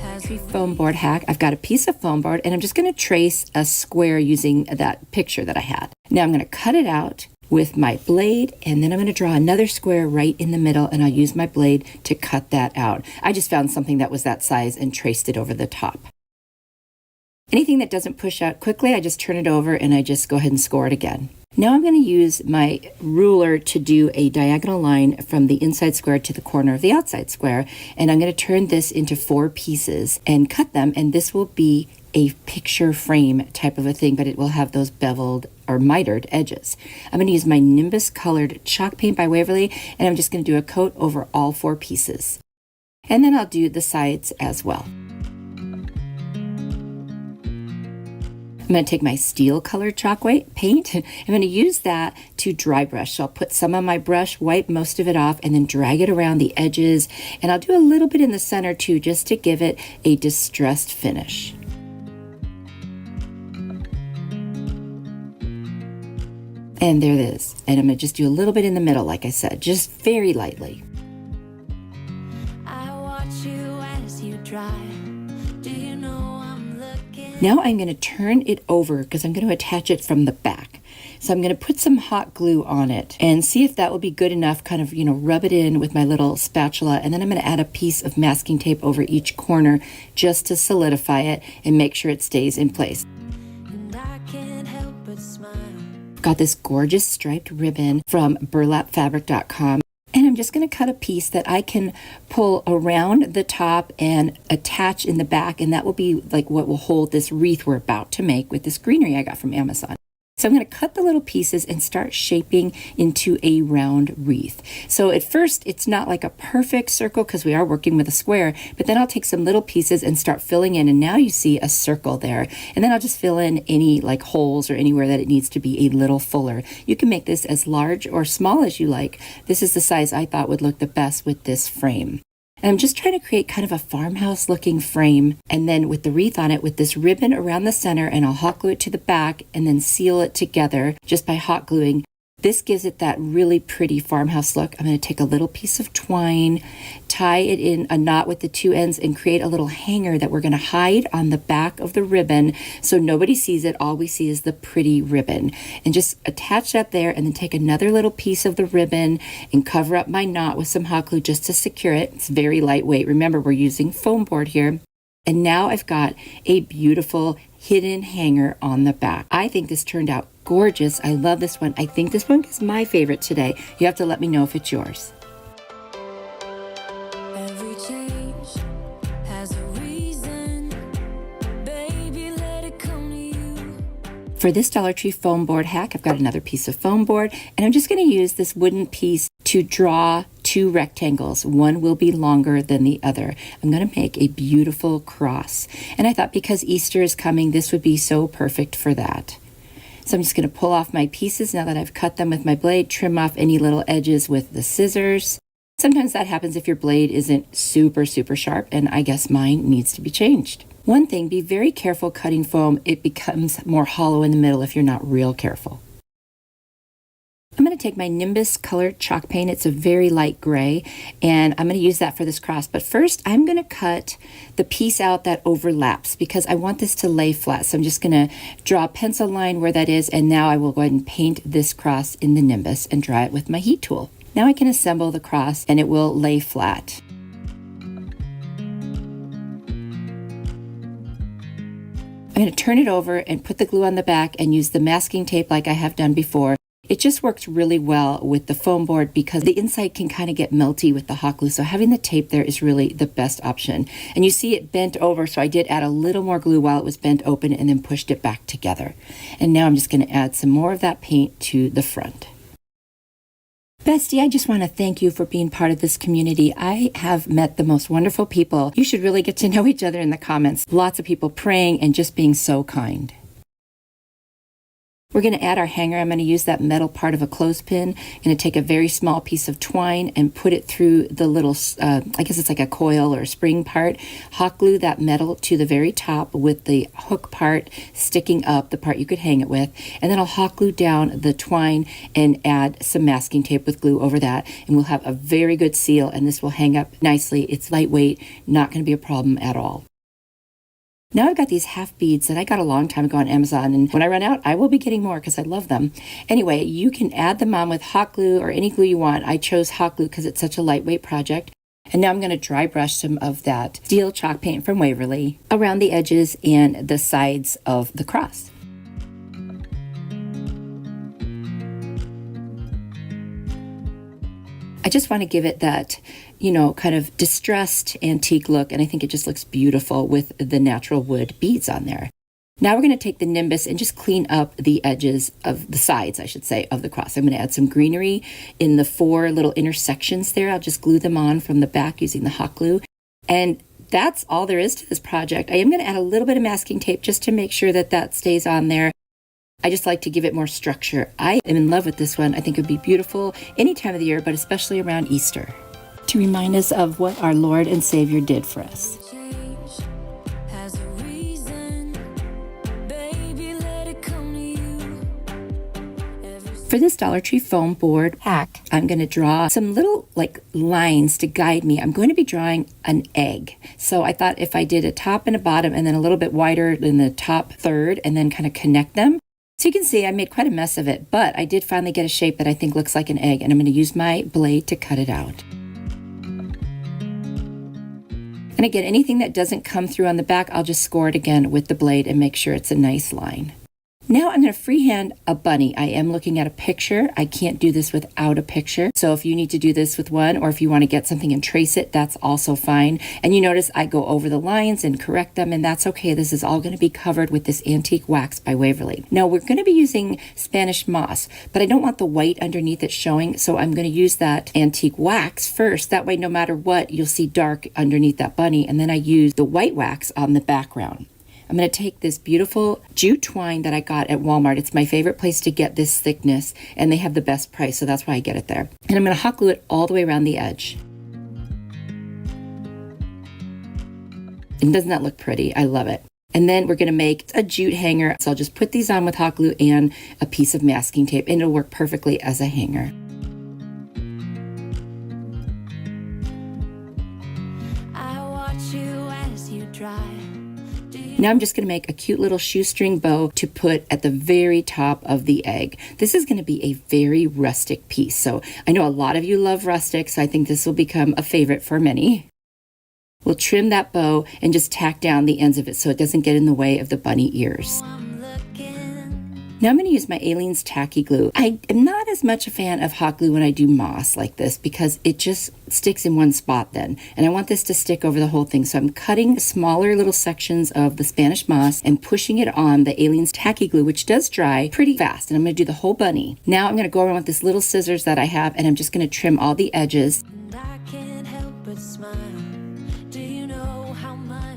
has a Foam board hack. I've got a piece of foam board, and I'm just going to trace a square using that picture that I had. Now I'm going to cut it out with my blade, and then I'm going to draw another square right in the middle, and I'll use my blade to cut that out. I just found something that was that size and traced it over the top. Anything that doesn't push out quickly, I just turn it over and I just go ahead and score it again. Now I'm going to use my ruler to do a diagonal line from the inside square to the corner of the outside square, and I'm going to turn this into 4 pieces and cut them, and this will be a picture frame type of a thing, but it will have those beveled or mitered edges. I'm going to use my Nimbus colored chalk paint by Waverly, and I'm just going to do a coat over all 4 pieces. And then I'll do the sides as well. I'm going to take my steel colored chalk paint. I'm going to use that to dry brush. So I'll put some on my brush, wipe most of it off, and then drag it around the edges. And I'll do a little bit in the center too, just to give it a distressed finish. And there it is. And I'm going to just do a little bit in the middle, like I said, just very lightly. I watch you as you drive. Do you know I'm looking? Now I'm going to turn it over because I'm going to attach it from the back. So I'm going to put some hot glue on it and see if that will be good enough, kind of, rub it in with my little spatula. And then I'm going to add a piece of masking tape over each corner just to solidify it and make sure it stays in place. And I can't help but smile. Got this gorgeous striped ribbon from burlapfabric.com. And I'm just going to cut a piece that I can pull around the top and attach in the back. And that will be like what will hold this wreath we're about to make with this greenery I got from Amazon. So I'm going to cut the little pieces and start shaping into a round wreath. So at first, it's not like a perfect circle because we are working with a square, but then I'll take some little pieces and start filling in. And now you see a circle there. And then I'll just fill in any like holes or anywhere that it needs to be a little fuller. You can make this as large or small as you like. This is the size I thought would look the best with this frame. And I'm just trying to create kind of a farmhouse looking frame, and then with the wreath on it with this ribbon around the center, and I'll hot glue it to the back and then seal it together just by hot gluing. This gives it that really pretty farmhouse look. I'm going to take a little piece of twine, tie it in a knot with the two ends, and create a little hanger that we're going to hide on the back of the ribbon so nobody sees it. All we see is the pretty ribbon. And just attach that there, and then take another little piece of the ribbon and cover up my knot with some hot glue just to secure it. It's very lightweight. Remember, we're using foam board here. And now I've got a beautiful hidden hanger on the back. I think this turned out gorgeous. I love this one. I think this one is my favorite today. You have to let me know if it's yours. Every change has a reason. Baby, let it come to you. For this Dollar Tree foam board hack, I've got another piece of foam board, and I'm just going to use this wooden piece to draw two rectangles. One will be longer than the other. I'm going to make a beautiful cross. And I thought because Easter is coming, this would be so perfect for that. So I'm just going to pull off my pieces now that I've cut them with my blade, trim off any little edges with the scissors. Sometimes that happens if your blade isn't super sharp, and I guess mine needs to be changed. One thing, be very careful cutting foam. It becomes more hollow in the middle if you're not real careful. I'm going to take my Nimbus colored chalk paint. It's a very light gray, and I'm going to use that for this cross. But first, I'm going to cut the piece out that overlaps because I want this to lay flat. So I'm just going to draw a pencil line where that is, and now I will go ahead and paint this cross in the Nimbus and dry it with my heat tool. Now I can assemble the cross, and it will lay flat. I'm going to turn it over and put the glue on the back and use the masking tape like I have done before. It just works really well with the foam board because the inside can kind of get melty with the hot glue. So having the tape there is really the best option. And you see it bent over, so I did add a little more glue while it was bent open and then pushed it back together. And now I'm just going to add some more of that paint to the front. Bestie, I just want to thank you for being part of this community. I have met the most wonderful people. You should really get to know each other in the comments. Lots of people praying and just being so kind. We're going to add our hanger. I'm going to use that metal part of a clothespin. I'm going to take a very small piece of twine and put it through the little, I guess it's like a coil or a spring part. Hot glue that metal to the very top with the hook part sticking up, the part you could hang it with. And then I'll hot glue down the twine and add some masking tape with glue over that. And we'll have a very good seal, and this will hang up nicely. It's lightweight, not going to be a problem at all. Now I've got these half beads that I got a long time ago on Amazon, and when I run out, I will be getting more because I love them. Anyway, you can add them on with hot glue or any glue you want. I chose hot glue because it's such a lightweight project. And now I'm going to dry brush some of that steel chalk paint from Waverly around the edges and the sides of the cross. I just want to give it that, kind of distressed antique look, and I think it just looks beautiful with the natural wood beads on there. Now we're going to take the Nimbus and just clean up the edges of the sides, I should say, of the cross. I'm going to add some greenery in the 4 little intersections there. I'll just glue them on from the back using the hot glue. And that's all there is to this project. I am going to add a little bit of masking tape just to make sure that that stays on there. I just like to give it more structure. I am in love with this one. I think it would be beautiful any time of the year, but especially around Easter, to remind us of what our Lord and Savior did for us. Change has a reason. Baby, let it come to you. For this Dollar Tree foam board hack, I'm going to draw some little lines to guide me. I'm going to be drawing an egg. So I thought if I did a top and a bottom and then a little bit wider in the top third and then kind of connect them, So you can see I made quite a mess of it, but I did finally get a shape that I think looks like an egg, and I'm going to use my blade to cut it out. And again, anything that doesn't come through on the back, I'll just score it again with the blade and make sure it's a nice line. Now I'm going to freehand a bunny. I am looking at a picture. I can't do this without a picture. So if you need to do this with one, or if you want to get something and trace it, that's also fine. And you notice I go over the lines and correct them, and that's okay. This is all going to be covered with this antique wax by Waverly. Now we're going to be using Spanish moss, but I don't want the white underneath it showing, so I'm going to use that antique wax first. That way, no matter what, you'll see dark underneath that bunny, and then I use the white wax on the background. I'm going to take this beautiful jute twine that I got at Walmart. It's my favorite place to get this thickness, and they have the best price, so that's why I get it there. And I'm going to hot glue it all the way around the edge. And doesn't that look pretty? I love it. And then we're going to make a jute hanger. So I'll just put these on with hot glue and a piece of masking tape, and it'll work perfectly as a hanger. I watch you as you drive. Now I'm just going to make a cute little shoestring bow to put at the very top of the egg. This is going to be a very rustic piece. So I know a lot of you love rustic, so I think this will become a favorite for many. We'll trim that bow and just tack down the ends of it so it doesn't get in the way of the bunny ears. Now I'm going to use my Aleene's tacky glue. I am not as much a fan of hot glue when I do moss like this because it just sticks in one spot then. And I want this to stick over the whole thing. So I'm cutting smaller little sections of the Spanish moss and pushing it on the Aleene's tacky glue, which does dry pretty fast. And I'm going to do the whole bunny. Now I'm going to go around with this little scissors that I have, and I'm just going to trim all the edges.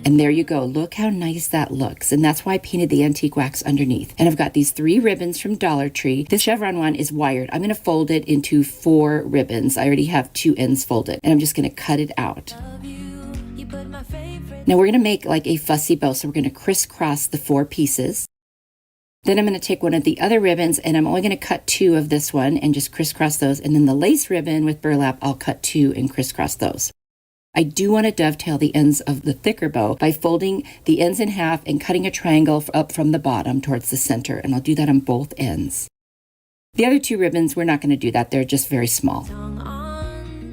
And there you go. Look how nice that looks. And that's why I painted the antique wax underneath. And I've got these 3 ribbons from Dollar Tree. This chevron one is wired. I'm going to fold it into 4 ribbons. I already have 2 ends folded. And I'm just going to cut it out. Now we're going to make like a fussy bow. So we're going to crisscross the 4 pieces. Then I'm going to take one of the other ribbons, and I'm only going to cut 2 of this one and just crisscross those. And then the lace ribbon with burlap, I'll cut 2 and crisscross those. I do want to dovetail the ends of the thicker bow by folding the ends in half and cutting a triangle up from the bottom towards the center, and I'll do that on both ends. The other 2 ribbons, we're not going to do that. They're just very small.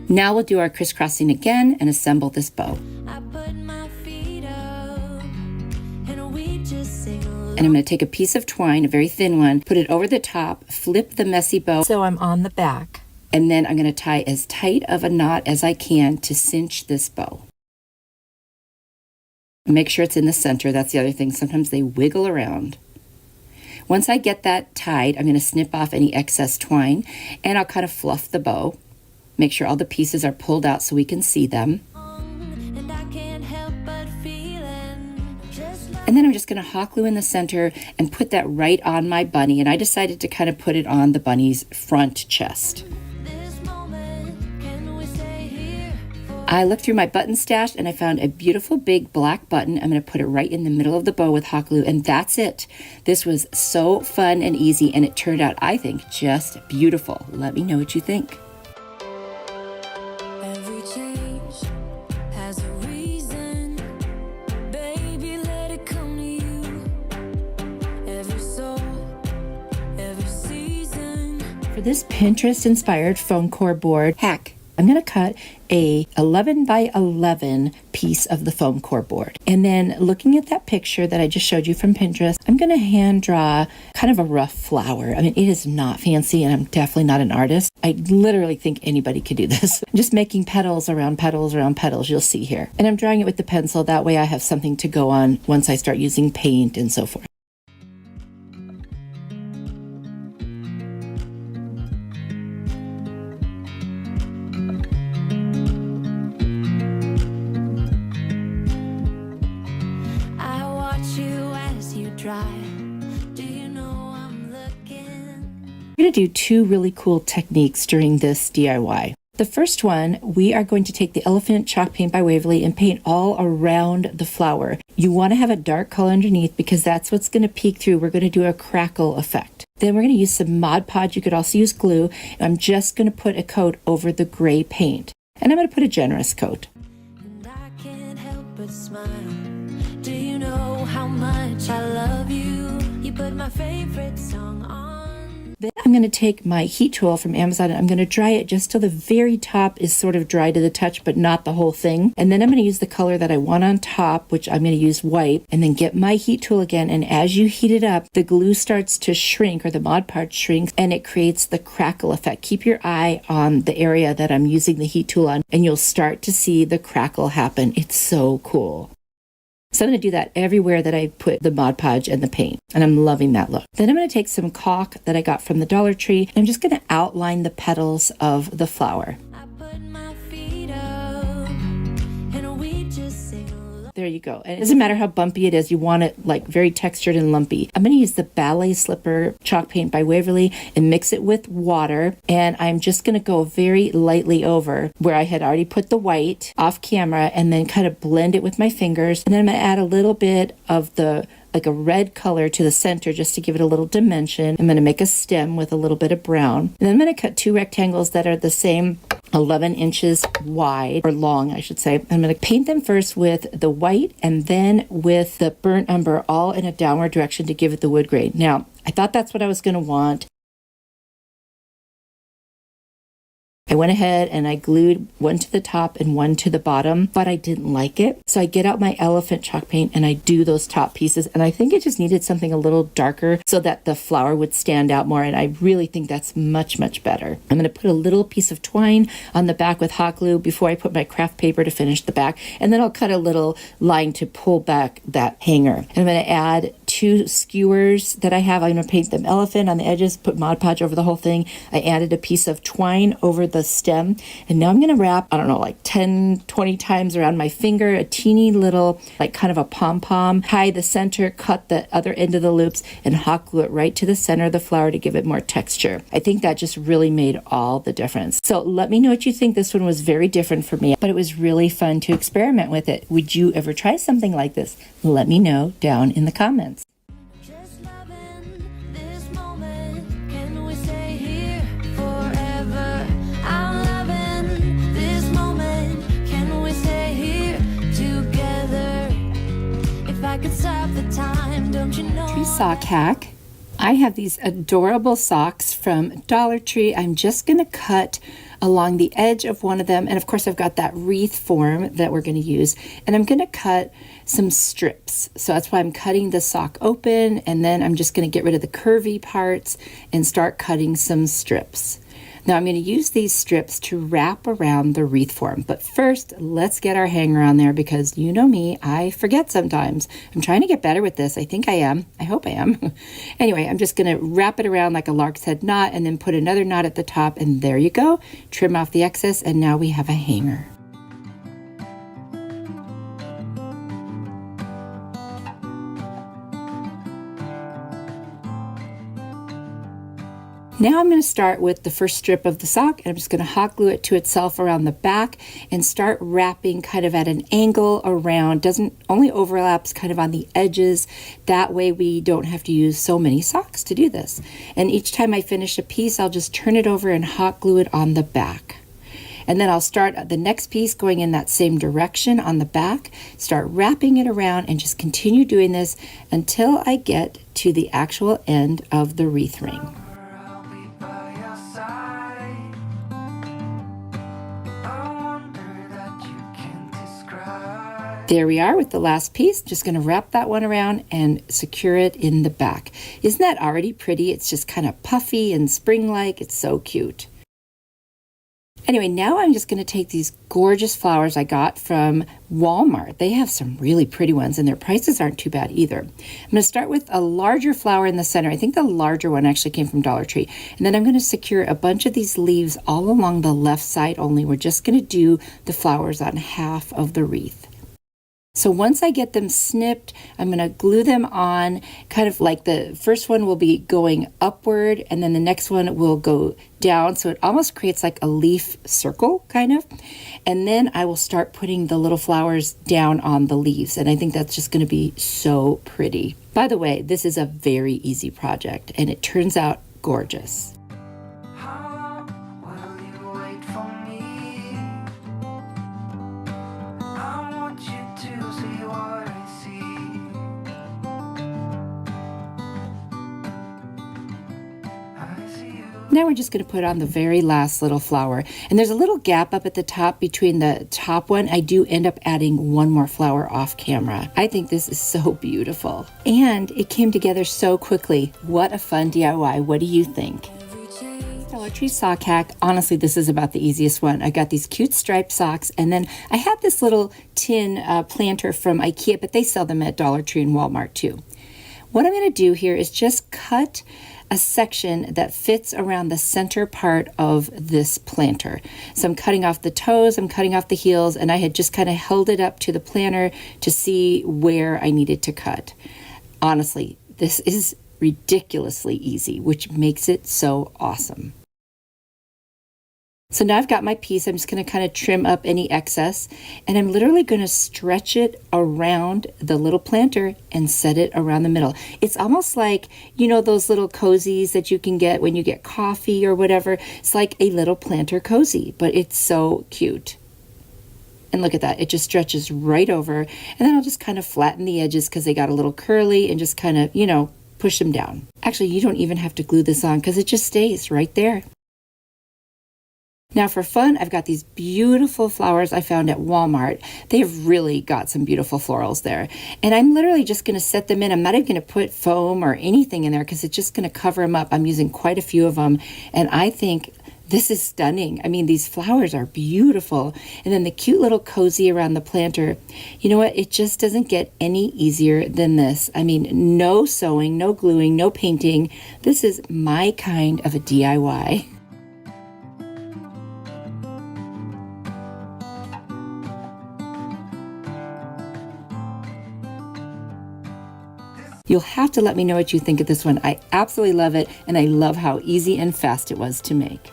Now we'll do our crisscrossing again and assemble this bow. And I'm going to take a piece of twine, a very thin one, put it over the top, flip the messy bow So I'm on the back. and then I'm going to tie as tight of a knot as I can to cinch this bow. Make sure it's in the center. That's the other thing. Sometimes they wiggle around. Once I get that tied, I'm going to snip off any excess twine, and I'll kind of fluff the bow. Make sure all the pieces are pulled out so we can see them. And then I'm just going to hot glue in the center and put that right on my bunny. And I decided to kind of put it on the bunny's front chest. I looked through my button stash and I found a beautiful big black button. I'm going to put it right in the middle of the bow with hot glue, and that's it. This was so fun and easy, and it turned out, I think, just beautiful. Let me know what you think. Every change has a reason. Baby, let it come to you. Every soul, every season. For this Pinterest-inspired foam core board hack, I'm going to cut a 11 by 11 piece of the foam core board. And then looking at that picture that I just showed you from Pinterest, I'm going to hand draw kind of a rough flower. I mean, it is not fancy, and I'm definitely not an artist. I literally think anybody could do this. Just making petals around petals around petals, you'll see here. And I'm drawing it with the pencil. That way I have something to go on once I start using paint and so forth. We're going to do 2 really cool techniques during this DIY. The first one, we are going to take the Elephant Chalk Paint by Waverly and paint all around the flower. You want to have a dark color underneath because that's what's going to peek through. We're going to do a crackle effect. Then we're going to use some Mod Podge. You could also use glue. I'm just going to put a coat over the gray paint. And I'm going to put a generous coat. And I can't help but smile. Do you know how much I love you? You put my favorite song on. Then I'm going to take my heat tool from Amazon and I'm going to dry it just till the very top is sort of dry to the touch, but not the whole thing. And then I'm going to use the color that I want on top, which I'm going to use white, and then get my heat tool again. And as you heat it up, the glue starts to shrink, or the Mod Podge shrinks, and it creates the crackle effect. Keep your eye on the area that I'm using the heat tool on, and you'll start to see the crackle happen. It's so cool. So I'm going to do that everywhere that I put the Mod Podge and the paint, and I'm loving that look. Then I'm going to take some caulk that I got from the Dollar Tree, and I'm just going to outline the petals of the flower. I put my feet up and we just sing along. There you go. And it doesn't matter how bumpy it is, you want it like very textured and lumpy. I'm going to use the Ballet Slipper chalk paint by Waverly and mix it with water. And I'm just going to go very lightly over where I had already put the white off camera, and then kind of blend it with my fingers. And then I'm going to add a little bit of like a red color to the center just to give it a little dimension. I'm going to make a stem with a little bit of brown. And then I'm going to cut two rectangles that are the same 11 inches wide, or long, I should say. I'm going to paint them first with the white and then with the burnt umber, all in a downward direction to give it the wood grain. Now, I thought that's what I was going to want. I went ahead and I glued one to the top and one to the bottom, but I didn't like it. So I get out my elephant chalk paint and I do those top pieces. And I think it just needed something a little darker so that the flower would stand out more. And I really think that's much, much better. I'm going to put a little piece of twine on the back with hot glue before I put my craft paper to finish the back. And then I'll cut a little line to pull back that hanger. And I'm going to add two skewers that I have. I'm going to paint them elephant on the edges, put Mod Podge over the whole thing. I added a piece of twine over the stem, and now I'm going to wrap, I don't know, like 10, 20 times around my finger, a teeny little, like kind of a pom-pom, tie the center, cut the other end of the loops, and hot glue it right to the center of the flower to give it more texture. I think that just really made all the difference. So let me know what you think. This one was very different for me, but it was really fun to experiment with it. Would you ever try something like this? Let me know down in the comments. Just loving this moment. Can we stay here forever? I'm loving this moment. Can we stay here together? If I could stop the time, don't you know? Tree sock hack. I have these adorable socks from Dollar Tree. I'm just going to cut along the edge of one of them. And of course, I've got that wreath form that we're going to use. And I'm going to cut some strips. So that's why I'm cutting the sock open. And then I'm just going to get rid of the curvy parts and start cutting some strips. Now I'm going to use these strips to wrap around the wreath form. But first, let's get our hanger on there, because you know me, I forget sometimes. I'm trying to get better with this. I think I am. I hope I am. Anyway, I'm just going to wrap it around like a lark's head knot and then put another knot at the top. And there you go. Trim off the excess, and now we have a hanger. Now I'm going to start with the first strip of the sock, and I'm just going to hot glue it to itself around the back and start wrapping kind of at an angle around. Doesn't only overlaps kind of on the edges. That way we don't have to use so many socks to do this. And each time I finish a piece, I'll just turn it over and hot glue it on the back. And then I'll start the next piece going in that same direction on the back, start wrapping it around, and just continue doing this until I get to the actual end of the wreath ring. There we are with the last piece. Just going to wrap that one around and secure it in the back. Isn't that already pretty? It's just kind of puffy and spring-like. It's so cute. Anyway, now I'm just going to take these gorgeous flowers I got from Walmart. They have some really pretty ones, and their prices aren't too bad either. I'm going to start with a larger flower in the center. I think the larger one actually came from Dollar Tree. And then I'm going to secure a bunch of these leaves all along the left side only. We're just going to do the flowers on half of the wreath. So once I get them snipped, I'm going to glue them on, kind of like the first one will be going upward, and then the next one will go down. So it almost creates like a leaf circle, kind of. And then I will start putting the little flowers down on the leaves. And I think that's just going to be so pretty. By the way, this is a very easy project, and it turns out gorgeous. Now we're just going to put on the very last little flower. And there's a little gap up at the top between the top one. I do end up adding one more flower off camera. I think this is so beautiful. And it came together so quickly. What a fun DIY. What do you think? Dollar Tree sock hack. Honestly, this is about the easiest one. I got these cute striped socks, and then I had this little tin planter from IKEA, but they sell them at Dollar Tree and Walmart too. What I'm going to do here is just cut a section that fits around the center part of this planter. So I'm cutting off the toes, I'm cutting off the heels, and I had just kind of held it up to the planter to see where I needed to cut. Honestly, this is ridiculously easy, which makes it so awesome. So now I've got my piece. I'm just going to kind of trim up any excess, and I'm literally going to stretch it around the little planter and set it around the middle. It's almost like, you know, those little cozies that you can get when you get coffee or whatever. It's like a little planter cozy, but it's so cute. And look at that. It just stretches right over, and then I'll just kind of flatten the edges because they got a little curly and just kind of, you know, push them down. Actually, you don't even have to glue this on because it just stays right there. Now for fun, I've got these beautiful flowers I found at Walmart. They've really got some beautiful florals there. And I'm literally just going to set them in. I'm not even going to put foam or anything in there because it's just going to cover them up. I'm using quite a few of them, and I think this is stunning. I mean, these flowers are beautiful. And then the cute little cozy around the planter. You know what? It just doesn't get any easier than this. I mean, no sewing, no gluing, no painting. This is my kind of a DIY. You'll have to let me know what you think of this one. I absolutely love it, and I love how easy and fast it was to make.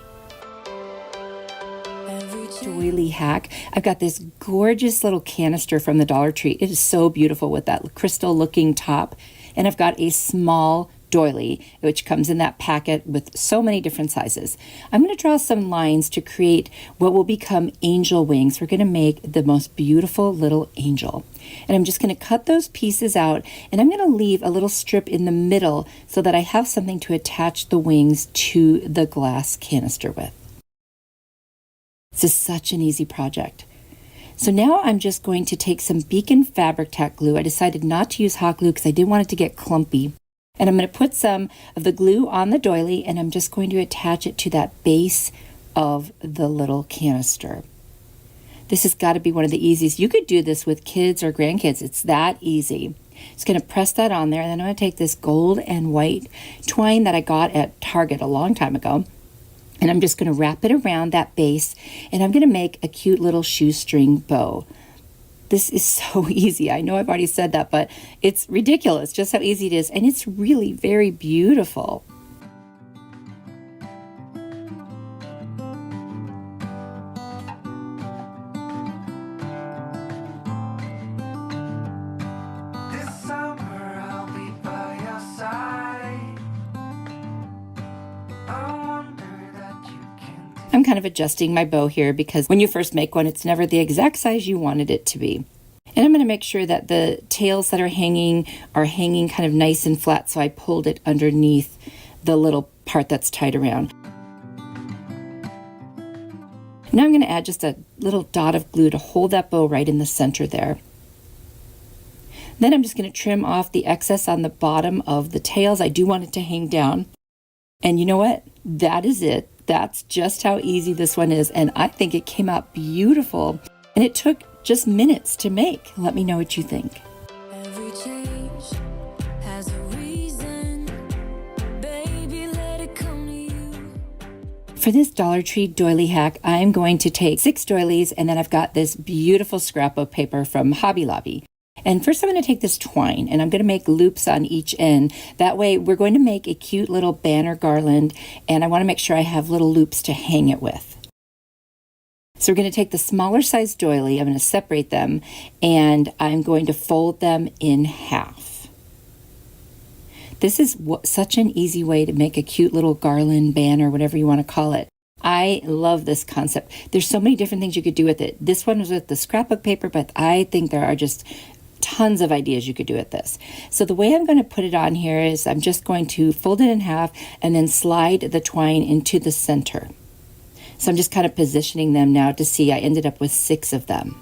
Doily hack. I've got this gorgeous little canister from the Dollar Tree. It is so beautiful with that crystal looking top. And I've got a small doily, which comes in that packet with so many different sizes. I'm going to draw some lines to create what will become angel wings. We're going to make the most beautiful little angel. And I'm just going to cut those pieces out, and I'm going to leave a little strip in the middle so that I have something to attach the wings to the glass canister with. This is such an easy project. So now I'm just going to take some Beacon Fabric Tack glue. I decided not to use hot glue because I didn't want it to get clumpy. And I'm going to put some of the glue on the doily, and I'm just going to attach it to that base of the little canister. This has got to be one of the easiest. You could do this with kids or grandkids. It's that easy. Just going to press that on there, and then I'm going to take this gold and white twine that I got at Target a long time ago, and I'm just going to wrap it around that base, and I'm going to make a cute little shoestring bow. This is so easy. I know I've already said that, but it's ridiculous just how easy it is, and it's really very beautiful. This summer I'll be by your side. I wonder that you can. I'm kind of adjusting my bow here because when you first make one, it's never the exact size you wanted it to be. And I'm going to make sure that the tails that are hanging kind of nice and flat, so I pulled it underneath the little part that's tied around. Now I'm going to add just a little dot of glue to hold that bow right in the center there. Then I'm just going to trim off the excess on the bottom of the tails. I do want it to hang down. And you know what? That is it. That's just how easy this one is, and I think it came out beautiful, and it took just minutes to make. Let me know what you think. Every change has a reason. Baby, let it come to you. For this Dollar Tree doily hack, I'm going to take 6 doilies, and then I've got this beautiful scrapbook paper from Hobby Lobby. And first I'm going to take this twine, and I'm going to make loops on each end. That way we're going to make a cute little banner garland, and I want to make sure I have little loops to hang it with. So we're going to take the smaller size doily, I'm going to separate them, and I'm going to fold them in half. This is such an easy way to make a cute little garland, banner, whatever you want to call it. I love this concept. There's so many different things you could do with it. This one was with the scrapbook paper, but I think there are just tons of ideas you could do with this. So the way I'm going to put it on here is I'm just going to fold it in half and then slide the twine into the center. So I'm just kind of positioning them now to see. I ended up with 6 of them.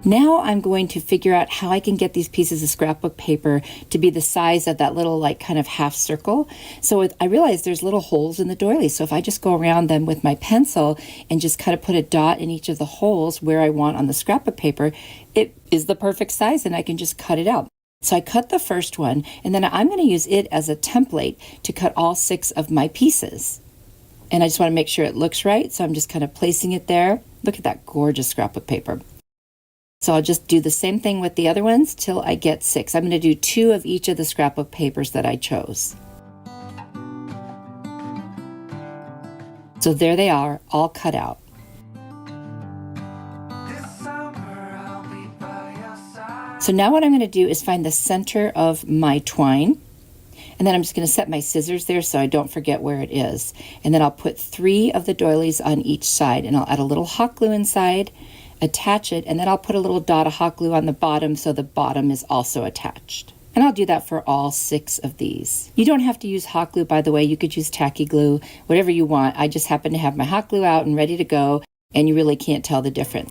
Now I'm going to figure out how I can get these pieces of scrapbook paper to be the size of that little like kind of half circle. So I realized there's little holes in the doily. So if I just go around them with my pencil and just kind of put a dot in each of the holes where I want on the scrapbook paper, it is the perfect size and I can just cut it out. So I cut the first one and then I'm going to use it as a template to cut all 6 of my pieces. And I just want to make sure it looks right. So I'm just kind of placing it there. Look at that gorgeous scrapbook paper. So I'll just do the same thing with the other ones till I get 6. I'm going to do 2 of each of the scrapbook papers that I chose. So there they are, all cut out. So now what I'm going to do is find the center of my twine. And then I'm just going to set my scissors there so I don't forget where it is. And then I'll put 3 of the doilies on each side and I'll add a little hot glue inside, attach it, and then I'll put a little dot of hot glue on the bottom so the bottom is also attached. And I'll do that for all 6 of these. You don't have to use hot glue, by the way. You could use tacky glue, whatever you want. I just happen to have my hot glue out and ready to go, and you really can't tell the difference.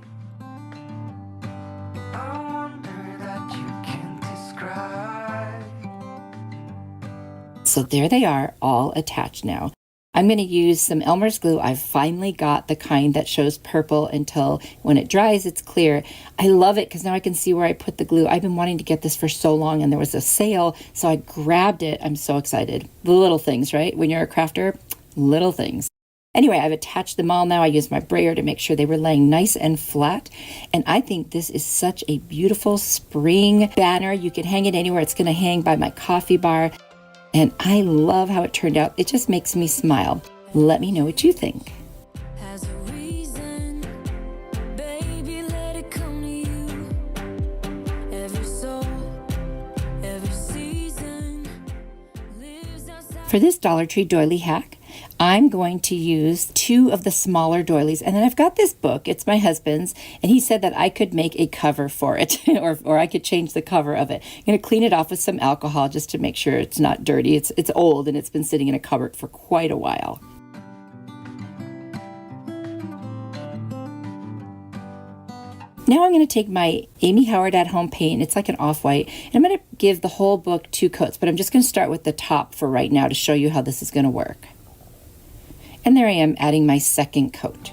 So there they are, all attached now. I'm going to use some Elmer's glue. I've finally got the kind that shows purple until when it dries, it's clear. I love it because now I can see where I put the glue. I've been wanting to get this for so long and there was a sale, so I grabbed it. I'm so excited. The little things, right? When you're a crafter, little things. Anyway, I've attached them all now. I used my brayer to make sure they were laying nice and flat. And I think this is such a beautiful spring banner. You can hang it anywhere. It's going to hang by my coffee bar. And I love how it turned out. It just makes me smile. Let me know what you think. Has a reason, baby, let it come to you. Every soul, every season lives outside. For this Dollar Tree doily hack, I'm going to use 2 of the smaller doilies. And then I've got this book. It's my husband's. And he said that I could make a cover for it or I could change the cover of it. I'm going to clean it off with some alcohol just to make sure it's not dirty. It's old and it's been sitting in a cupboard for quite a while. Now I'm going to take my Amy Howard at Home paint. It's like an off-white. And I'm going to give the whole book 2 coats. But I'm just going to start with the top for right now to show you how this is going to work. And there I am adding my second coat.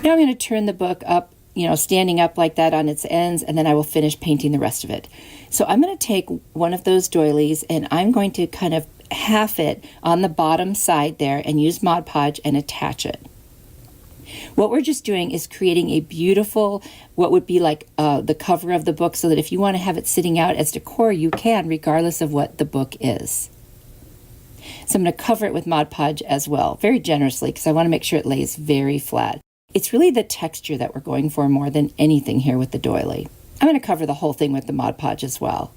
Now I'm going to turn the book up, standing up like that on its ends, and then I will finish painting the rest of it. So I'm going to take one of those doilies and I'm going to kind of half it on the bottom side there and use Mod Podge and attach it. What we're just doing is creating a beautiful, what would be like the cover of the book, so that if you want to have it sitting out as decor, you can, regardless of what the book is. So I'm going to cover it with Mod Podge as well, very generously, because I want to make sure it lays very flat. It's really the texture that we're going for more than anything here with the doily. I'm going to cover the whole thing with the Mod Podge as well.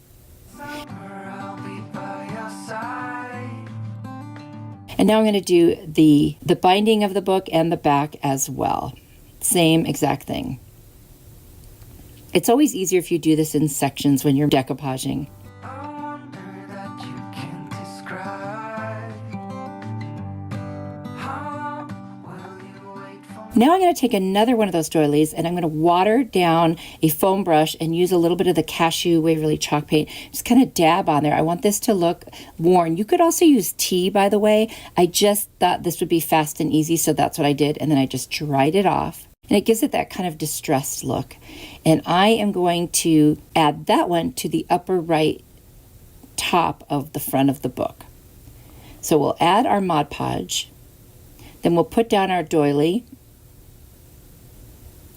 And now I'm going to do the binding of the book and the back as well. Same exact thing. It's always easier if you do this in sections when you're decoupaging. Now I'm going to take another one of those doilies and I'm going to water down a foam brush and use a little bit of the Cashew Waverly chalk paint. Just kind of dab on there. I want this to look worn. You could also use tea, by the way. I just thought this would be fast and easy, so that's what I did. And then I just dried it off. And it gives it that kind of distressed look. And I am going to add that one to the upper right top of the front of the book. So we'll add our Mod Podge. Then we'll put down our doily.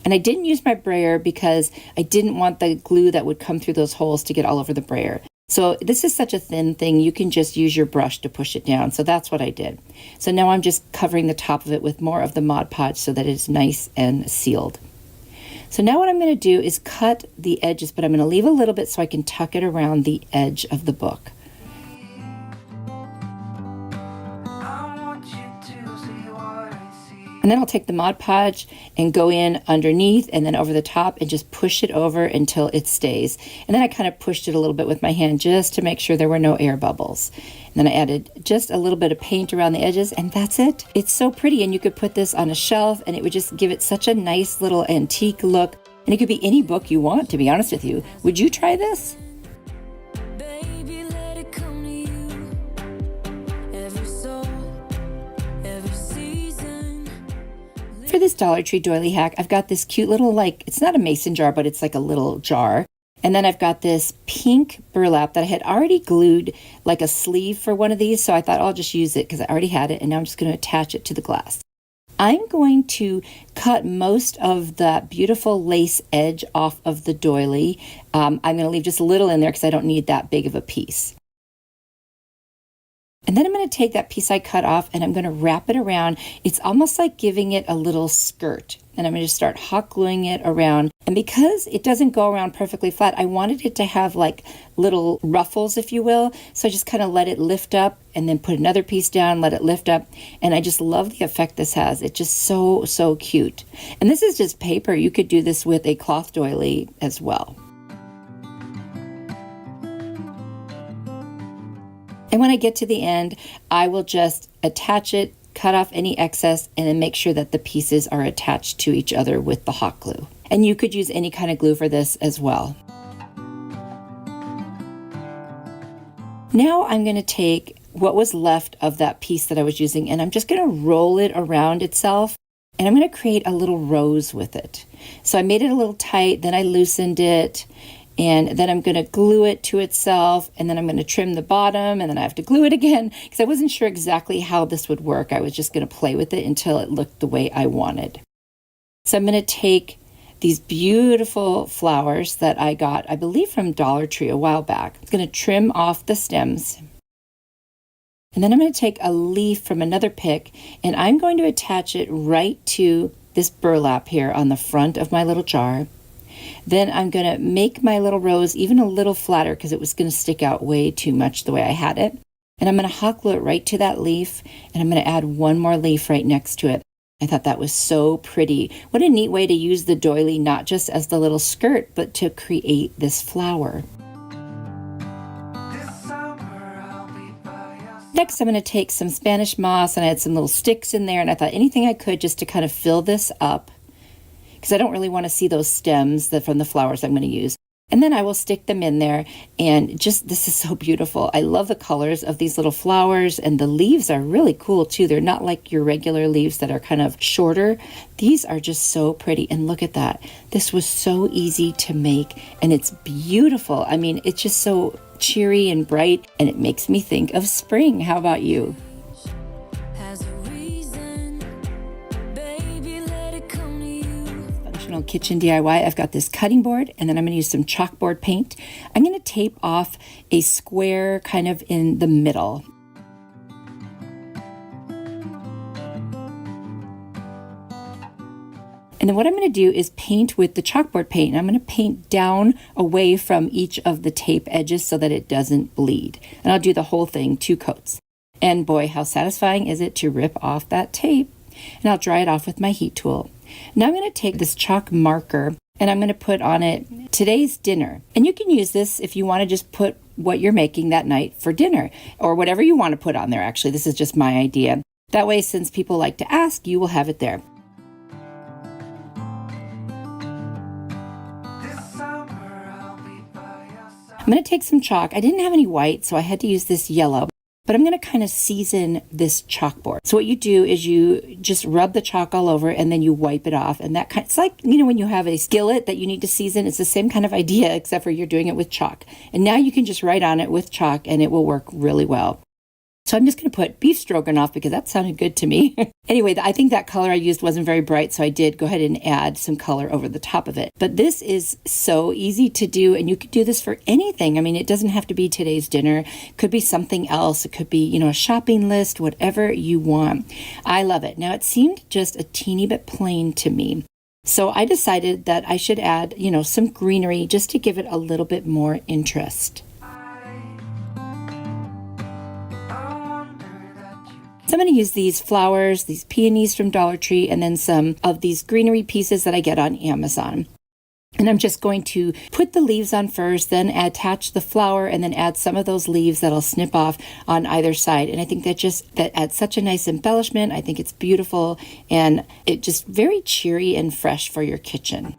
And I didn't use my brayer because I didn't want the glue that would come through those holes to get all over the brayer. So this is such a thin thing, you can just use your brush to push it down. So that's what I did. So now I'm just covering the top of it with more of the Mod Podge so that it's nice and sealed. So now what I'm going to do is cut the edges, but I'm going to leave a little bit so I can tuck it around the edge of the book. I want you to see what And then I'll take the Mod Podge and go in underneath and then over the top and just push it over until it stays. And then I kind of pushed it a little bit with my hand just to make sure there were no air bubbles. And then I added just a little bit of paint around the edges, and that's it. It's so pretty, and you could put this on a shelf and it would just give it such a nice little antique look. And it could be any book you want, to be honest with you. Would you try this? Baby, let it come to you. Every soul, every season. For this Dollar Tree doily hack, I've got this cute little, like, it's not a mason jar, but it's like a little jar. And then I've got this pink burlap that I had already glued like a sleeve for one of these. So I thought I'll just use it because I already had it. And now I'm just going to attach it to the glass. I'm going to cut most of that beautiful lace edge off of the doily. I'm going to leave just a little in there because I don't need that big of a piece. And then I'm going to take that piece I cut off and I'm going to wrap it around. It's almost like giving it a little skirt. And I'm going to just start hot gluing it around. And because it doesn't go around perfectly flat, I wanted it to have like little ruffles, if you will. So I just kind of let it lift up and then put another piece down, let it lift up. And I just love the effect this has. It's just so, so cute. And this is just paper. You could do this with a cloth doily as well. And when I get to the end, I will just attach it, cut off any excess, and then make sure that the pieces are attached to each other with the hot glue. And you could use any kind of glue for this as well. Now I'm going to take what was left of that piece that I was using, and I'm just going to roll it around itself, and I'm going to create a little rose with it. So I made it a little tight, then I loosened it, and then I'm going to glue it to itself, and then I'm going to trim the bottom, and then I have to glue it again because I wasn't sure exactly how this would work. I was just going to play with it until it looked the way I wanted. So I'm going to take these beautiful flowers that I got, I believe from Dollar Tree a while back. I'm going to trim off the stems. And then I'm going to take a leaf from another pick, and I'm going to attach it right to this burlap here on the front of my little jar. Then I'm going to make my little rose even a little flatter because it was going to stick out way too much the way I had it. And I'm going to hot glue it right to that leaf, and I'm going to add one more leaf right next to it. I thought that was so pretty. What a neat way to use the doily, not just as the little skirt, but to create this flower. Next, I'm going to take some Spanish moss, and I had some little sticks in there, and I thought anything I could just to kind of fill this up, because I don't really want to see those stems from the flowers I'm going to use. And then I will stick them in there, and just, this is so beautiful. I love the colors of these little flowers, and the leaves are really cool too. They're not like your regular leaves that are kind of shorter. These are just so pretty, and look at that. This was so easy to make, and it's beautiful. I mean, it's just so cheery and bright, and it makes me think of spring. How about you? Kitchen DIY. I've got this cutting board, and then I'm going to use some chalkboard paint. I'm going to tape off a square kind of in the middle. And then what I'm going to do is paint with the chalkboard paint. And I'm going to paint down away from each of the tape edges so that it doesn't bleed. And I'll do the whole thing 2 coats. And boy, how satisfying is it to rip off that tape? And I'll dry it off with my heat tool. Now I'm going to take this chalk marker, and I'm going to put on it today's dinner. And you can use this if you want to just put what you're making that night for dinner, or whatever you want to put on there. Actually, this is just my idea. That way, since people like to ask, you will have it there. I'm going to take some chalk. I didn't have any white, so I had to use this yellow. But I'm going to kind of season this chalkboard. So what you do is you just rub the chalk all over, and then you wipe it off. And that it's like, you know, when you have a skillet that you need to season, it's the same kind of idea, except for you're doing it with chalk. And now you can just write on it with chalk, and it will work really well. So I'm just going to put beef stroganoff because that sounded good to me. Anyway, I think that color I used wasn't very bright, so I did go ahead and add some color over the top of it. But this is so easy to do, and you could do this for anything. I mean, it doesn't have to be today's dinner. It could be something else. It could be, you know, a shopping list, whatever you want. I love it. Now, it seemed just a teeny bit plain to me. So I decided that I should add, you know, some greenery just to give it a little bit more interest. So I'm going to use these flowers, these peonies from Dollar Tree, and then some of these greenery pieces that I get on Amazon. And I'm just going to put the leaves on first, then attach the flower, and then add some of those leaves that I'll snip off on either side. And I think that adds such a nice embellishment. I think it's beautiful, and it just very cheery and fresh for your kitchen.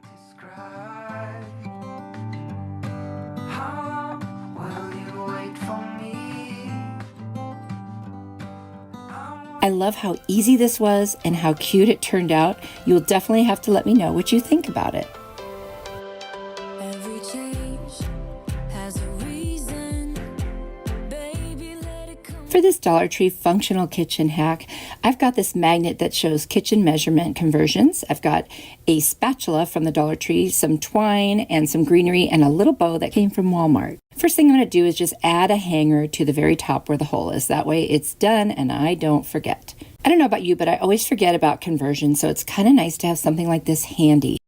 How will you wait for me? I love how easy this was and how cute it turned out. You'll definitely have to let me know what you think about it. Every change has a reason. Baby, let it come. For this Dollar Tree functional kitchen hack, I've got this magnet that shows kitchen measurement conversions. I've got a spatula from the Dollar Tree, some twine and some greenery, and a little bow that came from Walmart. First thing I'm going to do is just add a hanger to the very top where the hole is. That way it's done and I don't forget. I don't know about you, but I always forget about conversion, so it's kind of nice to have something like this handy.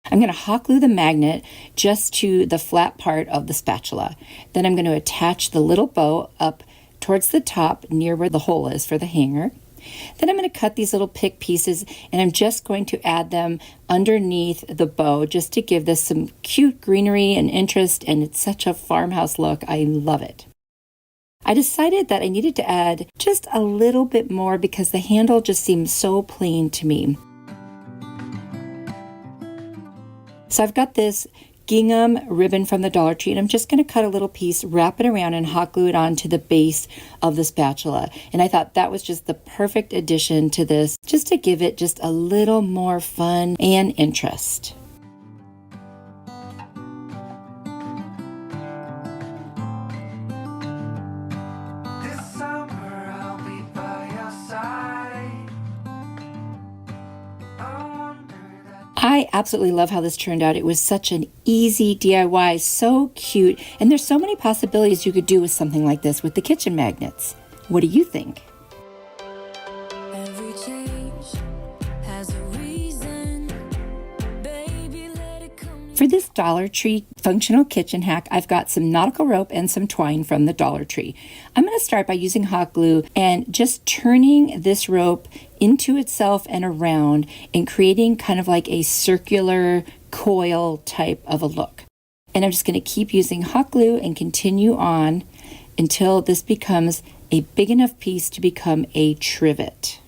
I'm going to hot glue the magnet just to the flat part of the spatula. Then I'm going to attach the little bow up towards the top near where the hole is for the hanger. Then I'm going to cut these little pick pieces, and I'm just going to add them underneath the bow just to give this some cute greenery and interest, and it's such a farmhouse look. I love it. I decided that I needed to add just a little bit more because the handle just seems so plain to me. So I've got this gingham ribbon from the Dollar Tree, and I'm just going to cut a little piece, wrap it around, and hot glue it onto the base of the spatula. And I thought that was just the perfect addition to this, just to give it just a little more fun and interest. This summer I'll be by your side. I wonder that I absolutely love how this turned out. It was such an easy DIY, so cute, and there's so many possibilities you could do with something like this with the kitchen magnets. What do you think? Every change has a reason. Baby, let it come. For this Dollar Tree functional kitchen hack, I've got some nautical rope and some twine from the Dollar Tree. I'm going to start by using hot glue and just turning this rope into itself and around and creating kind of like a circular coil type of a look. And I'm just going to keep using hot glue and continue on until this becomes a big enough piece to become a trivet.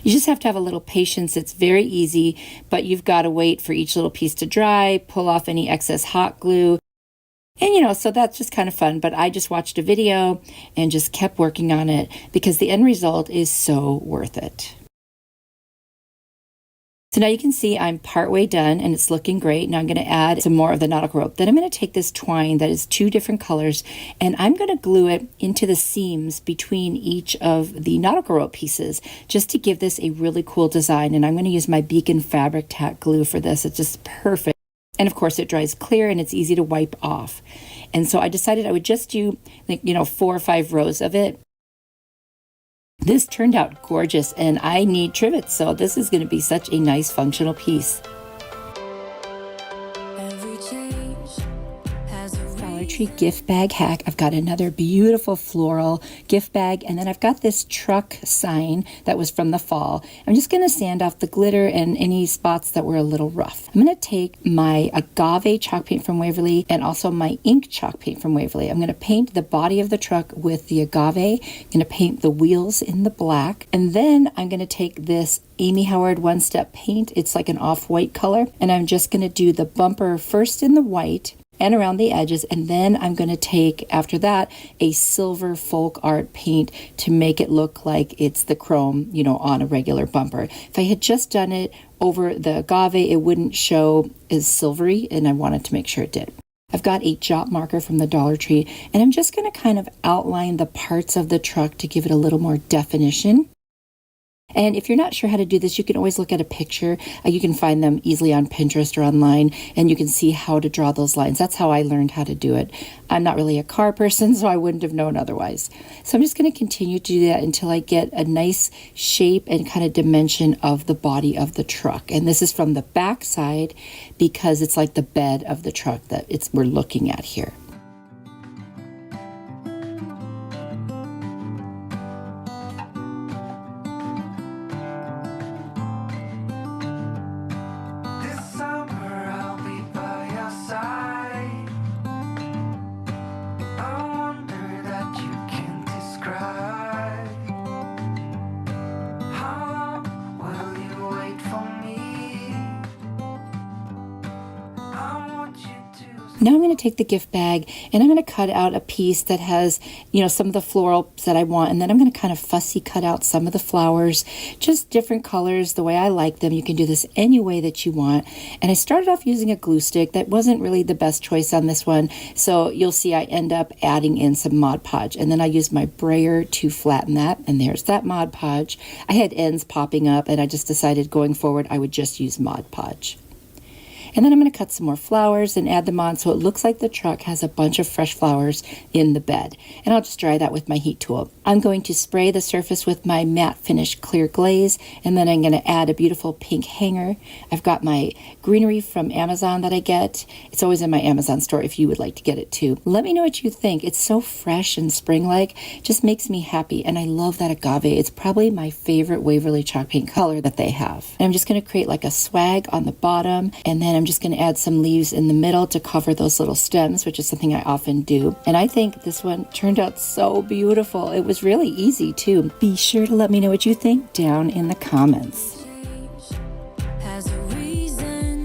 You just have to have a little patience. It's very easy, but you've got to wait for each little piece to dry, pull off any excess hot glue. And so that's just kind of fun, but I just watched a video and just kept working on it because the end result is so worth it. So now you can see I'm partway done and it's looking great. Now I'm going to add some more of the nautical rope. Then I'm going to take this twine that is 2 different colors and I'm going to glue it into the seams between each of the nautical rope pieces just to give this a really cool design. And I'm going to use my Beacon fabric tack glue for this. It's just perfect. And of course it dries clear and it's easy to wipe off. And so I decided I would just do 4 or 5 rows of it. This turned out gorgeous and I need trivets, so this is going to be such a nice functional piece. Every change has a Dollar Tree gift bag hack. I've got another beautiful floral gift bag, and then I've got this truck sign that was from the fall. I'm just going to sand off the glitter and any spots that were a little rough. I'm going to take my agave chalk paint from Waverly and also my ink chalk paint from Waverly. I'm going to paint the body of the truck with the agave. I'm going to paint the wheels in the black, and then I'm going to take this Amy Howard one-step paint. It's like an off-white color, and I'm just going to do the bumper first in the white and around the edges, and then I'm going to take, after that, a silver folk art paint to make it look like it's the chrome, on a regular bumper. If I had just done it over the agave, it wouldn't show as silvery, and I wanted to make sure it did. I've got a jot marker from the Dollar Tree, and I'm just going to kind of outline the parts of the truck to give it a little more definition. And if you're not sure how to do this, you can always look at a picture. You can find them easily on Pinterest or online, and you can see how to draw those lines. That's how I learned how to do it. I'm not really a car person, so I wouldn't have known otherwise. So I'm just going to continue to do that until I get a nice shape and kind of dimension of the body of the truck. And this is from the back side because it's like the bed of the truck that we're looking at here. Now I'm going to take the gift bag and I'm going to cut out a piece that has, some of the florals that I want. And then I'm going to kind of fussy cut out some of the flowers, just different colors, the way I like them. You can do this any way that you want. And I started off using a glue stick. That wasn't really the best choice on this one. So you'll see I end up adding in some Mod Podge. And then I use my brayer to flatten that. And there's that Mod Podge. I had ends popping up and I just decided going forward I would just use Mod Podge. And then I'm going to cut some more flowers and add them on so it looks like the truck has a bunch of fresh flowers in the bed. And I'll just dry that with my heat tool. I'm going to spray the surface with my matte finish clear glaze, and then I'm going to add a beautiful pink hanger. I've got my greenery from Amazon that I get. It's always in my Amazon store if you would like to get it too. Let me know what you think. It's so fresh and spring-like. Just makes me happy, and I love that agave. It's probably my favorite Waverly chalk paint color that they have. And I'm just going to create like a swag on the bottom, and then I'm just going to add some leaves in the middle to cover those little stems, which is something I often do. And I think this one turned out so beautiful. It was really easy too. Be sure to let me know what you think down in the comments. Has a reason,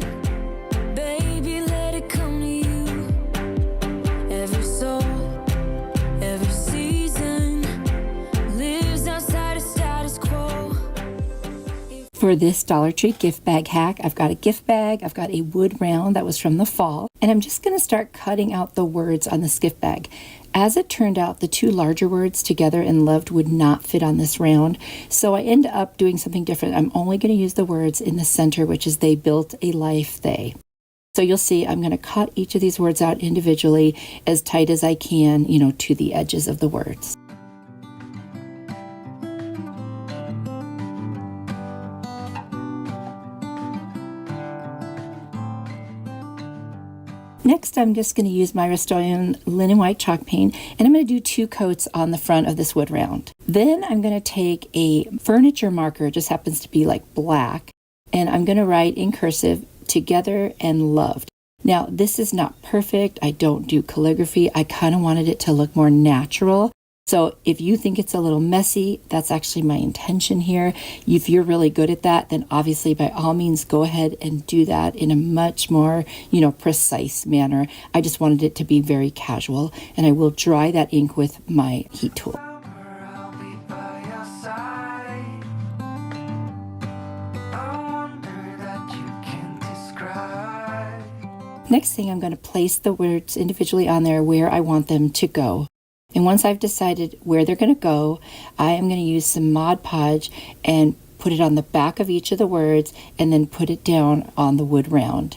baby, let it come to you. Every soul, every season lives outside of status quo. For this Dollar Tree gift bag hack, I've got a gift bag, I've got a wood round that was from the fall, and I'm just going to start cutting out the words on this gift bag. As it turned out, the two larger words, together and loved, would not fit on this round, so I end up doing something different. I'm only going to use the words in the center, which is they built a life they. So you'll see I'm going to cut each of these words out individually as tight as I can, to the edges of the words. Next, I'm just going to use my Rust-Oleum linen white chalk paint, and I'm going to do 2 coats on the front of this wood round. Then I'm going to take a furniture marker, it just happens to be like black, and I'm going to write in cursive, together and loved. Now, this is not perfect. I don't do calligraphy. I kind of wanted it to look more natural. So if you think it's a little messy, that's actually my intention here. If you're really good at that, then obviously by all means go ahead and do that in a much more, precise manner. I just wanted it to be very casual, and I will dry that ink with my heat tool. I'll be by your side. A wonder that you can't describe. Next thing, I'm going to place the words individually on there where I want them to go. And once I've decided where they're going to go, I am going to use some Mod Podge and put it on the back of each of the words and then put it down on the wood round.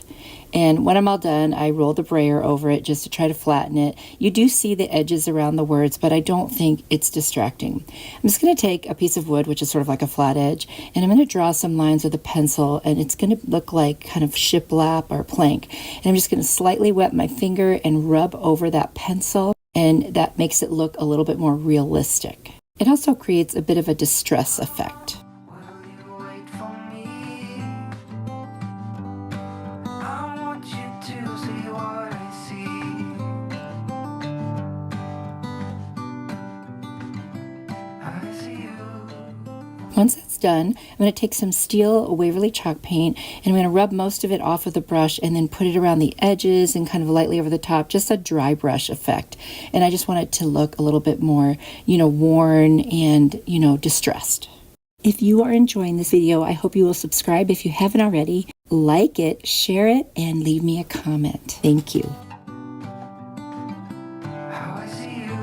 And when I'm all done, I roll the brayer over it just to try to flatten it. You do see the edges around the words, but I don't think it's distracting. I'm just going to take a piece of wood, which is sort of like a flat edge, and I'm going to draw some lines with a pencil, and it's going to look like kind of shiplap or plank. And I'm just going to slightly wet my finger and rub over that pencil, and that makes it look a little bit more realistic. It also creates a bit of a distress effect. Will you wait for me? I want you to see what I see. I see you. Once that's done, I'm going to take some steel Waverly chalk paint and I'm going to rub most of it off with the brush and then put it around the edges and kind of lightly over the top, just a dry brush effect. And I just want it to look a little bit more, worn and, distressed. If you are enjoying this video, I hope you will subscribe if you haven't already, like it, share it, and leave me a comment. Thank you. How I see you.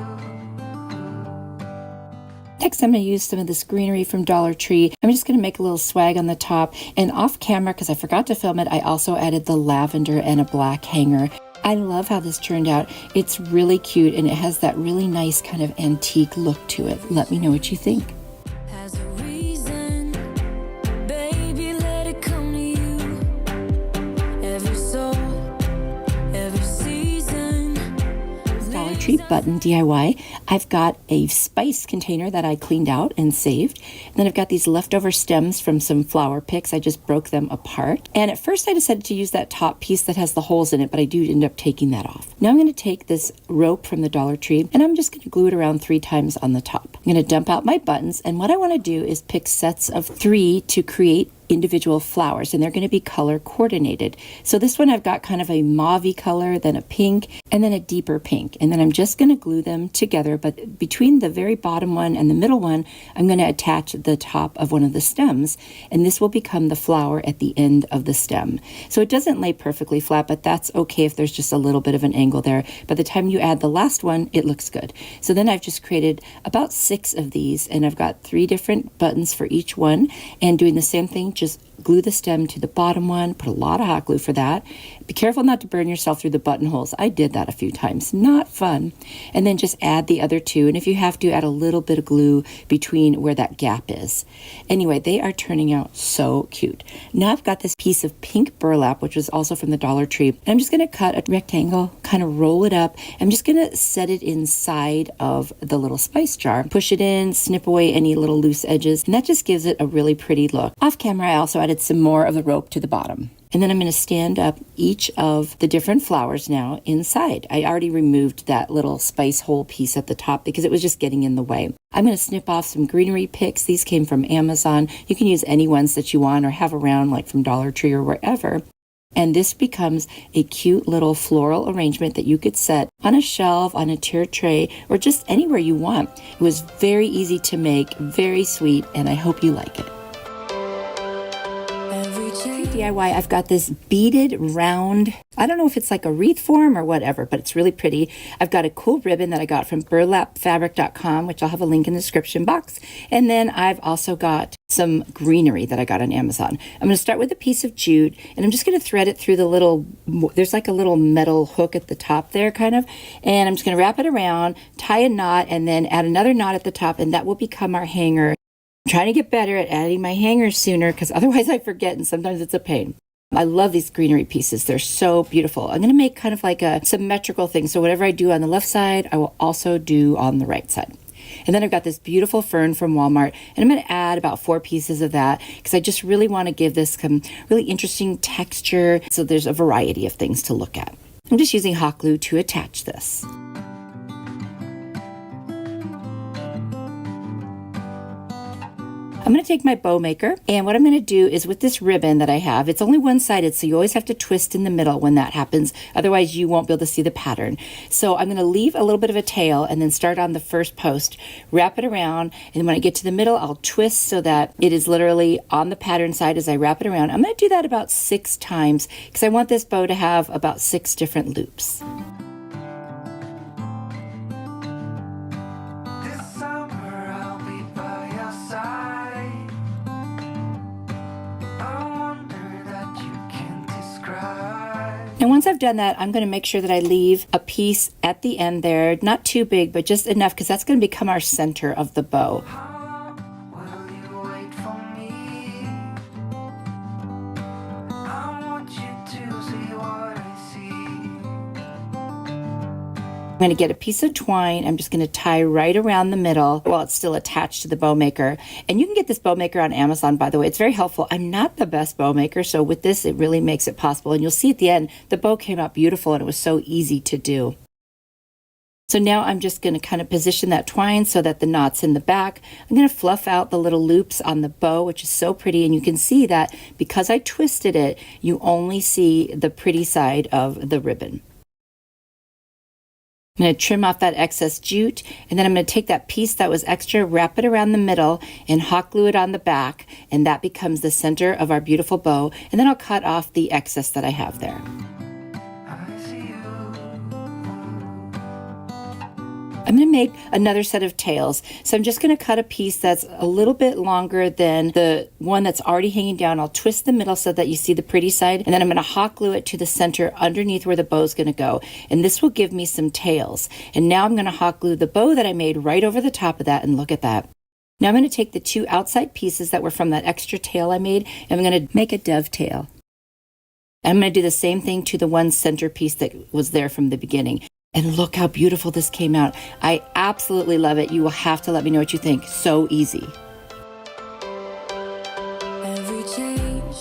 Next, I'm going to use some of this greenery from Dollar Tree. I'm just going to make a little swag on the top. And off camera, because I forgot to film it, I also added the lavender and a black hanger. I love how this turned out. It's really cute, and it has that really nice kind of antique look to it. Let me know what you think. Has a reason, baby, let it come to you. Every soul, every season. Dollar Tree button DIY. I've got a spice container that I cleaned out and saved. And then I've got these leftover stems from some flower picks. I just broke them apart. And at first I decided to use that top piece that has the holes in it, but I do end up taking that off. Now I'm going to take this rope from the Dollar Tree and I'm just going to glue it around 3 times on the top. I'm going to dump out my buttons, and what I want to do is pick sets of 3 to create individual flowers, and they're going to be color coordinated. So this one I've got kind of a mauve color, then a pink, and then a deeper pink. And then I'm just going to glue them together, but between the very bottom one and the middle one, I'm going to attach the top of one of the stems, and this will become the flower at the end of the stem. So it doesn't lay perfectly flat, but that's okay if there's just a little bit of an angle there. By the time you add the last one, it looks good. So then I've just created about 6 of these, and I've got 3 different buttons for each one, and doing the same thing, just glue the stem to the bottom one, put a lot of hot glue for that. Be careful not to burn yourself through the buttonholes. I did that a few times, not fun. And then just add the other 2, and if you have to, add a little bit of glue between where that gap is. Anyway, they are turning out so cute. Now I've got this piece of pink burlap, which was also from the Dollar Tree, and I'm just going to cut a rectangle, kind of roll it up. I'm just going to set it inside of the little spice jar, push it in, snip away any little loose edges, and that just gives it a really pretty look. Off camera, I also added some more of the rope to the bottom. And then I'm going to stand up each of the different flowers now inside. I already removed that little spice hole piece at the top because it was just getting in the way. I'm going to snip off some greenery picks. These came from Amazon. You can use any ones that you want or have around, like from Dollar Tree or wherever. And this becomes a cute little floral arrangement that you could set on a shelf, on a tiered tray, or just anywhere you want. It was very easy to make, very sweet, and I hope you like it. DIY, I've got this beaded round, I don't know if it's like a wreath form or whatever, but it's really pretty. I've got a cool ribbon that I got from burlapfabric.com, which I'll have a link in the description box. And then I've also got some greenery that I got on Amazon. I'm going to start with a piece of jute, and I'm just going to thread it through the little, there's like a little metal hook at the top there kind of, and I'm just going to wrap it around, tie a knot, and then add another knot at the top, and that will become our hanger. I'm trying to get better at adding my hangers sooner because otherwise I forget, and sometimes it's a pain. I love these greenery pieces. They're so beautiful. I'm going to make kind of like a symmetrical thing. So whatever I do on the left side, I will also do on the right side. And then I've got this beautiful fern from Walmart, and I'm going to add about 4 pieces of that because I just really want to give this some really interesting texture. So there's a variety of things to look at. I'm just using hot glue to attach this. I'm going to take my bow maker, and what I'm going to do is with this ribbon that I have, it's only one-sided, so you always have to twist in the middle when that happens. Otherwise, you won't be able to see the pattern. So I'm going to leave a little bit of a tail and then start on the first post, wrap it around, and when I get to the middle, I'll twist so that it is literally on the pattern side as I wrap it around. I'm going to do that about 6 times because I want this bow to have about 6 different loops. And once I've done that, I'm going to make sure that I leave a piece at the end there, not too big, but just enough because that's going to become our center of the bow. I'm going to get a piece of twine. I'm just going to tie right around the middle while it's still attached to the bow maker. And you can get this bow maker on Amazon, by the way. It's very helpful. I'm not the best bow maker, so with this, it really makes it possible. And you'll see at the end, the bow came out beautiful and it was so easy to do. So now I'm just going to kind of position that twine so that the knot's in the back. I'm going to fluff out the little loops on the bow, which is so pretty. And you can see that because I twisted it, you only see the pretty side of the ribbon. I'm going to trim off that excess jute, and then I'm going to take that piece that was extra, wrap it around the middle, and hot glue it on the back, and that becomes the center of our beautiful bow. And then I'll cut off the excess that I have there. I'm going to make another set of tails. So I'm just going to cut a piece that's a little bit longer than the one that's already hanging down. I'll twist the middle so that you see the pretty side, and then I'm going to hot glue it to the center underneath where the bow is going to go. And this will give me some tails. And now I'm going to hot glue the bow that I made right over the top of that, and look at that. Now I'm going to take the 2 outside pieces that were from that extra tail I made, and I'm going to make a dovetail. And I'm going to do the same thing to the one center piece that was there from the beginning. And look how beautiful this came out. I absolutely love it. You will have to let me know what you think. So easy. Every change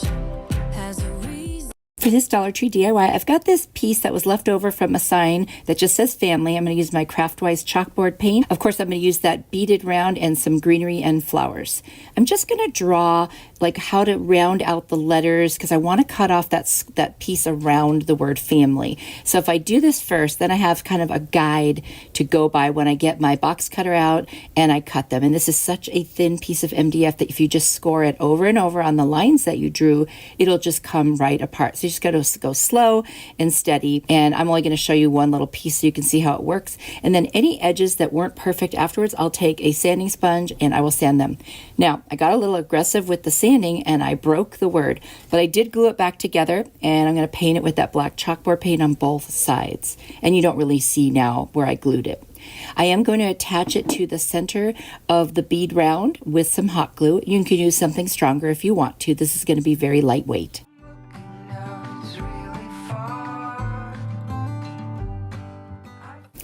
has a reason. For For this Dollar Tree DIY, I've got this piece that was left over from a sign that just says family. I'm going to use my Craftwise chalkboard paint. Of course, I'm going to use that beaded round and some greenery and flowers. I'm just going to draw like how to round out the letters because I want to cut off that piece around the word family. So if I do this first, then I have kind of a guide to go by when I get my box cutter out and I cut them. And this is such a thin piece of MDF that if you just score it over and over on the lines that you drew, it'll just come right apart. So you just got to go slow and steady. And I'm only going to show you one little piece so you can see how it works. And then any edges that weren't perfect afterwards, I'll take a sanding sponge and I will sand them. Now, I got a little aggressive with the sanding and I broke the word, but I did glue it back together and I'm going to paint it with that black chalkboard paint on both sides. And you don't really see now where I glued it. I am going to attach it to the center of the bead round with some hot glue. You can use something stronger if you want to. This is going to be very lightweight.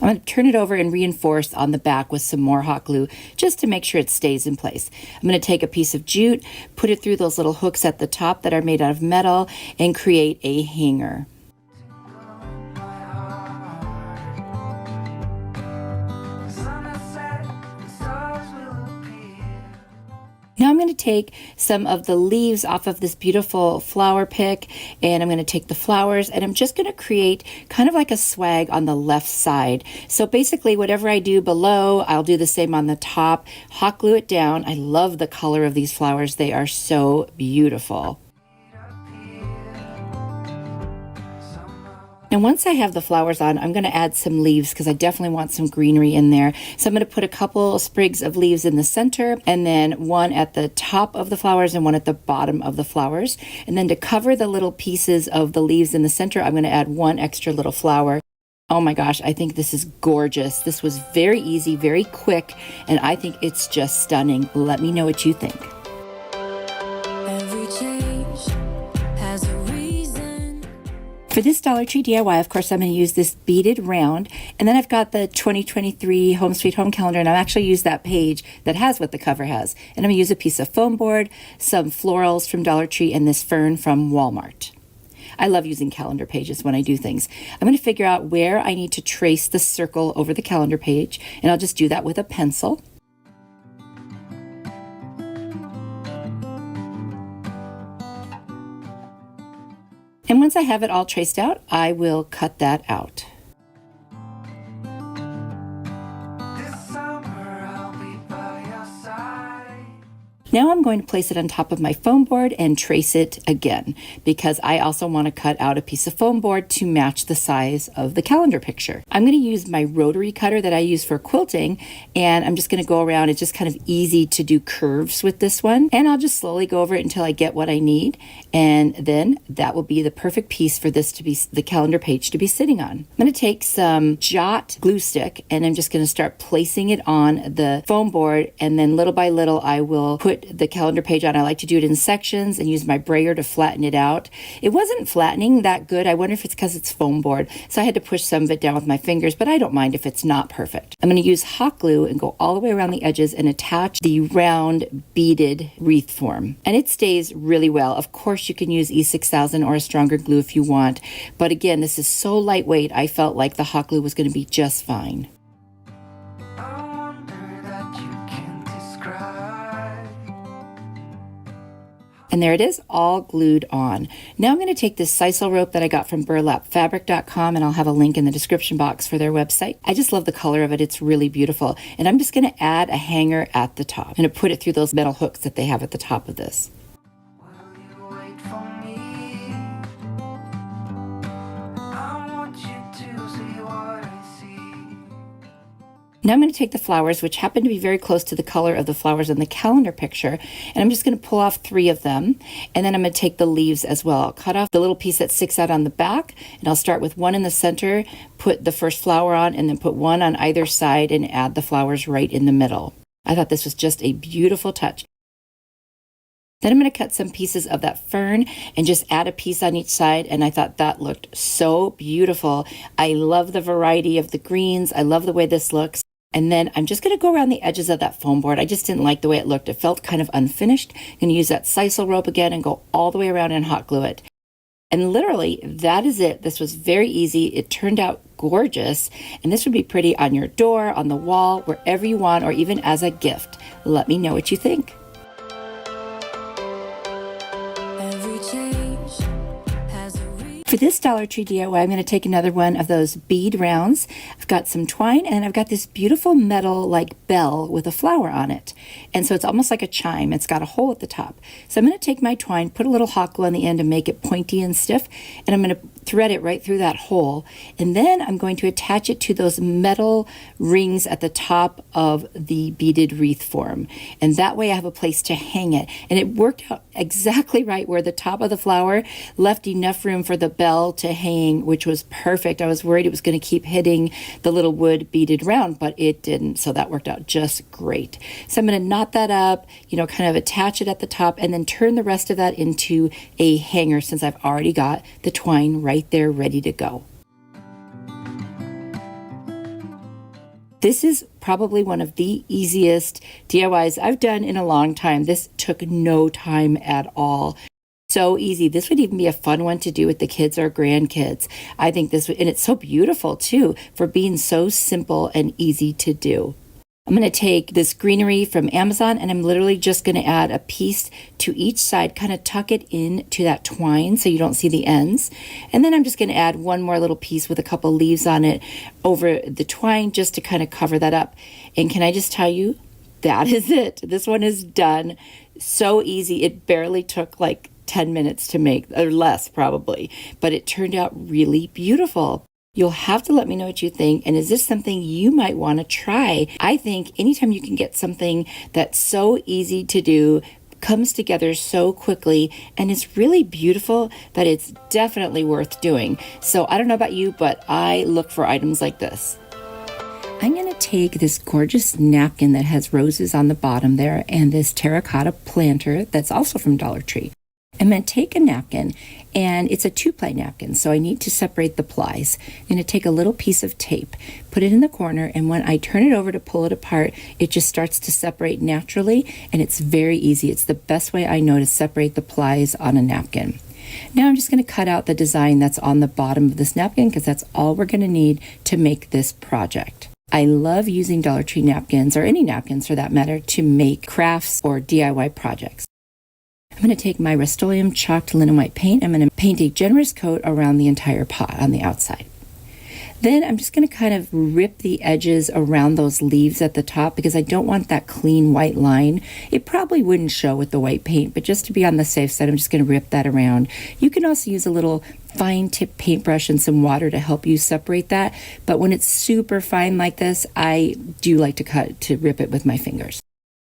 I'm going to turn it over and reinforce on the back with some more hot glue just to make sure it stays in place. I'm going to take a piece of jute, put it through those little hooks at the top that are made out of metal, and create a hanger. Now I'm going to take some of the leaves off of this beautiful flower pick and I'm going to take the flowers and I'm just going to create kind of like a swag on the left side. So basically whatever I do below, I'll do the same on the top, hot glue it down. I love the color of these flowers. They are so beautiful. And once I have the flowers on, I'm going to add some leaves because I definitely want some greenery in there. So I'm going to put a couple sprigs of leaves in the center and then one at the top of the flowers and one at the bottom of the flowers. And then to cover the little pieces of the leaves in the center, I'm going to add one extra little flower. Oh my gosh, I think this is gorgeous. This was very easy, very quick, and I think it's just stunning. Let me know what you think. Every change has a reason. For this Dollar Tree DIY, of course, I'm going to use this beaded round. And then I've got the 2023 Home Sweet Home calendar, and I'll actually use that page that has what the cover has. And I'm going to use a piece of foam board, some florals from Dollar Tree, and this fern from Walmart. I love using calendar pages when I do things. I'm going to figure out where I need to trace the circle over the calendar page, and I'll just do that with a pencil. And once I have it all traced out, I will cut that out. Now I'm going to place it on top of my foam board and trace it again because I also want to cut out a piece of foam board to match the size of the calendar picture. I'm going to use my rotary cutter that I use for quilting and I'm just going to go around. It's just kind of easy to do curves with this one and I'll just slowly go over it until I get what I need and then that will be the perfect piece for this to be the calendar page to be sitting on. I'm going to take some Jot glue stick and I'm just going to start placing it on the foam board and then little by little I will put the calendar page on. I like to do it in sections and use my brayer to flatten it out. It wasn't flattening that good. I wonder if it's because it's foam board. So I had to push some of it down with my fingers, but I don't mind if it's not perfect. I'm going to use hot glue and go all the way around the edges and attach the round beaded wreath form. And it stays really well. Of course, you can use E6000 or a stronger glue if you want. But again, this is so lightweight, I felt like the hot glue was going to be just fine. And there it is, all glued on. Now I'm going to take this sisal rope that I got from burlapfabric.com, and I'll have a link in the description box for their website. I just love the color of it. It's really beautiful. And I'm just going to add a hanger at the top. I'm going to put it through those metal hooks that they have at the top of this. Now I'm going to take the flowers, which happen to be very close to the color of the flowers in the calendar picture, and I'm just going to pull off 3 of them, and then I'm going to take the leaves as well. I'll cut off the little piece that sticks out on the back, and I'll start with one in the center, put the first flower on, and then put one on either side and add the flowers right in the middle. I thought this was just a beautiful touch. Then I'm going to cut some pieces of that fern and just add a piece on each side, and I thought that looked so beautiful. I love the variety of the greens. I love the way this looks. And then I'm just going to go around the edges of that foam board. I just didn't like the way it looked. It felt kind of unfinished. I'm going to use that sisal rope again and go all the way around and hot glue it. And literally, that is it. This was very easy. It turned out gorgeous. And this would be pretty on your door, on the wall, wherever you want, or even as a gift. Let me know what you think. Every change has a reason. For this Dollar Tree DIY, I'm going to take another one of those bead rounds. I've got some twine, and I've got this beautiful metal like bell with a flower on it. And so it's almost like a chime. It's got a hole at the top. So I'm going to take my twine, put a little hot glue on the end to make it pointy and stiff, and I'm going to thread it right through that hole. And then I'm going to attach it to those metal rings at the top of the beaded wreath form. And that way I have a place to hang it. And it worked out exactly right where the top of the flower left enough room for the bell to hang, which was perfect. I was worried it was going to keep hitting the little wood beaded round, but it didn't. So that worked out just great. So I'm going to knot that up, kind of attach it at the top, and then turn the rest of that into a hanger since I've already got the twine right there ready to go. This is probably one of the easiest DIYs I've done in a long time. This took no time at all. So easy. This would even be a fun one to do with the kids or grandkids. I think this would, and it's so beautiful too for being so simple and easy to do. I'm going to take this greenery from Amazon, and I'm literally just going to add a piece to each side, kind of tuck it into that twine so you don't see the ends. And then I'm just going to add one more little piece with a couple leaves on it over the twine just to kind of cover that up. And can I just tell you, that is it. This one is done. So easy. It barely took like 10 minutes to make, or less probably, but it turned out really beautiful. You'll have to let me know what you think, and is this something you might want to try? I think anytime you can get something that's so easy to do, comes together so quickly, and it's really beautiful, that it's definitely worth doing. So I don't know about you, but I look for items like this. I'm going to take this gorgeous napkin that has roses on the bottom there and this terracotta planter that's also from Dollar Tree. I'm going to take a napkin, and it's a 2-ply napkin, so I need to separate the plies. I'm going to take a little piece of tape, put it in the corner, and when I turn it over to pull it apart, it just starts to separate naturally, and it's very easy. It's the best way I know to separate the plies on a napkin. Now I'm just going to cut out the design that's on the bottom of this napkin, because that's all we're going to need to make this project. I love using Dollar Tree napkins, or any napkins for that matter, to make crafts or DIY projects. I'm going to take my Rust-Oleum chalked linen white paint. I'm going to paint a generous coat around the entire pot on the outside. Then I'm just going to kind of rip the edges around those leaves at the top because I don't want that clean white line. It probably wouldn't show with the white paint, but just to be on the safe side, I'm just going to rip that around. You can also use a little fine tip paintbrush and some water to help you separate that. But when it's super fine like this, I do like to rip it with my fingers.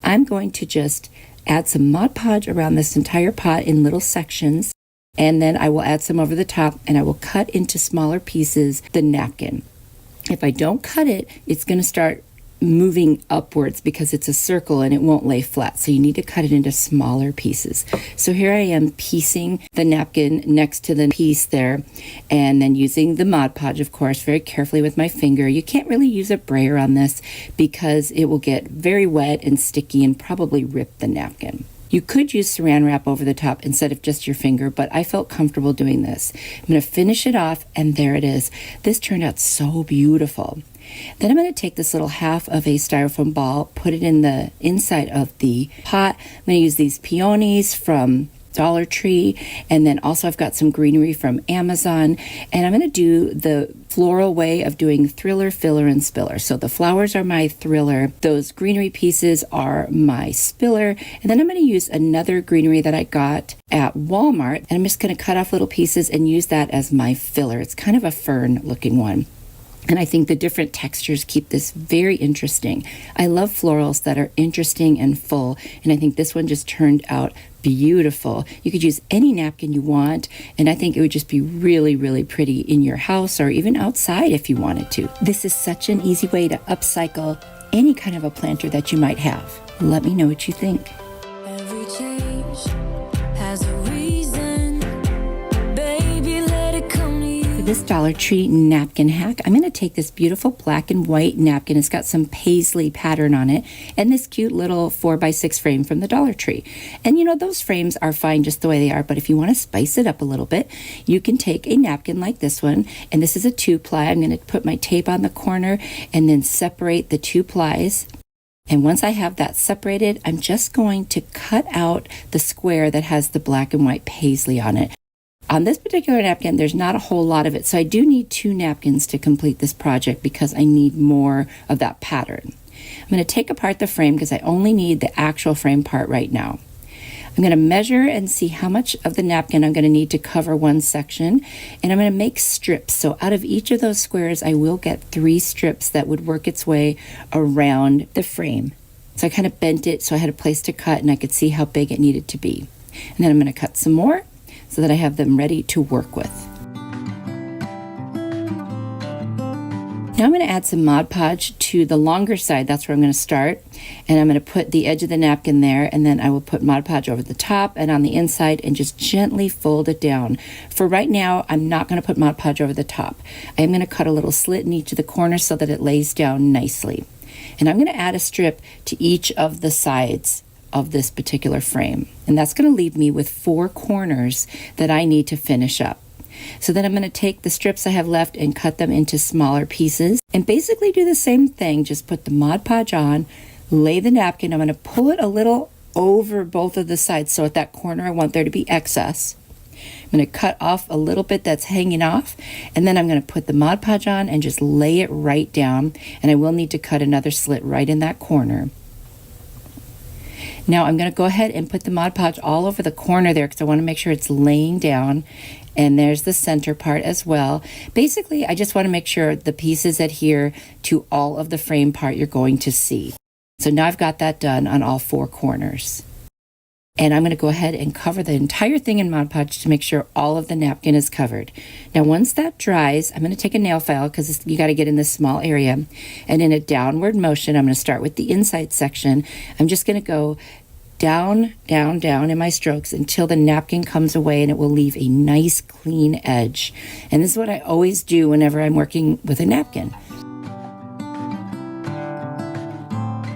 I'm going to just add some Mod Podge around this entire pot in little sections, and then I will add some over the top, and I will cut into smaller pieces the napkin. If I don't cut it, it's going to start moving upwards because it's a circle and it won't lay flat. So you need to cut it into smaller pieces. So here I am piecing the napkin next to the piece there, and then using the Mod Podge, of course, very carefully with my finger. You can't really use a brayer on this because it will get very wet and sticky and probably rip the napkin. You could use saran wrap over the top instead of just your finger, but I felt comfortable doing this. I'm going to finish it off, and there it is. This turned out so beautiful. Then I'm going to take this little half of a styrofoam ball, put it in the inside of the pot. I'm going to use these peonies from Dollar Tree, and then also I've got some greenery from Amazon, and I'm going to do the floral way of doing thriller, filler, and spiller. So the flowers are my thriller, those greenery pieces are my spiller, and then I'm going to use another greenery that I got at Walmart, and I'm just going to cut off little pieces and use that as my filler. It's kind of a fern looking one. And I think the different textures keep this very interesting. I love florals that are interesting and full, and I think this one just turned out beautiful. You could use any napkin you want, and I think it would just be really, really pretty in your house or even outside if you wanted to. This is such an easy way to upcycle any kind of a planter that you might have. Let me know what you think. Every change has a reason. Baby, let it come to you. For this Dollar Tree napkin hack, I'm going to take this beautiful black and white napkin. It's got some paisley pattern on it and this cute little 4x6 frame from the Dollar Tree. And you know, those frames are fine just the way they are, but if you want to spice it up a little bit, you can take a napkin like this one, and this is a 2-ply. I'm going to put my tape on the corner and then separate the 2 plies. And once I have that separated, I'm just going to cut out the square that has the black and white paisley on it. On this particular napkin, there's not a whole lot of it, so I do need 2 napkins to complete this project because I need more of that pattern. I'm going to take apart the frame because I only need the actual frame part right now. I'm going to measure and see how much of the napkin I'm going to need to cover one section, and I'm going to make strips. So out of each of those squares, I will get 3 strips that would work its way around the frame. So I kind of bent it so I had a place to cut and I could see how big it needed to be. And then I'm going to cut some more so that I have them ready to work with. Now I'm going to add some Mod Podge to the longer side. That's where I'm going to start. And I'm going to put the edge of the napkin there, and then I will put Mod Podge over the top and on the inside and just gently fold it down. For right now, I'm not going to put Mod Podge over the top. I am going to cut a little slit in each of the corners so that it lays down nicely. And I'm going to add a strip to each of the sides of this particular frame. And that's going to leave me with 4 corners that I need to finish up. So then I'm going to take the strips I have left and cut them into smaller pieces and basically do the same thing. Just put the Mod Podge on, lay the napkin. I'm going to pull it a little over both of the sides. So at that corner, I want there to be excess. I'm going to cut off a little bit that's hanging off, and then I'm going to put the Mod Podge on and just lay it right down. And I will need to cut another slit right in that corner. Now I'm going to go ahead and put the Mod Podge all over the corner there because I want to make sure it's laying down. And there's the center part as well. Basically, I just want to make sure the pieces adhere to all of the frame part you're going to see. So now I've got that done on all 4 corners. And I'm going to go ahead and cover the entire thing in Mod Podge to make sure all of the napkin is covered. Now once that dries, I'm going to take a nail file because you got to get in this small area. And in a downward motion, I'm going to start with the inside section. I'm just going to go down, down, down in my strokes until the napkin comes away, and it will leave a nice clean edge. And this is what I always do whenever I'm working with a napkin.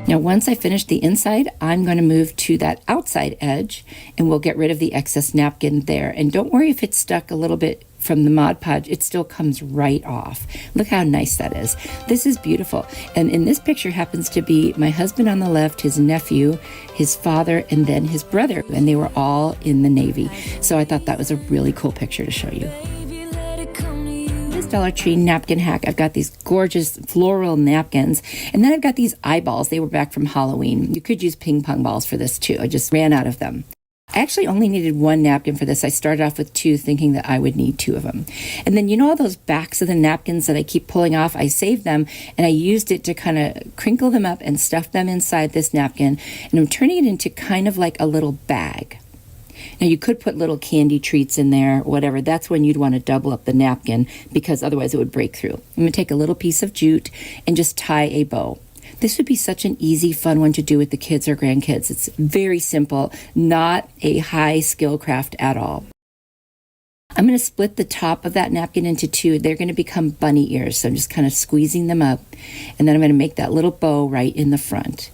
Now once I finish the inside, I'm going to move to that outside edge and we'll get rid of the excess napkin there. And don't worry if it's stuck a little bit from the Mod Podge, it still comes right off. Look how nice that is. This is beautiful. And in this picture happens to be my husband on the left, his nephew, his father, and then his brother. And they were all in the Navy. So I thought that was a really cool picture to show you. This Dollar Tree napkin hack, I've got these gorgeous floral napkins, and then I've got these eyeballs. They were back from Halloween. You could use ping pong balls for this too. I just ran out of them. I actually only needed 1 napkin for this. I started off with 2 thinking that I would need 2 of them. And then you know all those backs of the napkins that I keep pulling off? I saved them and I used it to kind of crinkle them up and stuff them inside this napkin. And I'm turning it into kind of like a little bag. Now you could put little candy treats in there, whatever. That's when you'd want to double up the napkin because otherwise it would break through. I'm going to take a little piece of jute and just tie a bow. This would be such an easy, fun one to do with the kids or grandkids. It's very simple, not a high skill craft at all. I'm going to split the top of that napkin into 2. They're going to become bunny ears, so I'm just kind of squeezing them up. And then I'm going to make that little bow right in the front.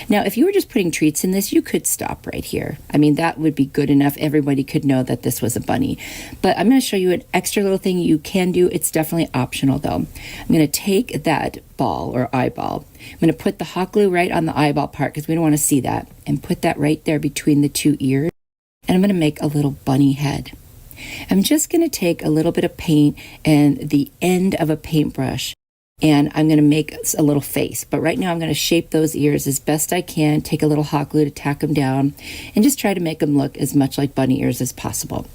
Now, if you were just putting treats in this, you could stop right here. I mean, that would be good enough. Everybody could know that this was a bunny. But I'm going to show you an extra little thing you can do. It's definitely optional, though. I'm going to take that ball or eyeball. I'm going to put the hot glue right on the eyeball part because we don't want to see that. And put that right there between the 2 ears. And I'm going to make a little bunny head. I'm just going to take a little bit of paint and the end of a paintbrush. And I'm going to make a little face. But right now I'm going to shape those ears as best I can, take a little hot glue to tack them down, and just try to make them look as much like bunny ears as possible.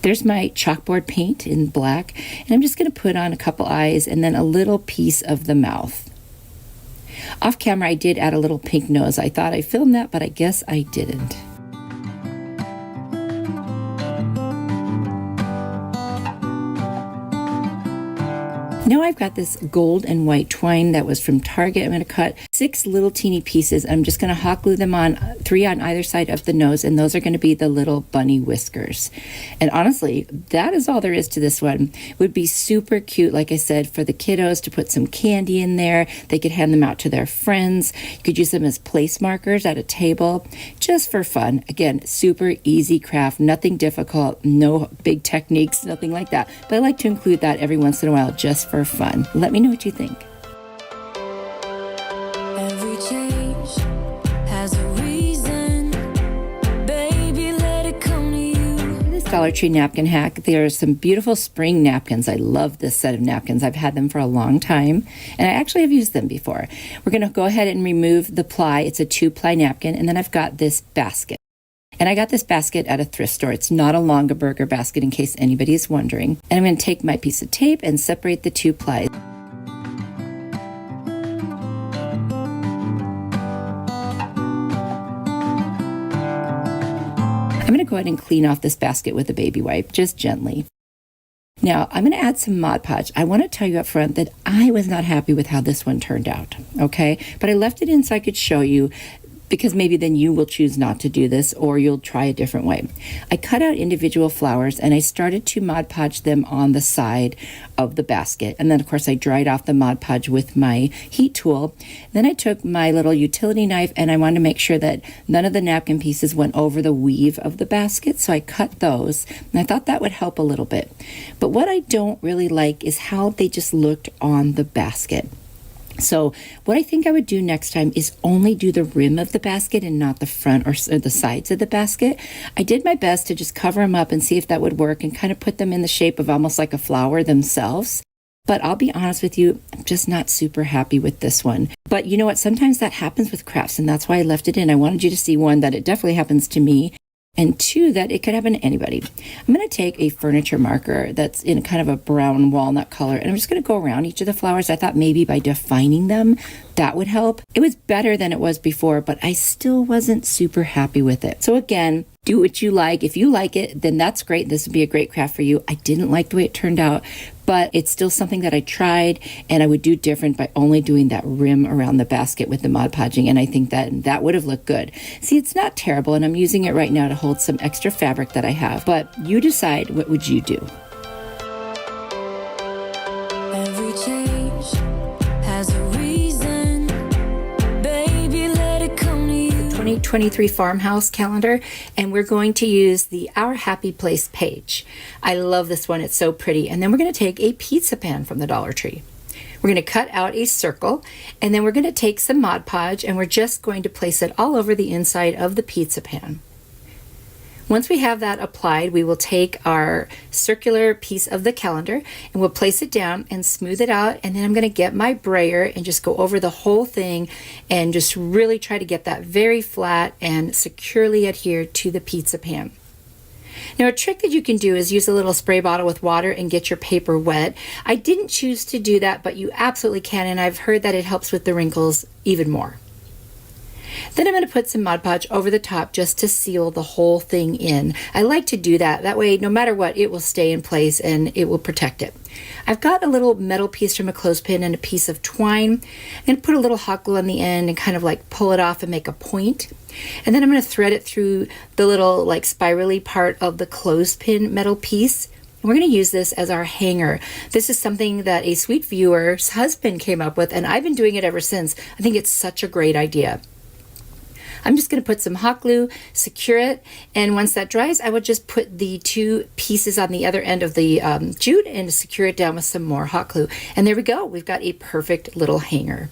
There's my chalkboard paint in black, and I'm just going to put on a couple eyes and then a little piece of the mouth. Off camera I did add a little pink nose. I thought I filmed that, but I guess I didn't. Now I've got this gold and white twine that was from Target. I'm going to cut 6 little teeny pieces. I'm just going to hot glue them on 3 on either side of the nose, and those are going to be the little bunny whiskers. And honestly, that is all there is to this one. Would be super cute, like I said, for the kiddos to put some candy in there. They could hand them out to their friends. You could use them as place markers at a table, just for fun. Again, super easy craft, nothing difficult, no big techniques, nothing like that. But I like to include that every once in a while just for fun. Let me know what you think. Every change has a reason. Baby, let it come to you. This Dollar Tree napkin hack, there are some beautiful spring napkins. I love this set of napkins. I've had them for a long time, and I actually have used them before. We're going to go ahead and remove the ply. It's a 2-ply napkin, and then I've got this basket. And I got this basket at a thrift store. It's not a Longaberger basket, in case anybody is wondering. And I'm going to take my piece of tape and separate the 2 plies. I'm going to go ahead and clean off this basket with a baby wipe, just gently. Now, I'm going to add some Mod Podge. I want to tell you up front that I was not happy with how this one turned out, okay? But I left it in so I could show you, because maybe then you will choose not to do this, or you'll try a different way. I cut out individual flowers and I started to Mod Podge them on the side of the basket. And then of course I dried off the Mod Podge with my heat tool. Then I took my little utility knife and I wanted to make sure that none of the napkin pieces went over the weave of the basket. So I cut those, and I thought that would help a little bit. But what I don't really like is how they just looked on the basket. So what I think I would do next time is only do the rim of the basket and not the front or the sides of the basket. I did my best to just cover them up and see if that would work and kind of put them in the shape of almost like a flower themselves. But I'll be honest with you, I'm just not super happy with this one. But you know what? Sometimes that happens with crafts, and that's why I left it in. I wanted you to see, one, that it definitely happens to me, and 2, that it could happen to anybody. I'm going to take a furniture marker that's in kind of a brown walnut color, and I'm just going to go around each of the flowers. I thought maybe by defining them, that would help. It was better than it was before, but I still wasn't super happy with it. So again, do what you like. If you like it, then that's great. This would be a great craft for you. I didn't like the way it turned out, but it's still something that I tried, and I would do different by only doing that rim around the basket with the Mod Podging, and I think that would have looked good. See, it's not terrible, and I'm using it right now to hold some extra fabric that I have, but you decide, what would you do? Every change has a reason. Baby, let it come to you. 2023 Farmhouse calendar, and we're going to use the Our Happy Place page. I love this one. It's so pretty. And then we're going to take a pizza pan from the Dollar Tree. We're going to cut out a circle, and then we're going to take some Mod Podge, and we're just going to place it all over the inside of the pizza pan. Once we have that applied, we will take our circular piece of the calendar and we'll place it down and smooth it out. And then I'm going to get my brayer and just go over the whole thing and just really try to get that very flat and securely adhered to the pizza pan. Now, a trick that you can do is use a little spray bottle with water and get your paper wet. I didn't choose to do that, but you absolutely can, and I've heard that it helps with the wrinkles even more. Then I'm going to put some Mod Podge over the top just to seal the whole thing in. I like to do that. That way, no matter what, it will stay in place and it will protect it. I've got a little metal piece from a clothespin and a piece of twine. I'm going to put a little hot glue on the end and kind of like pull it off and make a point. And then I'm going to thread it through the little like spirally part of the clothespin metal piece. And we're going to use this as our hanger. This is something that a sweet viewer's husband came up with, and I've been doing it ever since. I think it's such a great idea. I'm just going to put some hot glue, secure it, and once that dries, I will just put the 2 pieces on the other end of the jute and secure it down with some more hot glue. And there we go. We've got a perfect little hanger.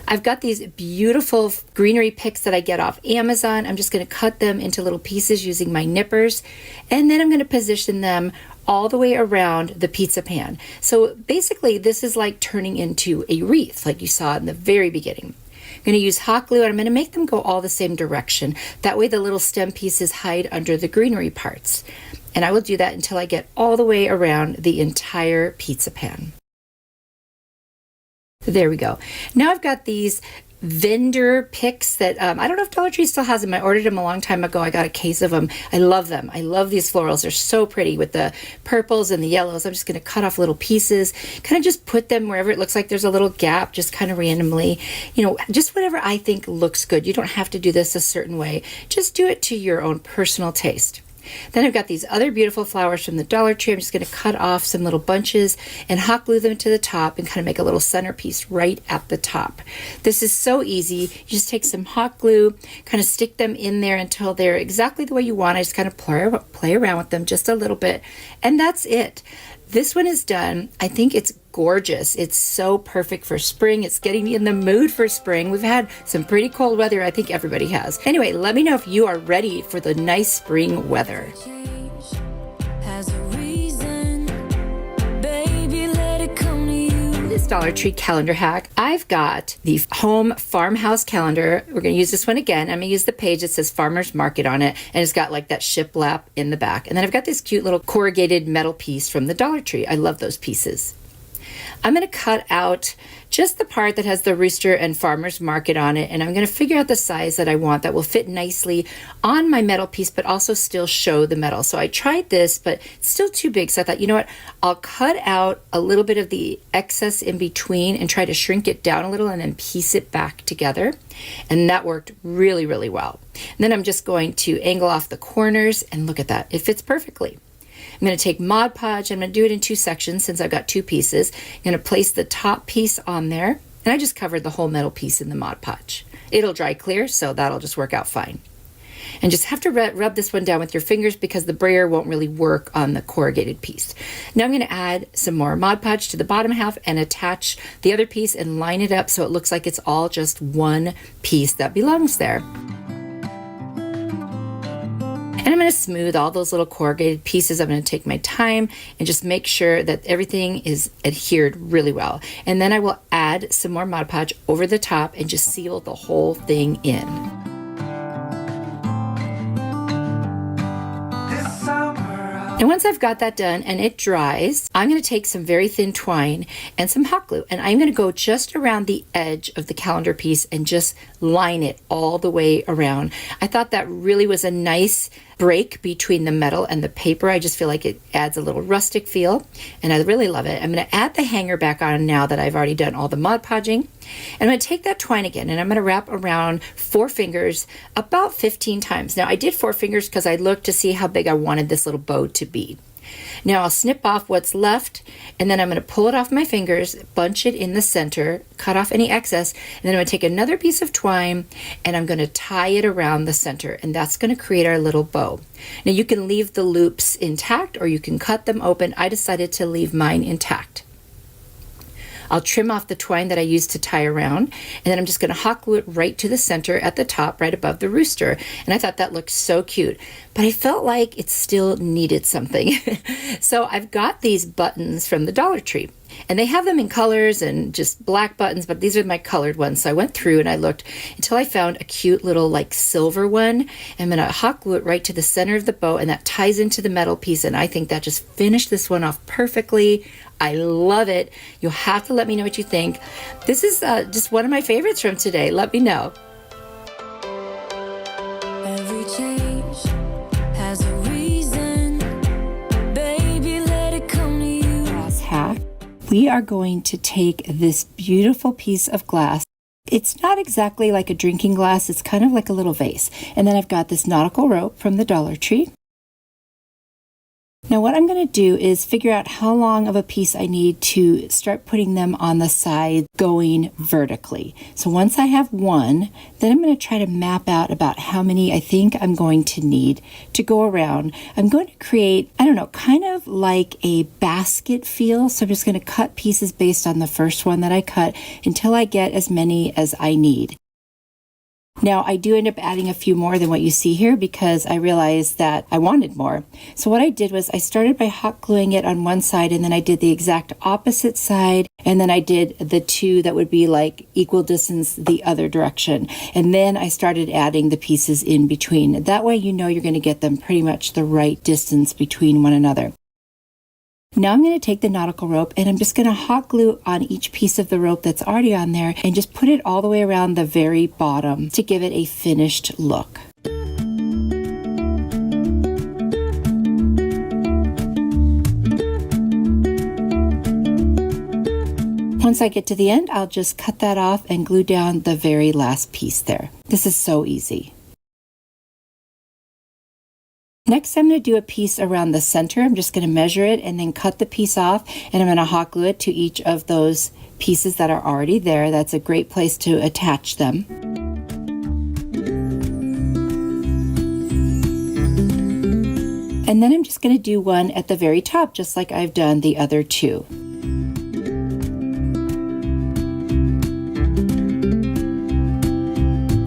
I've got these beautiful greenery picks that I get off Amazon. I'm just going to cut them into little pieces using my nippers, and then I'm going to position them all the way around the pizza pan. So basically, this is like turning into a wreath like you saw in the very beginning. I'm going to use hot glue, and I'm going to make them go all the same direction. That way the little stem pieces hide under the greenery parts. And I will do that until I get all the way around the entire pizza pan. There we go. Now I've got these vendor pics that I don't know if Dollar Tree still has them. I ordered them a long time ago. I got a case of them. I love them. I love these florals. They're so pretty with the purples and the yellows. I'm just going to cut off little pieces, kind of just put them wherever it looks like there's a little gap, just kind of randomly, you know, just whatever I think looks good. You don't have to do this a certain way. Just do it to your own personal taste. Then I've got these other beautiful flowers from the Dollar Tree. I'm just going to cut off some little bunches and hot glue them to the top and kind of make a little centerpiece right at the top. This is so easy. You just take some hot glue, kind of stick them in there until they're exactly the way you want. I just kind of play around with them just a little bit, and that's it. This one is done. I think it's gorgeous. It's so perfect for spring. It's getting me in the mood for spring. We've had some pretty cold weather. I think everybody has. Anyway, let me know if you are ready for the nice spring weather. Change has a reason. Baby, let it come to you. This Dollar Tree calendar hack, I've got the home farmhouse calendar. We're going to use this one again. I'm going to use the page that says Farmer's Market on it, and it's got like that shiplap in the back. And then I've got this cute little corrugated metal piece from the Dollar Tree. I love those pieces. I'm going to cut out just the part that has the rooster and Farmer's Market on it, and I'm going to figure out the size that I want that will fit nicely on my metal piece, but also still show the metal. So I tried this, but it's still too big, so I thought, you know what, I'll cut out a little bit of the excess in between and try to shrink it down a little and then piece it back together, and that worked really, really well. And then I'm just going to angle off the corners, and look at that, it fits perfectly. I'm going to take Mod Podge. I'm going to do it in 2 sections since I've got 2 pieces. I'm going to place the top piece on there, and I just covered the whole metal piece in the Mod Podge. It'll dry clear, so that'll just work out fine. And just have to rub this one down with your fingers because the brayer won't really work on the corrugated piece. Now I'm going to add some more Mod Podge to the bottom half and attach the other piece and line it up so it looks like it's all just one piece that belongs there. And I'm going to smooth all those little corrugated pieces. I'm going to take my time and just make sure that everything is adhered really well. And then I will add some more Mod Podge over the top and just seal the whole thing in. And once I've got that done and it dries, I'm going to take some very thin twine and some hot glue, and I'm going to go just around the edge of the calendar piece and just line it all the way around. I thought that really was a nice break between the metal and the paper. I just feel like it adds a little rustic feel, and I really love it. I'm going to add the hanger back on now that I've already done all the Mod Podging. And I'm going to take that twine again, and I'm going to wrap around 4 fingers about 15 times. Now, I did 4 fingers because I looked to see how big I wanted this little bow to be. Now I'll snip off what's left, and then I'm going to pull it off my fingers, bunch it in the center, cut off any excess, and then I'm going to take another piece of twine and I'm going to tie it around the center, and that's going to create our little bow. Now you can leave the loops intact or you can cut them open. I decided to leave mine intact. I'll trim off the twine that I used to tie around, and then I'm just going to hot glue it right to the center at the top, right above the rooster. And I thought that looked so cute, but I felt like it still needed something. So I've got these buttons from the Dollar Tree, and they have them in colors and just black buttons, but these are my colored ones. So I went through and I looked until I found a cute little like silver one. I'm going to hot glue it right to the center of the bow, and that ties into the metal piece, and I think that just finished this one off perfectly. I love it. You'll have to let me know what you think. This is just one of my favorites from today. Let me know. Every change has a reason. Baby, let it come to you. Glass hack. We are going to take this beautiful piece of glass. It's not exactly like a drinking glass. It's kind of like a little vase. And then I've got this nautical rope from the Dollar Tree. Now what I'm going to do is figure out how long of a piece I need to start putting them on the side going vertically. So once I have one, then I'm going to try to map out about how many I think I'm going to need to go around. I'm going to create, I don't know, kind of like a basket feel. So I'm just going to cut pieces based on the first one that I cut until I get as many as I need. Now, I do end up adding a few more than what you see here because I realized that I wanted more. So what I did was I started by hot gluing it on one side, and then I did the exact opposite side, and then I did the 2 that would be like equal distance the other direction. And then I started adding the pieces in between. That way you know you're going to get them pretty much the right distance between one another. Now I'm going to take the nautical rope and I'm just going to hot glue on each piece of the rope that's already on there and just put it all the way around the very bottom to give it a finished look. Once I get to the end, I'll just cut that off and glue down the very last piece there. This is so easy. Next, I'm going to do a piece around the center. I'm just going to measure it and then cut the piece off, and I'm going to hot glue it to each of those pieces that are already there. That's a great place to attach them. And then I'm just going to do one at the very top, just like I've done the other two.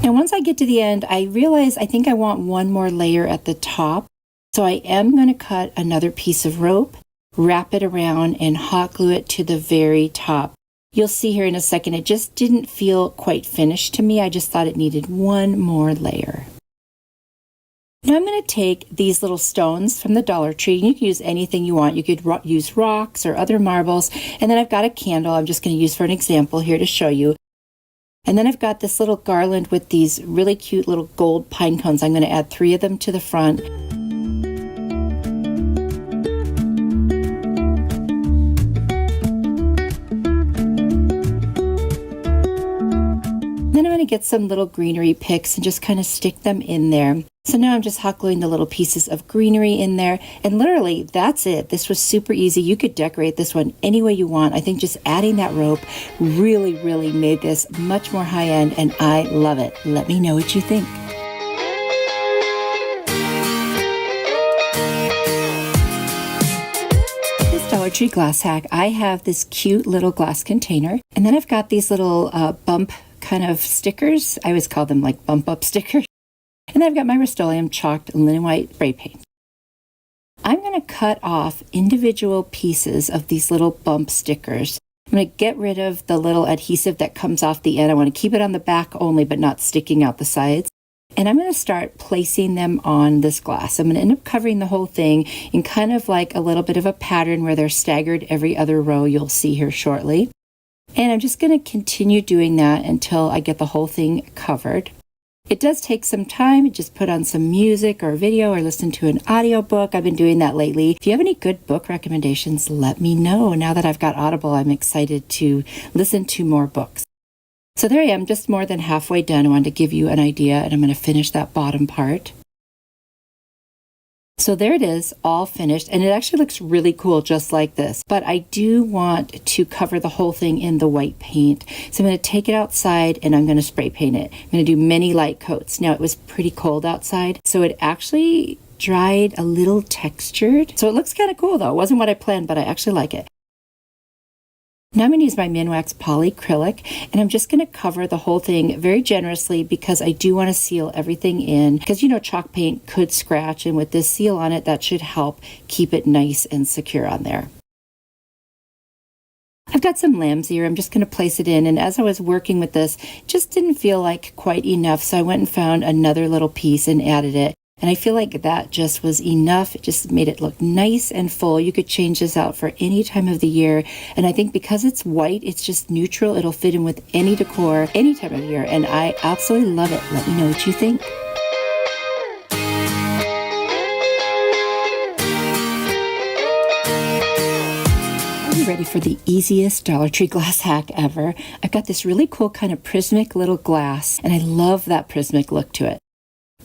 And once I get to the end, I realize I think I want one more layer at the top. So I am going to cut another piece of rope, wrap it around, and hot glue it to the very top. You'll see here in a second, it just didn't feel quite finished to me. I just thought it needed one more layer. Now I'm going to take these little stones from the Dollar Tree. You can use anything you want. You could use rocks or other marbles. And then I've got a candle I'm just going to use for an example here to show you. And then I've got this little garland with these really cute little gold pine cones. I'm going to add 3 of them to the front. Then I'm going to get some little greenery picks and just kind of stick them in there. So now I'm just hot gluing the little pieces of greenery in there. And literally, that's it. This was super easy. You could decorate this one any way you want. I think just adding that rope really, really made this much more high-end, and I love it. Let me know what you think. This Dollar Tree glass hack, I have this cute little glass container, and then I've got these little bump kind of stickers. I always call them like bump up stickers. And then I've got my Rust-Oleum chalked linen white spray paint. I'm going to cut off individual pieces of these little bump stickers. I'm going to get rid of the little adhesive that comes off the end. I want to keep it on the back only, but not sticking out the sides. And I'm going to start placing them on this glass. I'm going to end up covering the whole thing in kind of like a little bit of a pattern where they're staggered every other row you'll see here shortly. And I'm just going to continue doing that until I get the whole thing covered. It does take some time. Just put on some music or video or listen to an audiobook. I've been doing that lately. If you have any good book recommendations, let me know. Now that I've got Audible, I'm excited to listen to more books. So there I am, just more than halfway done. I wanted to give you an idea, and I'm going to finish that bottom part. So there it is, all finished, and it actually looks really cool just like this. But I do want to cover the whole thing in the white paint. So I'm going to take it outside and I'm going to spray paint it. I'm going to do many light coats. Now it was pretty cold outside, so it actually dried a little textured. So it looks kind of cool though. It wasn't what I planned, but I actually like it. Now I'm going to use my Minwax polyacrylic, and I'm just going to cover the whole thing very generously because I do want to seal everything in, because you know chalk paint could scratch, and with this seal on it, that should help keep it nice and secure on there. I've got some lamb's ear. I'm just going to place it in, and as I was working with this, it just didn't feel like quite enough, so I went and found another little piece and added it. And I feel like that just was enough. It just made it look nice and full. You could change this out for any time of the year. And I think because it's white, it's just neutral. It'll fit in with any decor, any time of year. And I absolutely love it. Let me know what you think. Are you ready for the easiest Dollar Tree glass hack ever? I've got this really cool kind of prismatic little glass, and I love that prismatic look to it.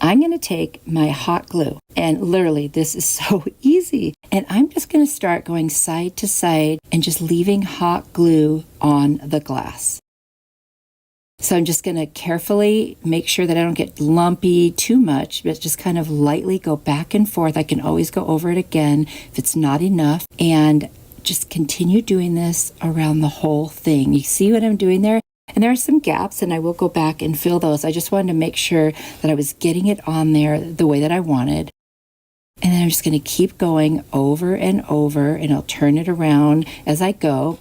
I'm going to take my hot glue, and literally this is so easy, and I'm just going to start going side to side and just leaving hot glue on the glass. So I'm just going to carefully make sure that I don't get lumpy too much, but just kind of lightly go back and forth. I can always go over it again if it's not enough, and just continue doing this around the whole thing. You see what I'm doing there? And there are some gaps, and I will go back and fill those. I just wanted to make sure that I was getting it on there the way that I wanted. And then I'm just going to keep going over and over, and I'll turn it around as I go.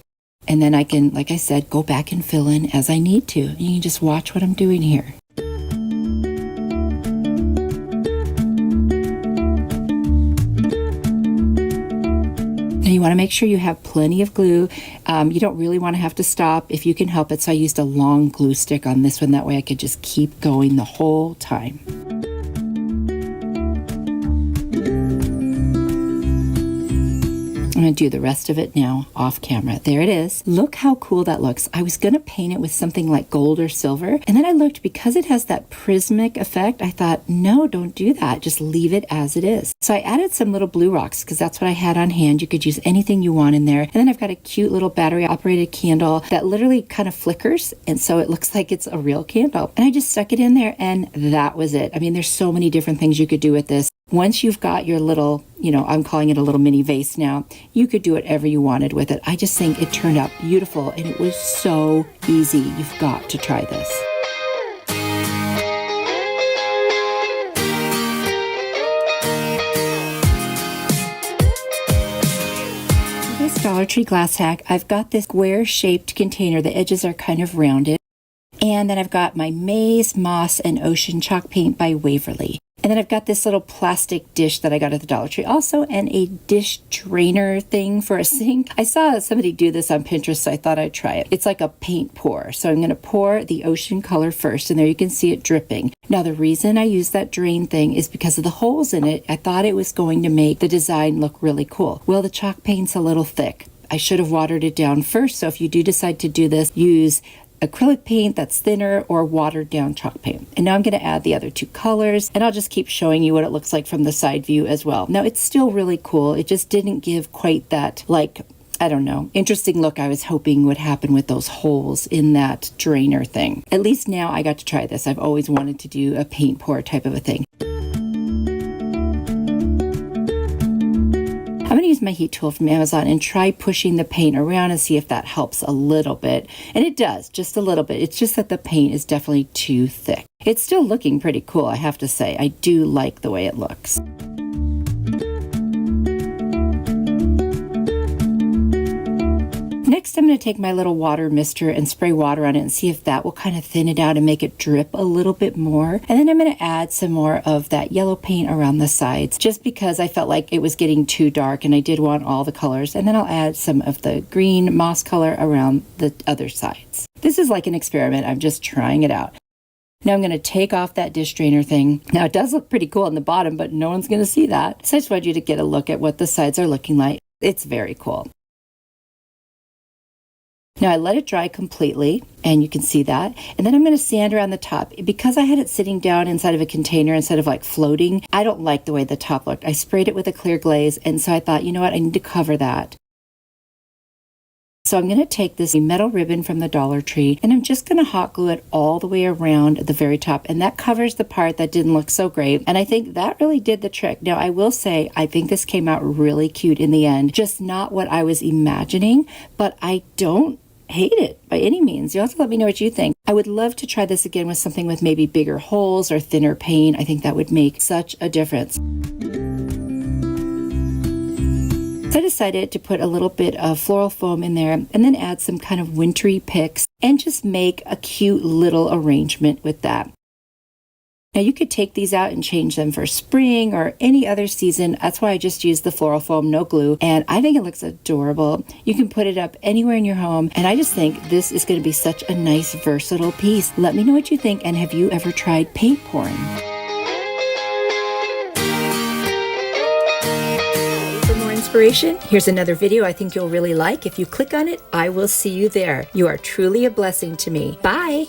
And then I can, like I said, go back and fill in as I need to. You can just watch what I'm doing here. Now you want to make sure you have plenty of glue. You don't really want to have to stop if you can help it. So I used a long glue stick on this one. That way I could just keep going the whole time. I'm going to do the rest of it now off camera. There it is. Look how cool that looks. I was going to paint it with something like gold or silver. And then I looked, because it has that prismatic effect, I thought, no, don't do that. Just leave it as it is. So I added some little blue rocks because that's what I had on hand. You could use anything you want in there. And then I've got a cute little battery operated candle that literally kind of flickers. And so it looks like it's a real candle. And I just stuck it in there and that was it. I mean, there's so many different things you could do with this. Once you've got your little, I'm calling it a little mini vase now, you could do whatever you wanted with it. I just think it turned out beautiful and it was so easy. You've got to try this. For this Dollar Tree glass hack, I've got this square-shaped container. The edges are kind of rounded. And then I've got my Maize, Moss, and Ocean chalk paint by Waverly. And then I've got this little plastic dish that I got at the Dollar Tree also, and a dish drainer thing for a sink. I saw somebody do this on Pinterest, so I thought I'd try it. It's like a paint pour. So I'm going to pour the ocean color first, and there you can see it dripping. Now, the reason I use that drain thing is because of the holes in it. I thought it was going to make the design look really cool. Well, the chalk paint's a little thick. I should have watered it down first, so if you do decide to do this, use acrylic paint that's thinner or watered down chalk paint. And now I'm going to add the other two colors, and I'll just keep showing you what it looks like from the side view as well. Now it's still really cool. It just didn't give quite that, interesting look I was hoping would happen with those holes in that drainer thing. At least now I got to try this. I've always wanted to do a paint pour type of a thing. I'm going to use my heat tool from Amazon and try pushing the paint around and see if that helps a little bit. And it does, just a little bit. It's just that the paint is definitely too thick. It's still looking pretty cool, I have to say. I do like the way it looks. Next, I'm going to take my little water mister and spray water on it and see if that will kind of thin it out and make it drip a little bit more. And then I'm going to add some more of that yellow paint around the sides, just because I felt like it was getting too dark and I did want all the colors. And then I'll add some of the green moss color around the other sides. This is like an experiment. I'm just trying it out. Now I'm going to take off that dish drainer thing. Now it does look pretty cool on the bottom, but no one's going to see that. So I just want you to get a look at what the sides are looking like. It's very cool. Now I let it dry completely, and you can see that. And then I'm going to sand around the top. Because I had it sitting down inside of a container instead of like floating, I don't like the way the top looked. I sprayed it with a clear glaze, and so I thought, you know what, I need to cover that. So I'm going to take this metal ribbon from the Dollar Tree, and I'm just going to hot glue it all the way around the very top, and that covers the part that didn't look so great. And I think that really did the trick. Now I will say, I think this came out really cute in the end. Just not what I was imagining, but I don't hate it by any means. You'll have to let me know what you think. I would love to try this again with something with maybe bigger holes or thinner paint. I think that would make such a difference. So I decided to put a little bit of floral foam in there and then add some kind of wintry pics and just make a cute little arrangement with that. Now you could take these out and change them for spring or any other season. That's why I just used the floral foam, no glue. And I think it looks adorable. You can put it up anywhere in your home. And I just think this is going to be such a nice, versatile piece. Let me know what you think. And have you ever tried paint pouring? For more inspiration, here's another video I think you'll really like. If you click on it, I will see you there. You are truly a blessing to me. Bye.